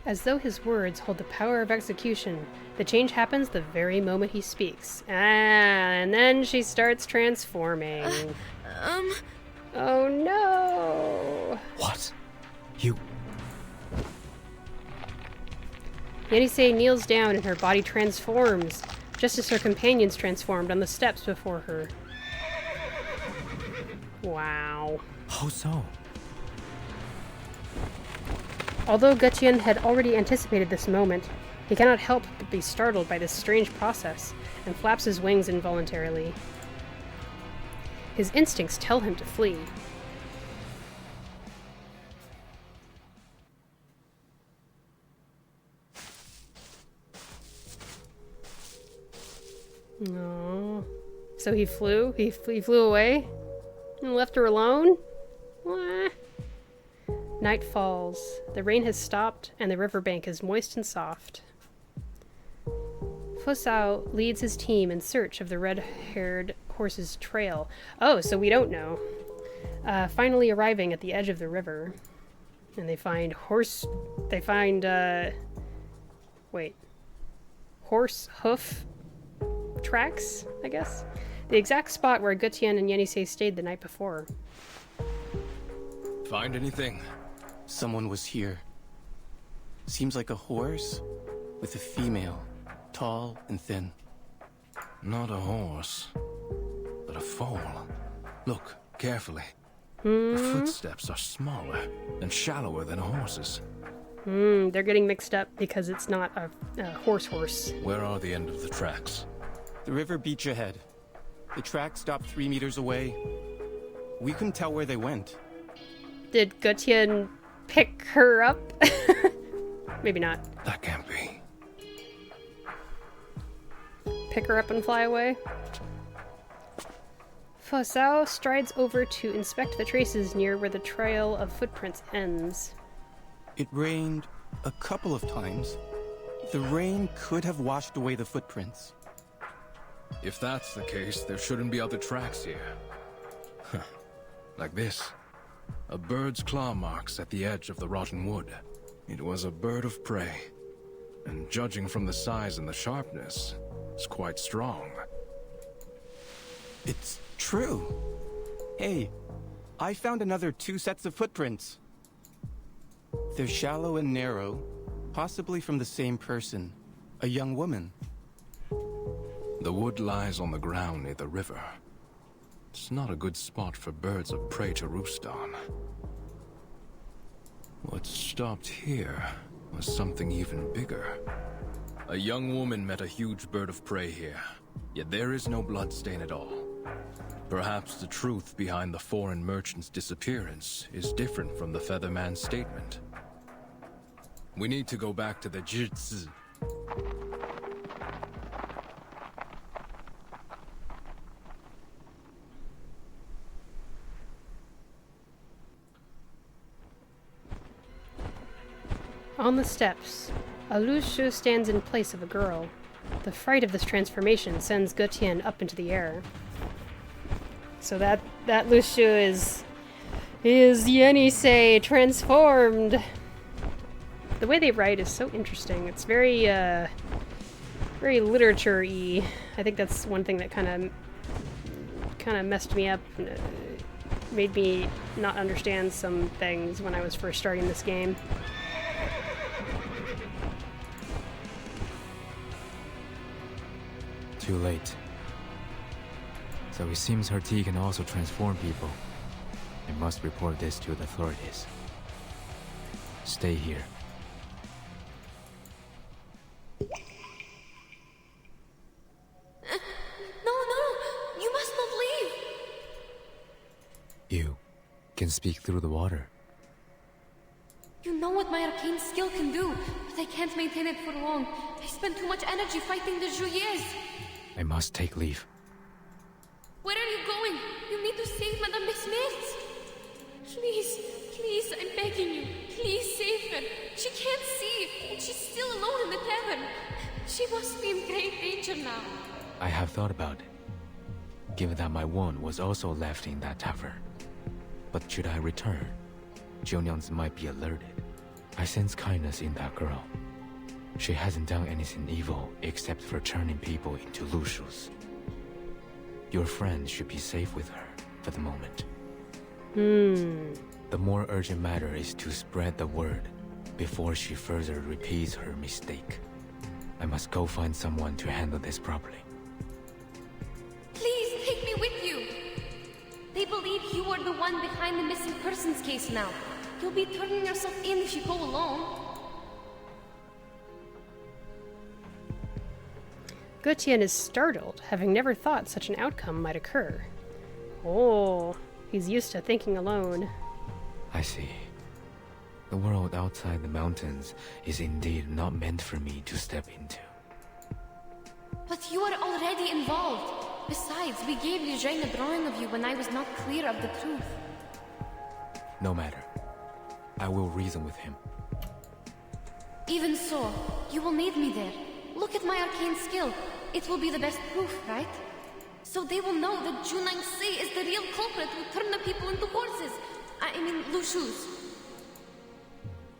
As though his words hold the power of execution, the change happens the very moment he speaks. And then she starts transforming. Oh no! What? You... Yenisei kneels down and her body transforms, just as her companions transformed on the steps before her. Wow. How so? Although Gutian had already anticipated this moment, he cannot help but be startled by this strange process, and flaps his wings involuntarily. His instincts tell him to flee. No. So he flew? He flew away? And left her alone? Wah. Night falls. The rain has stopped, and the riverbank is moist and soft. Fosao leads his team in search of the red-haired horse's trail. Oh, so we don't know. Finally arriving at the edge of the river. And they find horse hoof tracks, I guess? The exact spot where Gutian and Yenisei stayed the night before. Find anything? Someone was here. Seems like a horse with a female, tall and thin. Not a horse, but a foal. Look carefully. The footsteps are smaller and shallower than a horse's. They're getting mixed up because it's not a horse. Where are the end of the tracks? The river beach ahead. The track stopped 3 meters away. We couldn't tell where they went. Did Gutian pick her up? Maybe not. That can't be. Pick her up and fly away? Fosao strides over to inspect the traces near where the trail of footprints ends. It rained a couple of times. The rain could have washed away the footprints. If that's the case, there shouldn't be other tracks here. Like this. A bird's claw marks at the edge of the rotten wood. It was a bird of prey. And judging from the size and the sharpness, it's quite strong. It's true. Hey, I found another 2 sets of footprints. They're shallow and narrow, possibly from the same person, a young woman. The wood lies on the ground near the river. It's not a good spot for birds of prey to roost on. What stopped here was something even bigger. A young woman met a huge bird of prey here, yet there is no bloodstain at all. Perhaps the truth behind the foreign merchant's disappearance is different from the Featherman's statement. We need to go back to the Jitsu. On the steps, a Lushu stands in place of a girl. The fright of this transformation sends Gutian up into the air. So that Lushu is Yenisei transformed. The way they write is so interesting. It's very very literature-y. I think that's one thing that kind of messed me up, made me not understand some things when I was first starting this game. Too late. So it seems her tea can also transform people. I must report this to the authorities. Stay here. No, you must not leave. You can speak through the water. You know what my arcane skill can do, but I can't maintain it for long. I spend too much energy fighting the Juliers. I must take leave. Where are you going? You need to save Madame Besmetz. Please, I'm begging you. Please save her. She can't see, and she's still alone in the tavern. She must be in great danger now. I have thought about it, given that my wound was also left in that tavern. But should I return, Jiunyans might be alerted. I sense kindness in that girl. She hasn't done anything evil except for turning people into Lushus. Your friend should be safe with her for the moment. The more urgent matter is to spread the word before she further repeats her mistake. I must go find someone to handle this properly. Please take me with you. They believe you are the one behind the missing persons case now. You'll be turning yourself in if you go alone. Gutian is startled, having never thought such an outcome might occur. Oh, he's used to thinking alone. I see. The world outside the mountains is indeed not meant for me to step into. But you are already involved. Besides, we gave Eugene a drawing of you when I was not clear of the truth. No matter. I will reason with him. Even so, you will need me there. Look at my arcane skill. It will be the best proof, right? So they will know that Junang-si is the real culprit who turned the people into horses. I mean, Lushus.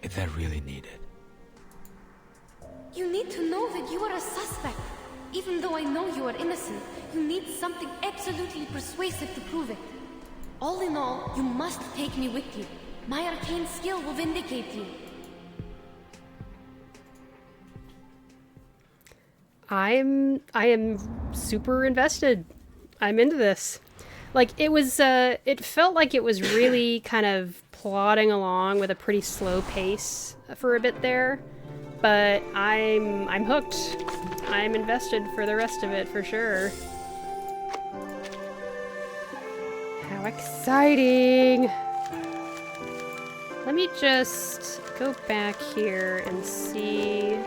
Is that really needed? You need to know that you are a suspect. Even though I know you are innocent, you need something absolutely persuasive to prove it. All in all, you must take me with you. My arcane skill will vindicate you. I am super invested. I'm into this. Like, it felt like it was really kind of plodding along with a pretty slow pace for a bit there, but I'm hooked. I'm invested for the rest of it for sure. How exciting! Let me just go back here and see.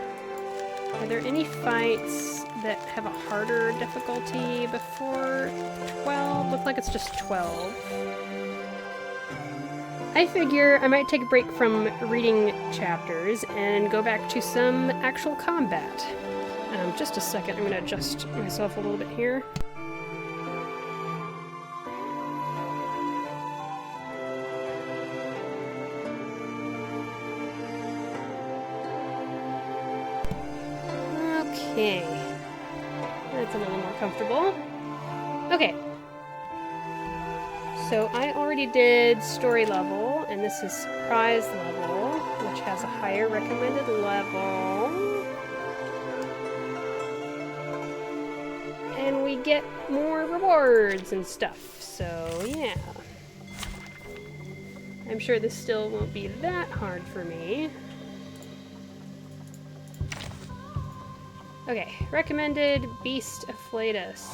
Are there any fights that have a harder difficulty before 12? Looks like it's just 12. I figure I might take a break from reading chapters and go back to some actual combat. Just a second, I'm going to adjust myself a little bit here. Okay. That's a little more comfortable. Okay. So I already did story level, and this is surprise level, which has a higher recommended level. And we get more rewards and stuff, so yeah. I'm sure this still won't be that hard for me. Okay, recommended Beast Afflatus.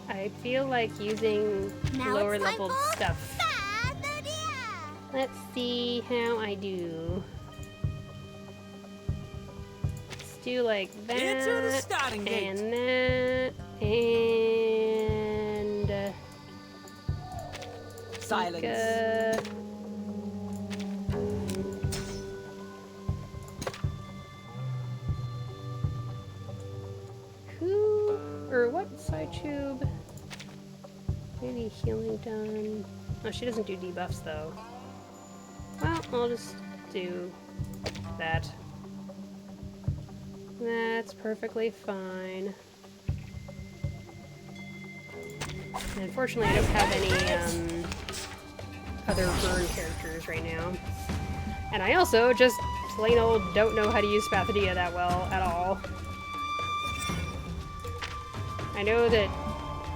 I feel like using lower leveled stuff. Let's see how I do. Let's do like that, and that, and silence. Who or what side tube? Maybe healing done. Oh, she doesn't do debuffs though. Well, I'll just do that. That's perfectly fine. And unfortunately, I don't have any other burn characters right now. And I also just plain old don't know how to use Spathadia that well at all. I know that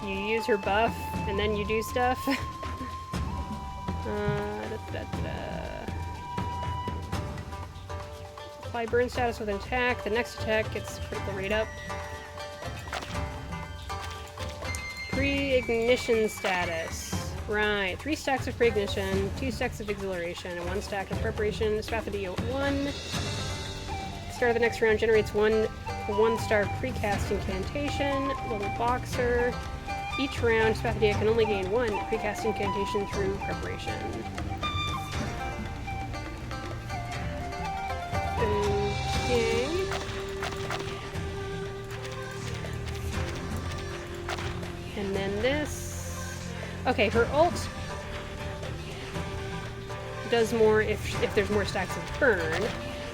you use her buff and then you do stuff. Apply burn status with an attack. The next attack gets critical rate up. Pre-ignition status. Right. 3 stacks of pre-ignition, 2 stacks of exhilaration, and 1 stack of preparation. Spathadia 1. Start of the next round generates 1 1-star precast incantation. Little boxer. Each round, Spathadia can only gain 1 precast incantation through preparation. Okay. And then this. Okay, her ult does more if there's more stacks of burn,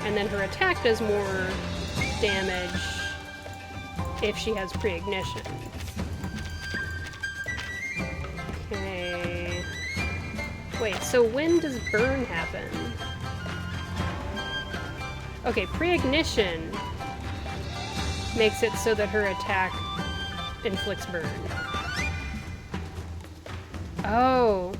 and then her attack does more damage if she has pre-ignition. Okay. Wait, so when does burn happen? Okay, pre-ignition makes it so that her attack inflicts burn. Oh.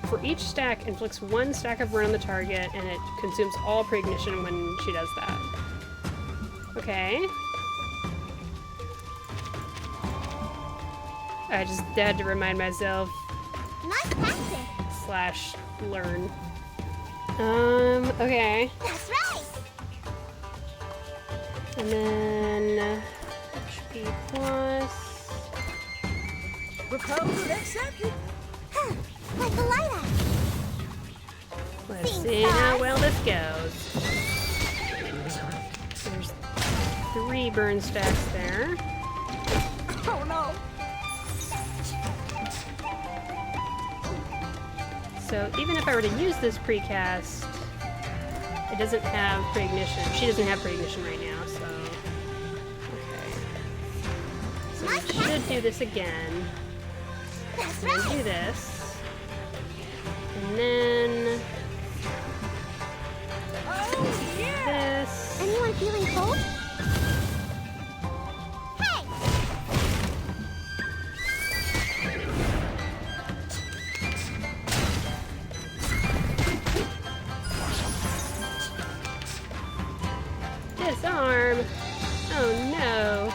For each stack, inflicts 1 stack of burn on the target, and it consumes all pre-ignition when she does that. Okay. I just had to remind myself. Nice / learn. Okay. That's right. And then HP plus. Proposal accepted. Like a lighter. Let's see how well this goes. There's 3 burn stacks there. Oh no. So even if I were to use this precast, it doesn't have pre-ignition. She doesn't have pre-ignition right now, so... Okay. So we should do this again. And then do this. And then... Oh, yeah. This. Anyone feeling cold? Disarm! Oh no!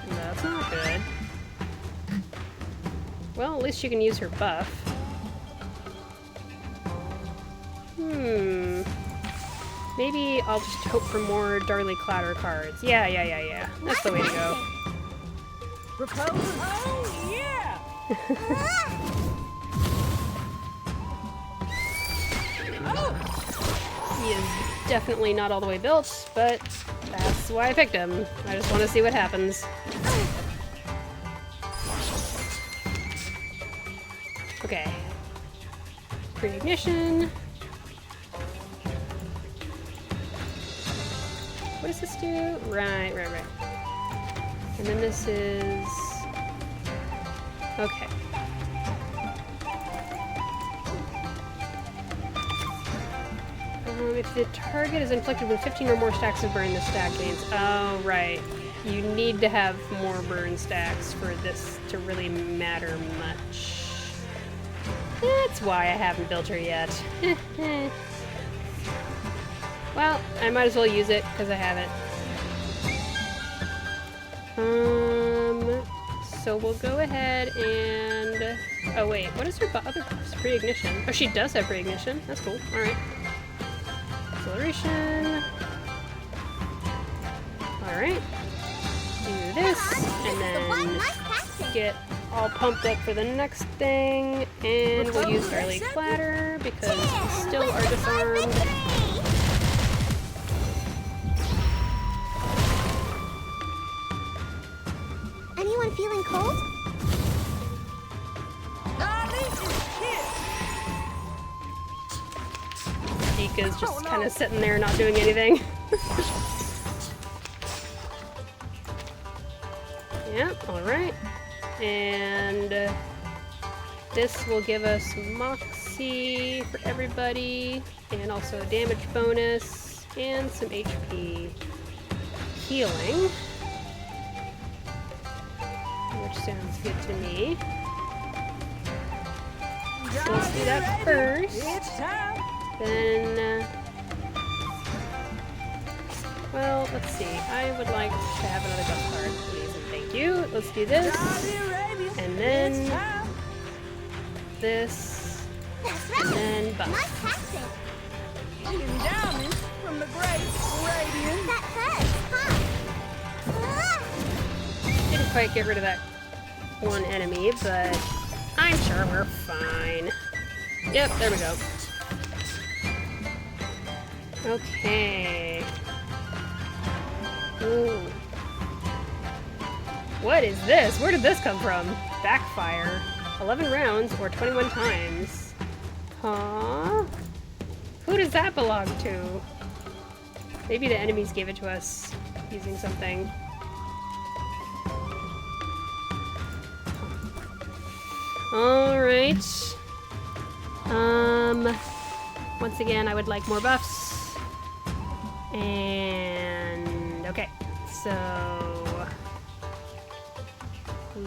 That's not good. Well, at least she can use her buff. Maybe I'll just hope for more Darly Clatter cards. Yeah. That's the way to go. Proposal. Oh, yeah! He is definitely not all the way built, but that's why I picked him. I just want to see what happens. Okay. Pre-ignition. do? Right. And then this is... Okay. If the target is inflicted with 15 or more stacks of burn, the stack gains. Oh, right. You need to have more burn stacks for this to really matter much. That's why I haven't built her yet. Well, I might as well use it, because I have it. So we'll go ahead and... Oh wait, what is her other buffs? Pre-ignition. Oh, she does have pre-ignition. That's cool. Alright. Acceleration. Alright. Do this, and then get all pumped up for the next thing, and we'll use Darley Clatter, because we still are disarmed. Anyone feeling cold? Dika's just kind of sitting there not doing anything. Yep, alright. And this will give us Moxie for everybody, and also a damage bonus, and some HP healing. Which sounds good to me. So let's do that first. Then, well, let's see. I would like to have another buff card, please and thank you. Let's do this, and then this, and then buff. Endowment from the great Radiant. That hurts, huh? Didn't quite get rid of that one enemy, but I'm sure we're fine. Yep, there we go. Okay. Ooh. What is this? Where did this come from? Backfire. 11 rounds or 21 times. Huh? Who does that belong to? Maybe the enemies gave it to us using something. Alright. Once again, I would like more buffs. And okay, so we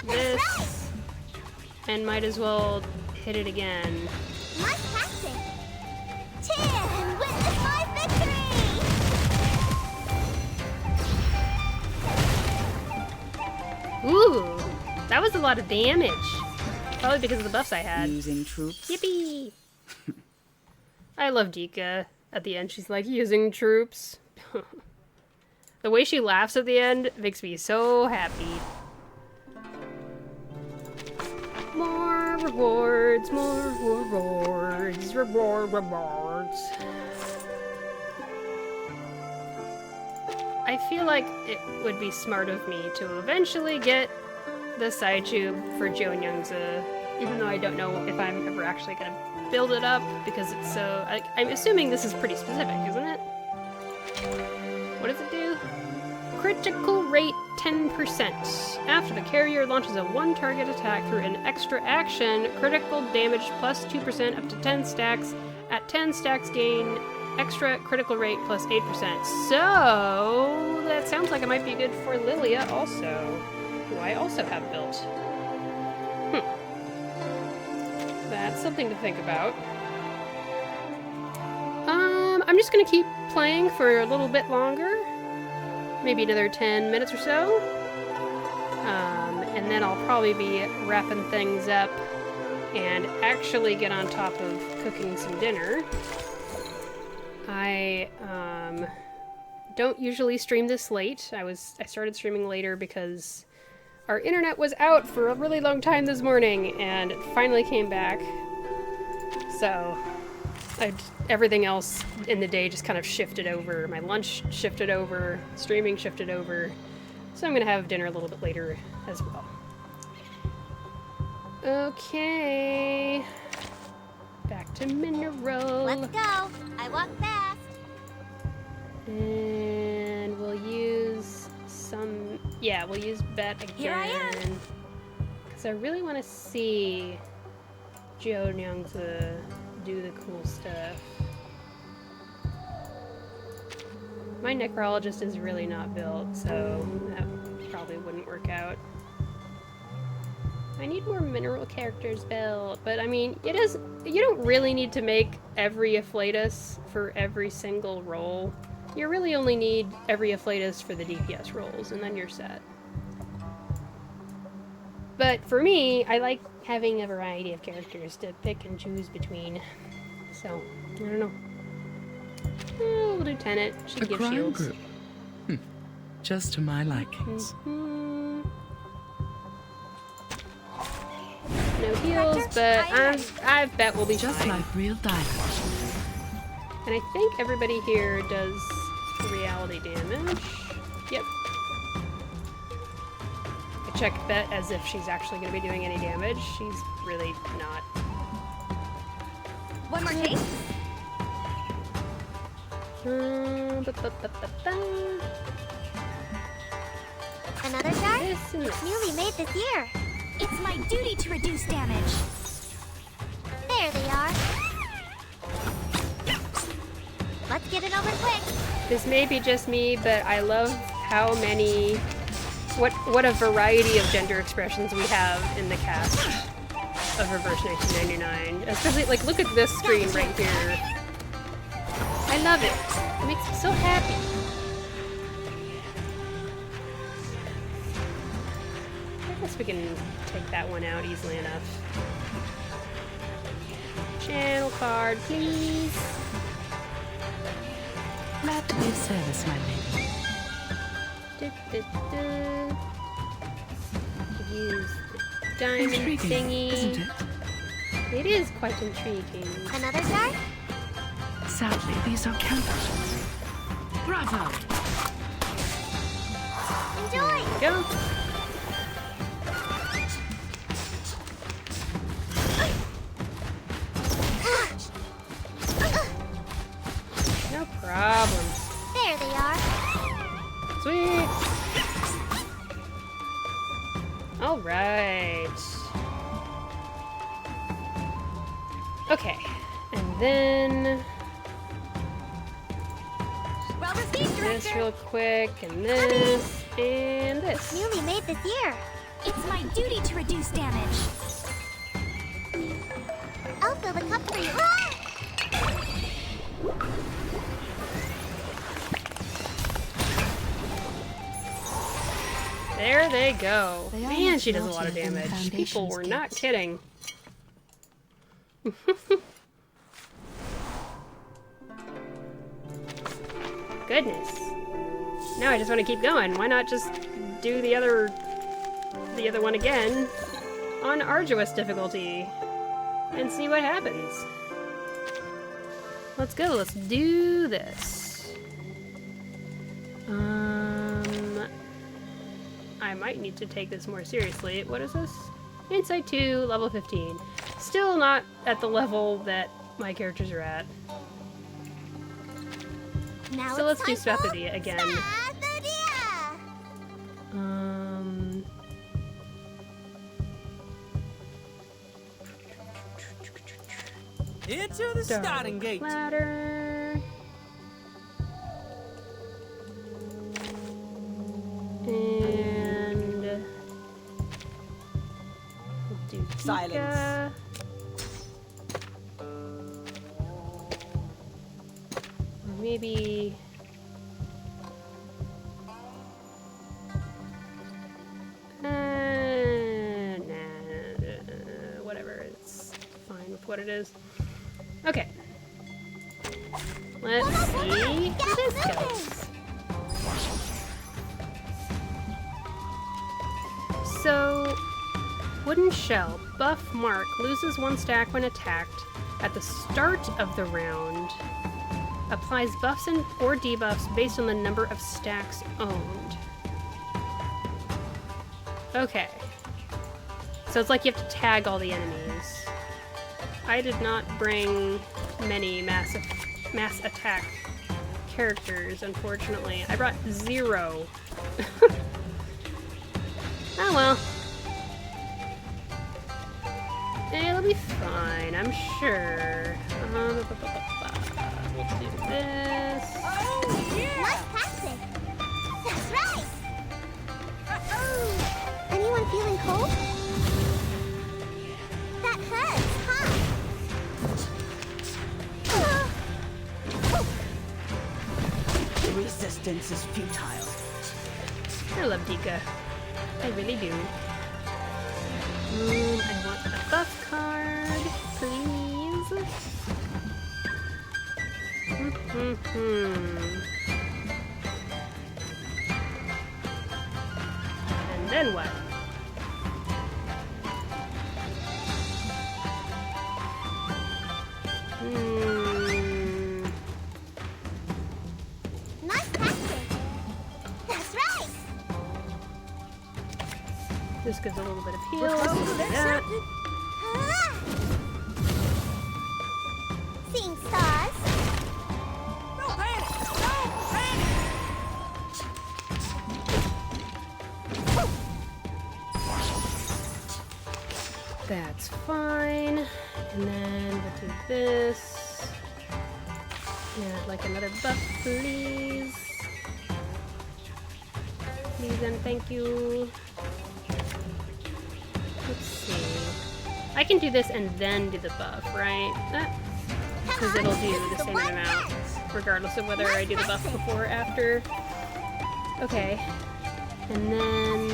do this, and might as well hit it again. My tactic. Cheer and witness my victory! Ooh, that was a lot of damage. Probably because of the buffs I had. Using troops. Yippee! I love Dika. At the end, she's like, using troops. The way she laughs at the end makes me so happy. More rewards, more rewards, rewards. I feel like it would be smart of me to eventually get the side tube for Joan Youngza, even though I don't know if I'm ever actually going to build it up, because it's so... I'm assuming this is pretty specific, isn't it? What does it do? Critical rate 10%. After the carrier launches a one-target attack through an extra action, critical damage plus 2% up to 10 stacks. At 10 stacks gain extra critical rate plus 8%. So that sounds like it might be good for Lilia also, who I also have built. That's something to think about. I'm just gonna keep playing for a little bit longer. Maybe another 10 minutes or so. And then I'll probably be wrapping things up and actually get on top of cooking some dinner. I don't usually stream this late. I started streaming later because our internet was out for a really long time this morning, and it finally came back. So everything else in the day just kind of shifted over. My lunch shifted over, streaming shifted over. So I'm gonna have dinner a little bit later as well. Okay. Back to mineral. Let's go. I walk fast. And we'll use some... Yeah, we'll use Bet again. Here I am. Because I really want to see Joe Nyangza do the cool stuff. My necrologist is really not built, so that probably wouldn't work out. I need more mineral characters built, but I mean, you don't really need to make every Afflatus for every single role. You really only need every Afflatus for the DPS roles, and then you're set. But for me, I like having a variety of characters to pick and choose between. So, I don't know. We'll do Tenet. She gives shields. Group. Just to my likings. No heals, but I bet we'll be just fine. like real diamond. And I think everybody here does reality damage. Yep. I checked Bet as if she's actually going to be doing any damage. She's really not. One more take. Another jar? Newly made this year. It's my duty to reduce damage. There they are. Let's get it over quick. This may be just me, but I love how many, what a variety of gender expressions we have in the cast of Reverse 1999. Especially, like, look at this screen right here. I love it. It makes me so happy. I guess we can take that one out easily enough. Channel card, please. Glad to be of service, my lady. Use the diamond Intriguing, thingy. isn't it? It is quite intriguing. Another jar? Sadly, these are counterfeits. Bravo! Enjoy! Go. No problem. There they are. Sweet. All right. Okay, and then this real quick, and this, and this. Newly made this year. It's my duty to reduce damage. I'll fill the cup for you. There they go. They are Man, much she does a lot of naughtier than the damage. People Foundation's were not kids. kidding. Goodness. Now I just want to keep going. Why not just do the other one again on arduous difficulty and see what happens? Let's go. Let's do this. I might need to take this more seriously. What is this? Insight 2, level 15. Still not at the level that my characters are at. Now So let's do it's time for Spathodia again. Spathodia! Into the starting gate. Ladder. And we'll do Pika. Silence. Or maybe whatever. It's fine with what it is. Okay. Let's see how this goes. So, wooden shell, buff mark, loses 1 stack when attacked at the start of the round. Applies buffs and or debuffs based on the number of stacks owned. Okay. So it's like you have to tag all the enemies. I did not bring many mass attack characters, unfortunately. I brought 0. Oh well. It'll be fine, I'm sure. We'll do this. Oh, yeah! Nice tactic! That's right! Anyone feeling cold? That hurts, huh? Resistance is futile. I love Dika. I really do. I want a buff card, please. And then what? Nice tactic! That's right! This gives a little bit of heals. That. Seeing stars. No panic! No panic! That's fine. And then we'll do this. Yeah, I'd like another buff, please. Please and thank you. Let's see. I can do this and then do the buff, right? Because it'll do the same amount, regardless of whether I do the buff before or after. Okay. And then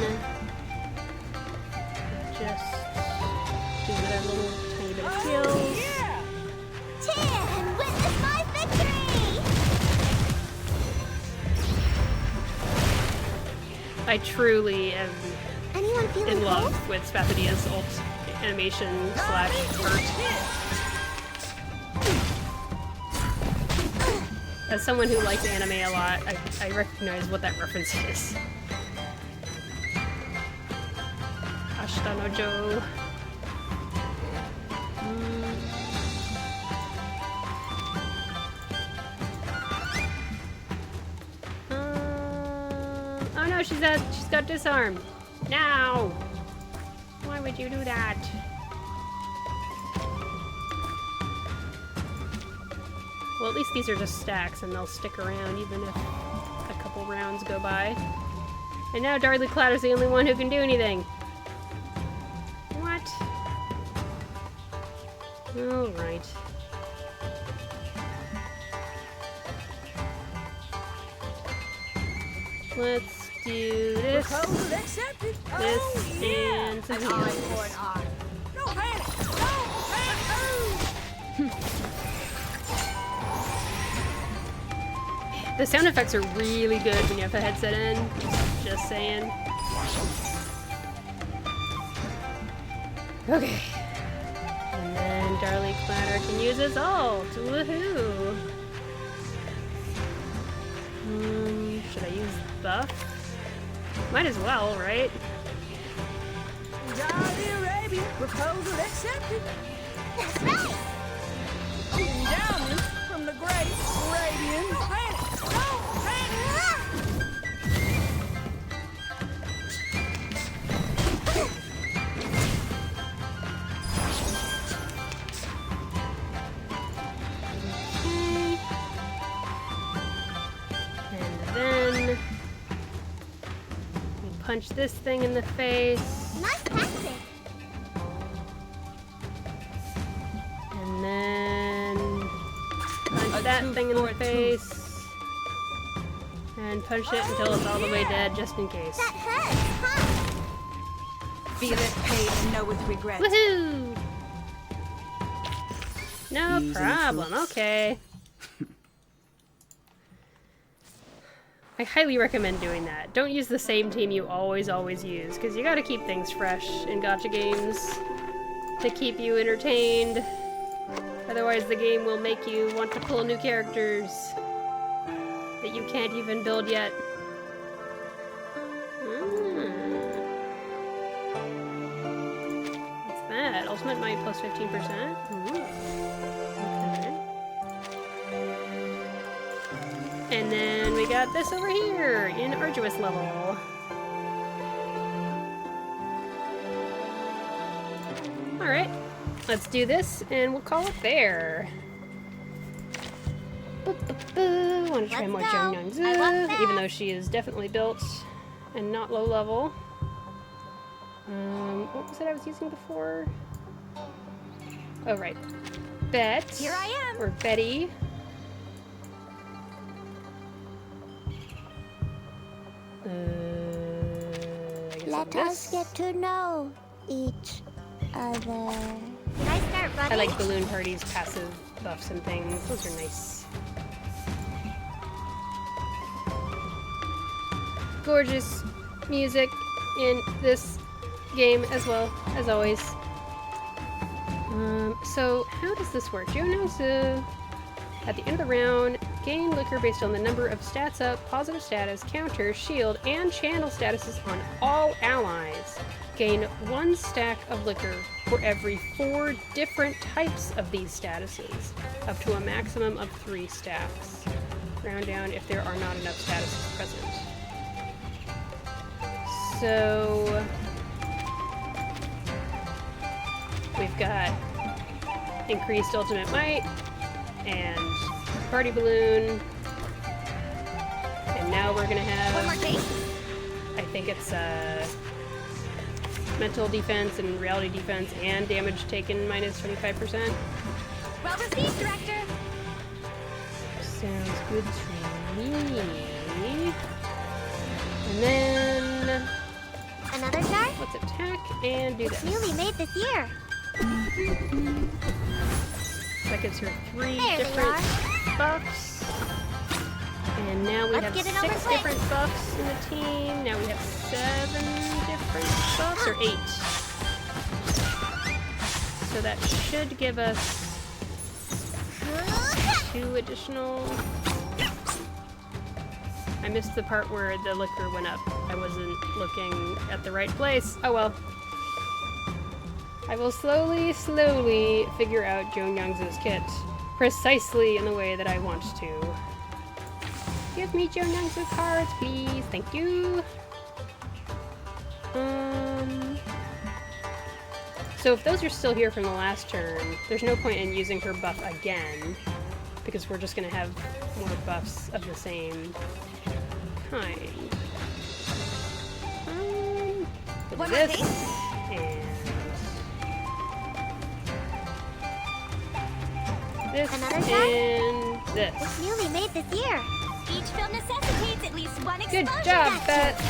just do another little tiny bit of heals. Cheer and witness my victory! I truly am Anyone feeling in love cold? with Spathodia's ult animation slash art. As someone who likes anime a lot, I recognize what that reference is. Ashita no Jo. Oh no, she's got disarmed. Now! Why would you do that? Well, at least these are just stacks and they'll stick around even if a couple rounds go by. And now Darly Clatter's the only one who can do anything. What? Alright. Let's do this. Proposal accepted. This and some heals. No panic! No panic! The sound effects are really good when you have the headset in. Just saying. Okay. And then Darly Clatter can use his ult. Woohoo! Should I use buff? Might as well, right? Saudi Arabia, proposal accepted. That's right! Endowment from the great Arabian. No panic! No panic! And then we punch this thing in the face. Nice tactic! And then punch that thing in the face. And punch it until it's all the way dead, just in case. That hurts, huh? Feel it, pay, and know with regret. Woohoo! No Easy, problem, folks. okay. I highly recommend doing that. Don't use the same team you always use, because you gotta keep things fresh in gacha games to keep you entertained. Otherwise the game will make you want to pull new characters that you can't even build yet. ultimate might plus 15%. Ooh. Okay. And then we got this over here in Arduous level. Alright, let's do this and we'll call it there. Want to try more Jung-Young-Zu, even though she is definitely built and not low level. What was it I was using before? Oh, right. Bet. Here I am. Or Betty. Let us get to know each other. Can I start running? I like Balloon Party's passive buffs and things. Those are nice. Gorgeous music in this game as well, as always. So how does this work? Jung-Young-Zu. At the end of the round, gain liquor based on the number of stats up, positive status, counter, shield, and channel statuses on all allies. Gain 1 stack of liquor for every 4 different types of these statuses, up to a maximum of 3 stacks. Round down if there are not enough statuses present. So we've got increased ultimate might and party balloon, and now we're gonna have, one more thing. I think it's mental defense and reality defense and damage taken minus 25%. Well received, Director. Sounds good to me. And then Another chart? let's attack and do this. Newly made this year. That gives her 3 There they different are. buffs. And now we Let's have get it 6 over quick. different buffs in the team. Now we have 7 different buffs, or 8. So that should give us 2 additional. I missed the part where the liquor went up. I wasn't looking at the right place. Oh well. I will slowly figure out Jung-Young-Zu's kit precisely in the way that I want to. Give me Jung-Young-Zu cards, please. Thank you. So if those are still here from the last turn, there's no point in using her buff again, because we're just gonna have more buffs of the same kind. We'll do this, and this, and this. It's newly made this year. Each film necessitates at least one explosion. Good job, Bet.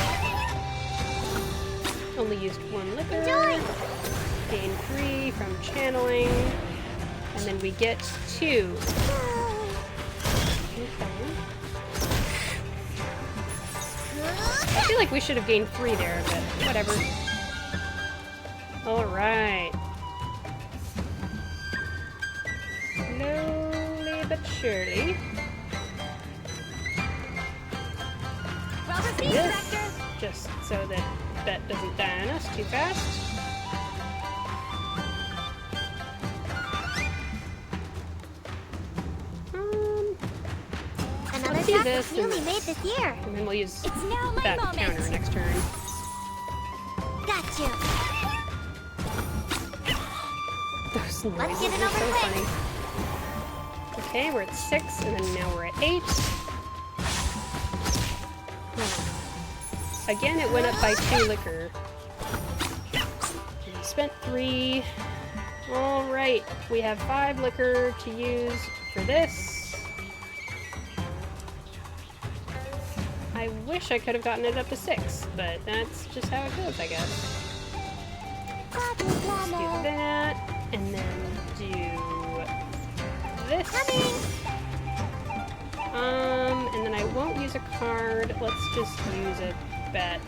Only used 1 liquor. Enjoy. Gain 3 from channeling, and then we get 2. Okay. I feel like we should have gained 3 there, but whatever. Alright. Slowly but surely. Well received, This, Director. just so that Bet doesn't die on us too fast. Another let's do chart this is newly made this year. And then we'll use It's now my that moment. counter next turn. Got you. Those Let's noises get it are over so quick. funny. Okay, we're at 6, and then now we're at 8. Again, it went up by 2 liquor. We spent 3. Alright, we have 5 liquor to use for this. I wish I could have gotten it up to 6, but that's just how it goes, I guess. Let's do that, and then do this. And then I won't use a card. Let's just use a bet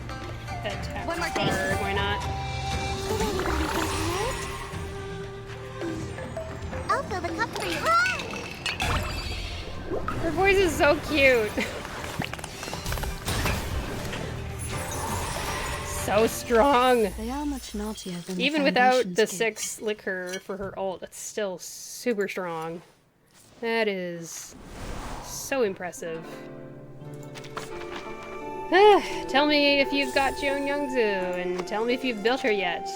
attack One more card. thing. Why not? I'll fill the cup for you. Her voice is so cute. so strong. They are much naughtier than Even the without Foundation's the kids. 6 liquor for her ult, it's still super strong. That is so impressive. Tell me if you've got Joan Youngzu, and tell me if you've built her yet.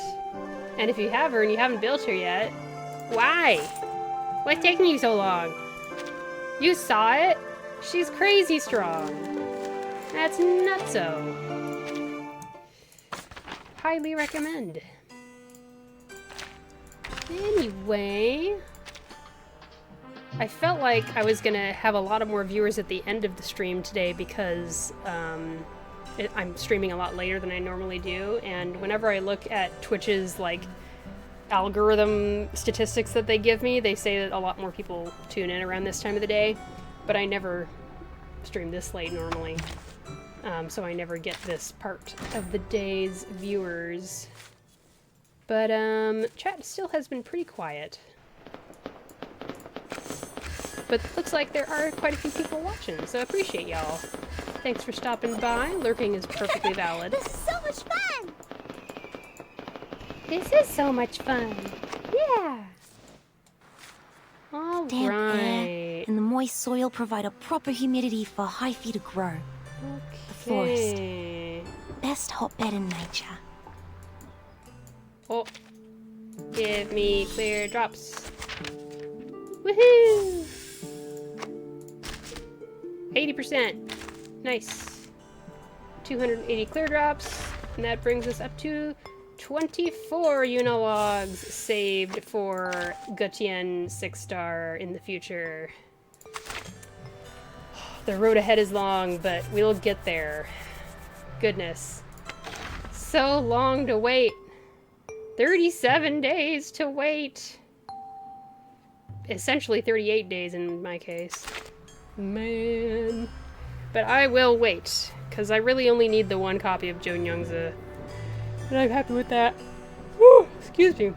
And if you have her and you haven't built her yet, why? What's taking you so long? You saw it? She's crazy strong. That's nutso. Highly recommend. Anyway, I felt like I was gonna have a lot of more viewers at the end of the stream today because I'm streaming a lot later than I normally do, and whenever I look at Twitch's like algorithm statistics that they give me, they say that a lot more people tune in around this time of the day, but I never stream this late normally, so I never get this part of the day's viewers. But chat still has been pretty quiet. But looks like there are quite a few people watching, so I appreciate y'all. Thanks for stopping by. Lurking is perfectly valid. This is so much fun! This is so much fun. Yeah. All Damp right. air and the moist soil provide a proper humidity for hyphae to grow. The forest. Best hotbed in nature. Oh. Give me clear drops. Woohoo! 80%. Nice. 280 clear drops. And that brings us up to 24 Unilogs saved for Gutian 6-star in the future. The road ahead is long, but we'll get there. Goodness. So long to wait. 37 days to wait. Essentially 38 days in my case. Man. But I will wait, because I really only need the one copy of Joan Youngza. And I'm happy with that. Woo! Excuse me.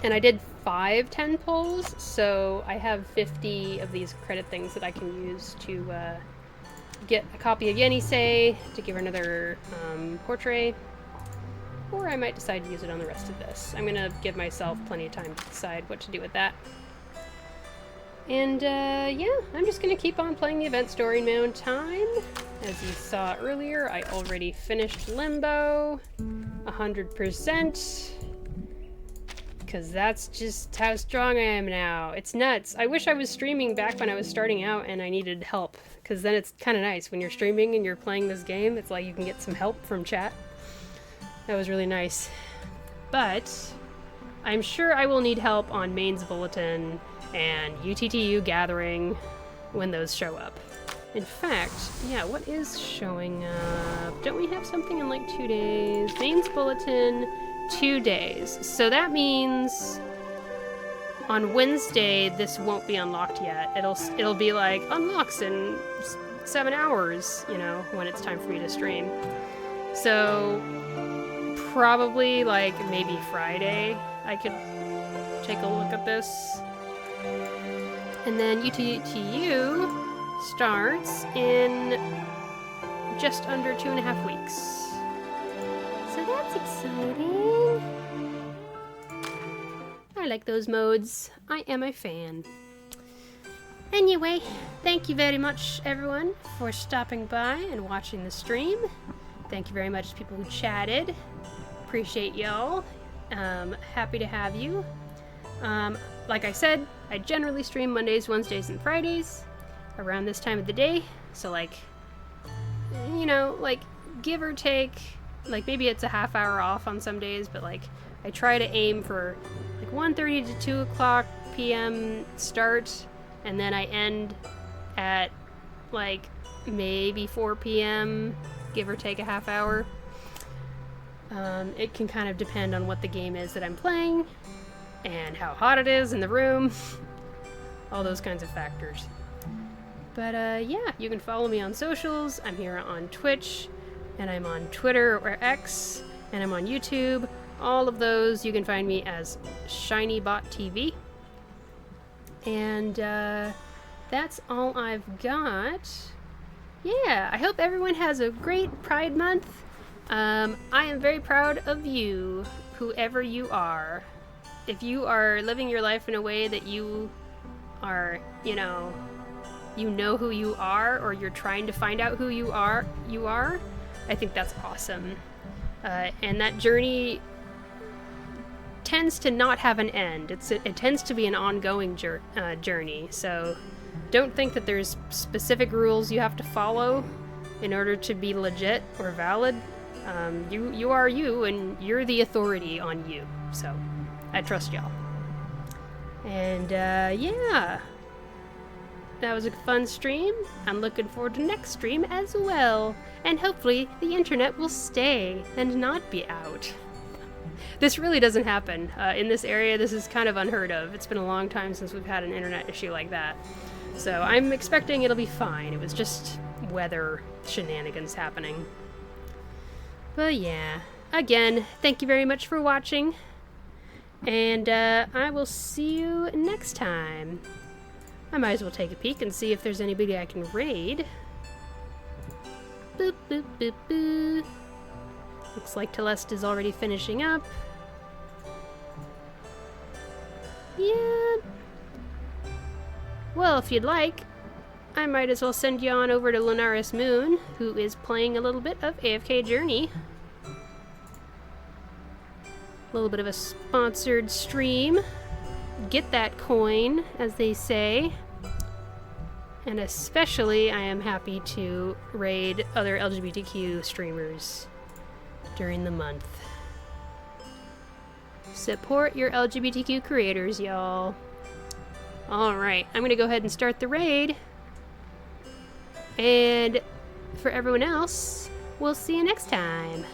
And I did 5 10 pulls, so I have 50 of these credit things that I can use to get a copy of Yenisei, to give her another portrait. Or I might decide to use it on the rest of this. I'm gonna give myself plenty of time to decide what to do with that. And yeah, I'm just gonna keep on playing the event story in my own time. As you saw earlier, I already finished Limbo 100%. Because that's just how strong I am now. It's nuts. I wish I was streaming back when I was starting out and I needed help. Because then it's kind of nice when you're streaming and you're playing this game. It's like you can get some help from chat. That was really nice. But I'm sure I will need help on Main's Bulletin and UTTU Gathering when those show up. In fact, yeah, what is showing up? Don't we have something in like 2 days? Main's Bulletin, 2 days. So that means on Wednesday this won't be unlocked yet. It'll be like unlocks in 7 hours, you know, when it's time for me to stream. So probably like maybe Friday I could take a look at this. And then UTTU starts in just under 2.5 weeks. So that's exciting. I like those modes. I am a fan. Anyway, thank you very much everyone for stopping by and watching the stream. Thank you very much to people who chatted. Appreciate y'all. Happy to have you. Like I said, I generally stream Mondays, Wednesdays, and Fridays around this time of the day. So like, you know, like give or take, like maybe it's a half hour off on some days, but like I try to aim for like 1:30 to 2 o'clock p.m. start, and then I end at like maybe 4 p.m., give or take a half hour. It can kind of depend on what the game is that I'm playing and how hot it is in the room. All those kinds of factors. But yeah, you can follow me on socials. I'm here on Twitch, and I'm on Twitter or X, and I'm on YouTube. All of those you can find me as ShinyBotTV. And that's all I've got. Yeah, I hope everyone has a great Pride Month. I am very proud of you, whoever you are. If you are living your life in a way that you are, you know who you are, or you're trying to find out who you are, I think that's awesome. And that journey tends to not have an end. It tends to be an ongoing journey. So don't think that there's specific rules you have to follow in order to be legit or valid. You are you, and you're the authority on you. So I trust y'all. And yeah, that was a fun stream. I'm looking forward to next stream as well. And hopefully the internet will stay and not be out. This really doesn't happen. In this area, this is kind of unheard of. It's been a long time since we've had an internet issue like that. So I'm expecting it'll be fine. It was just weather shenanigans happening. But yeah, again, thank you very much for watching. And I will see you next time. I might as well take a peek and see if there's anybody I can raid. Boop, boop, boop, boop. Looks like Telest is already finishing up. Yeah. Well, if you'd like, I might as well send you on over to Lunaris Moon, who is playing a little bit of AFK Journey. A little bit of a sponsored stream. Get that coin, as they say. And especially, I am happy to raid other LGBTQ streamers during the month. Support your LGBTQ creators, y'all. Alright, I'm gonna go ahead and start the raid. And for everyone else, we'll see you next time.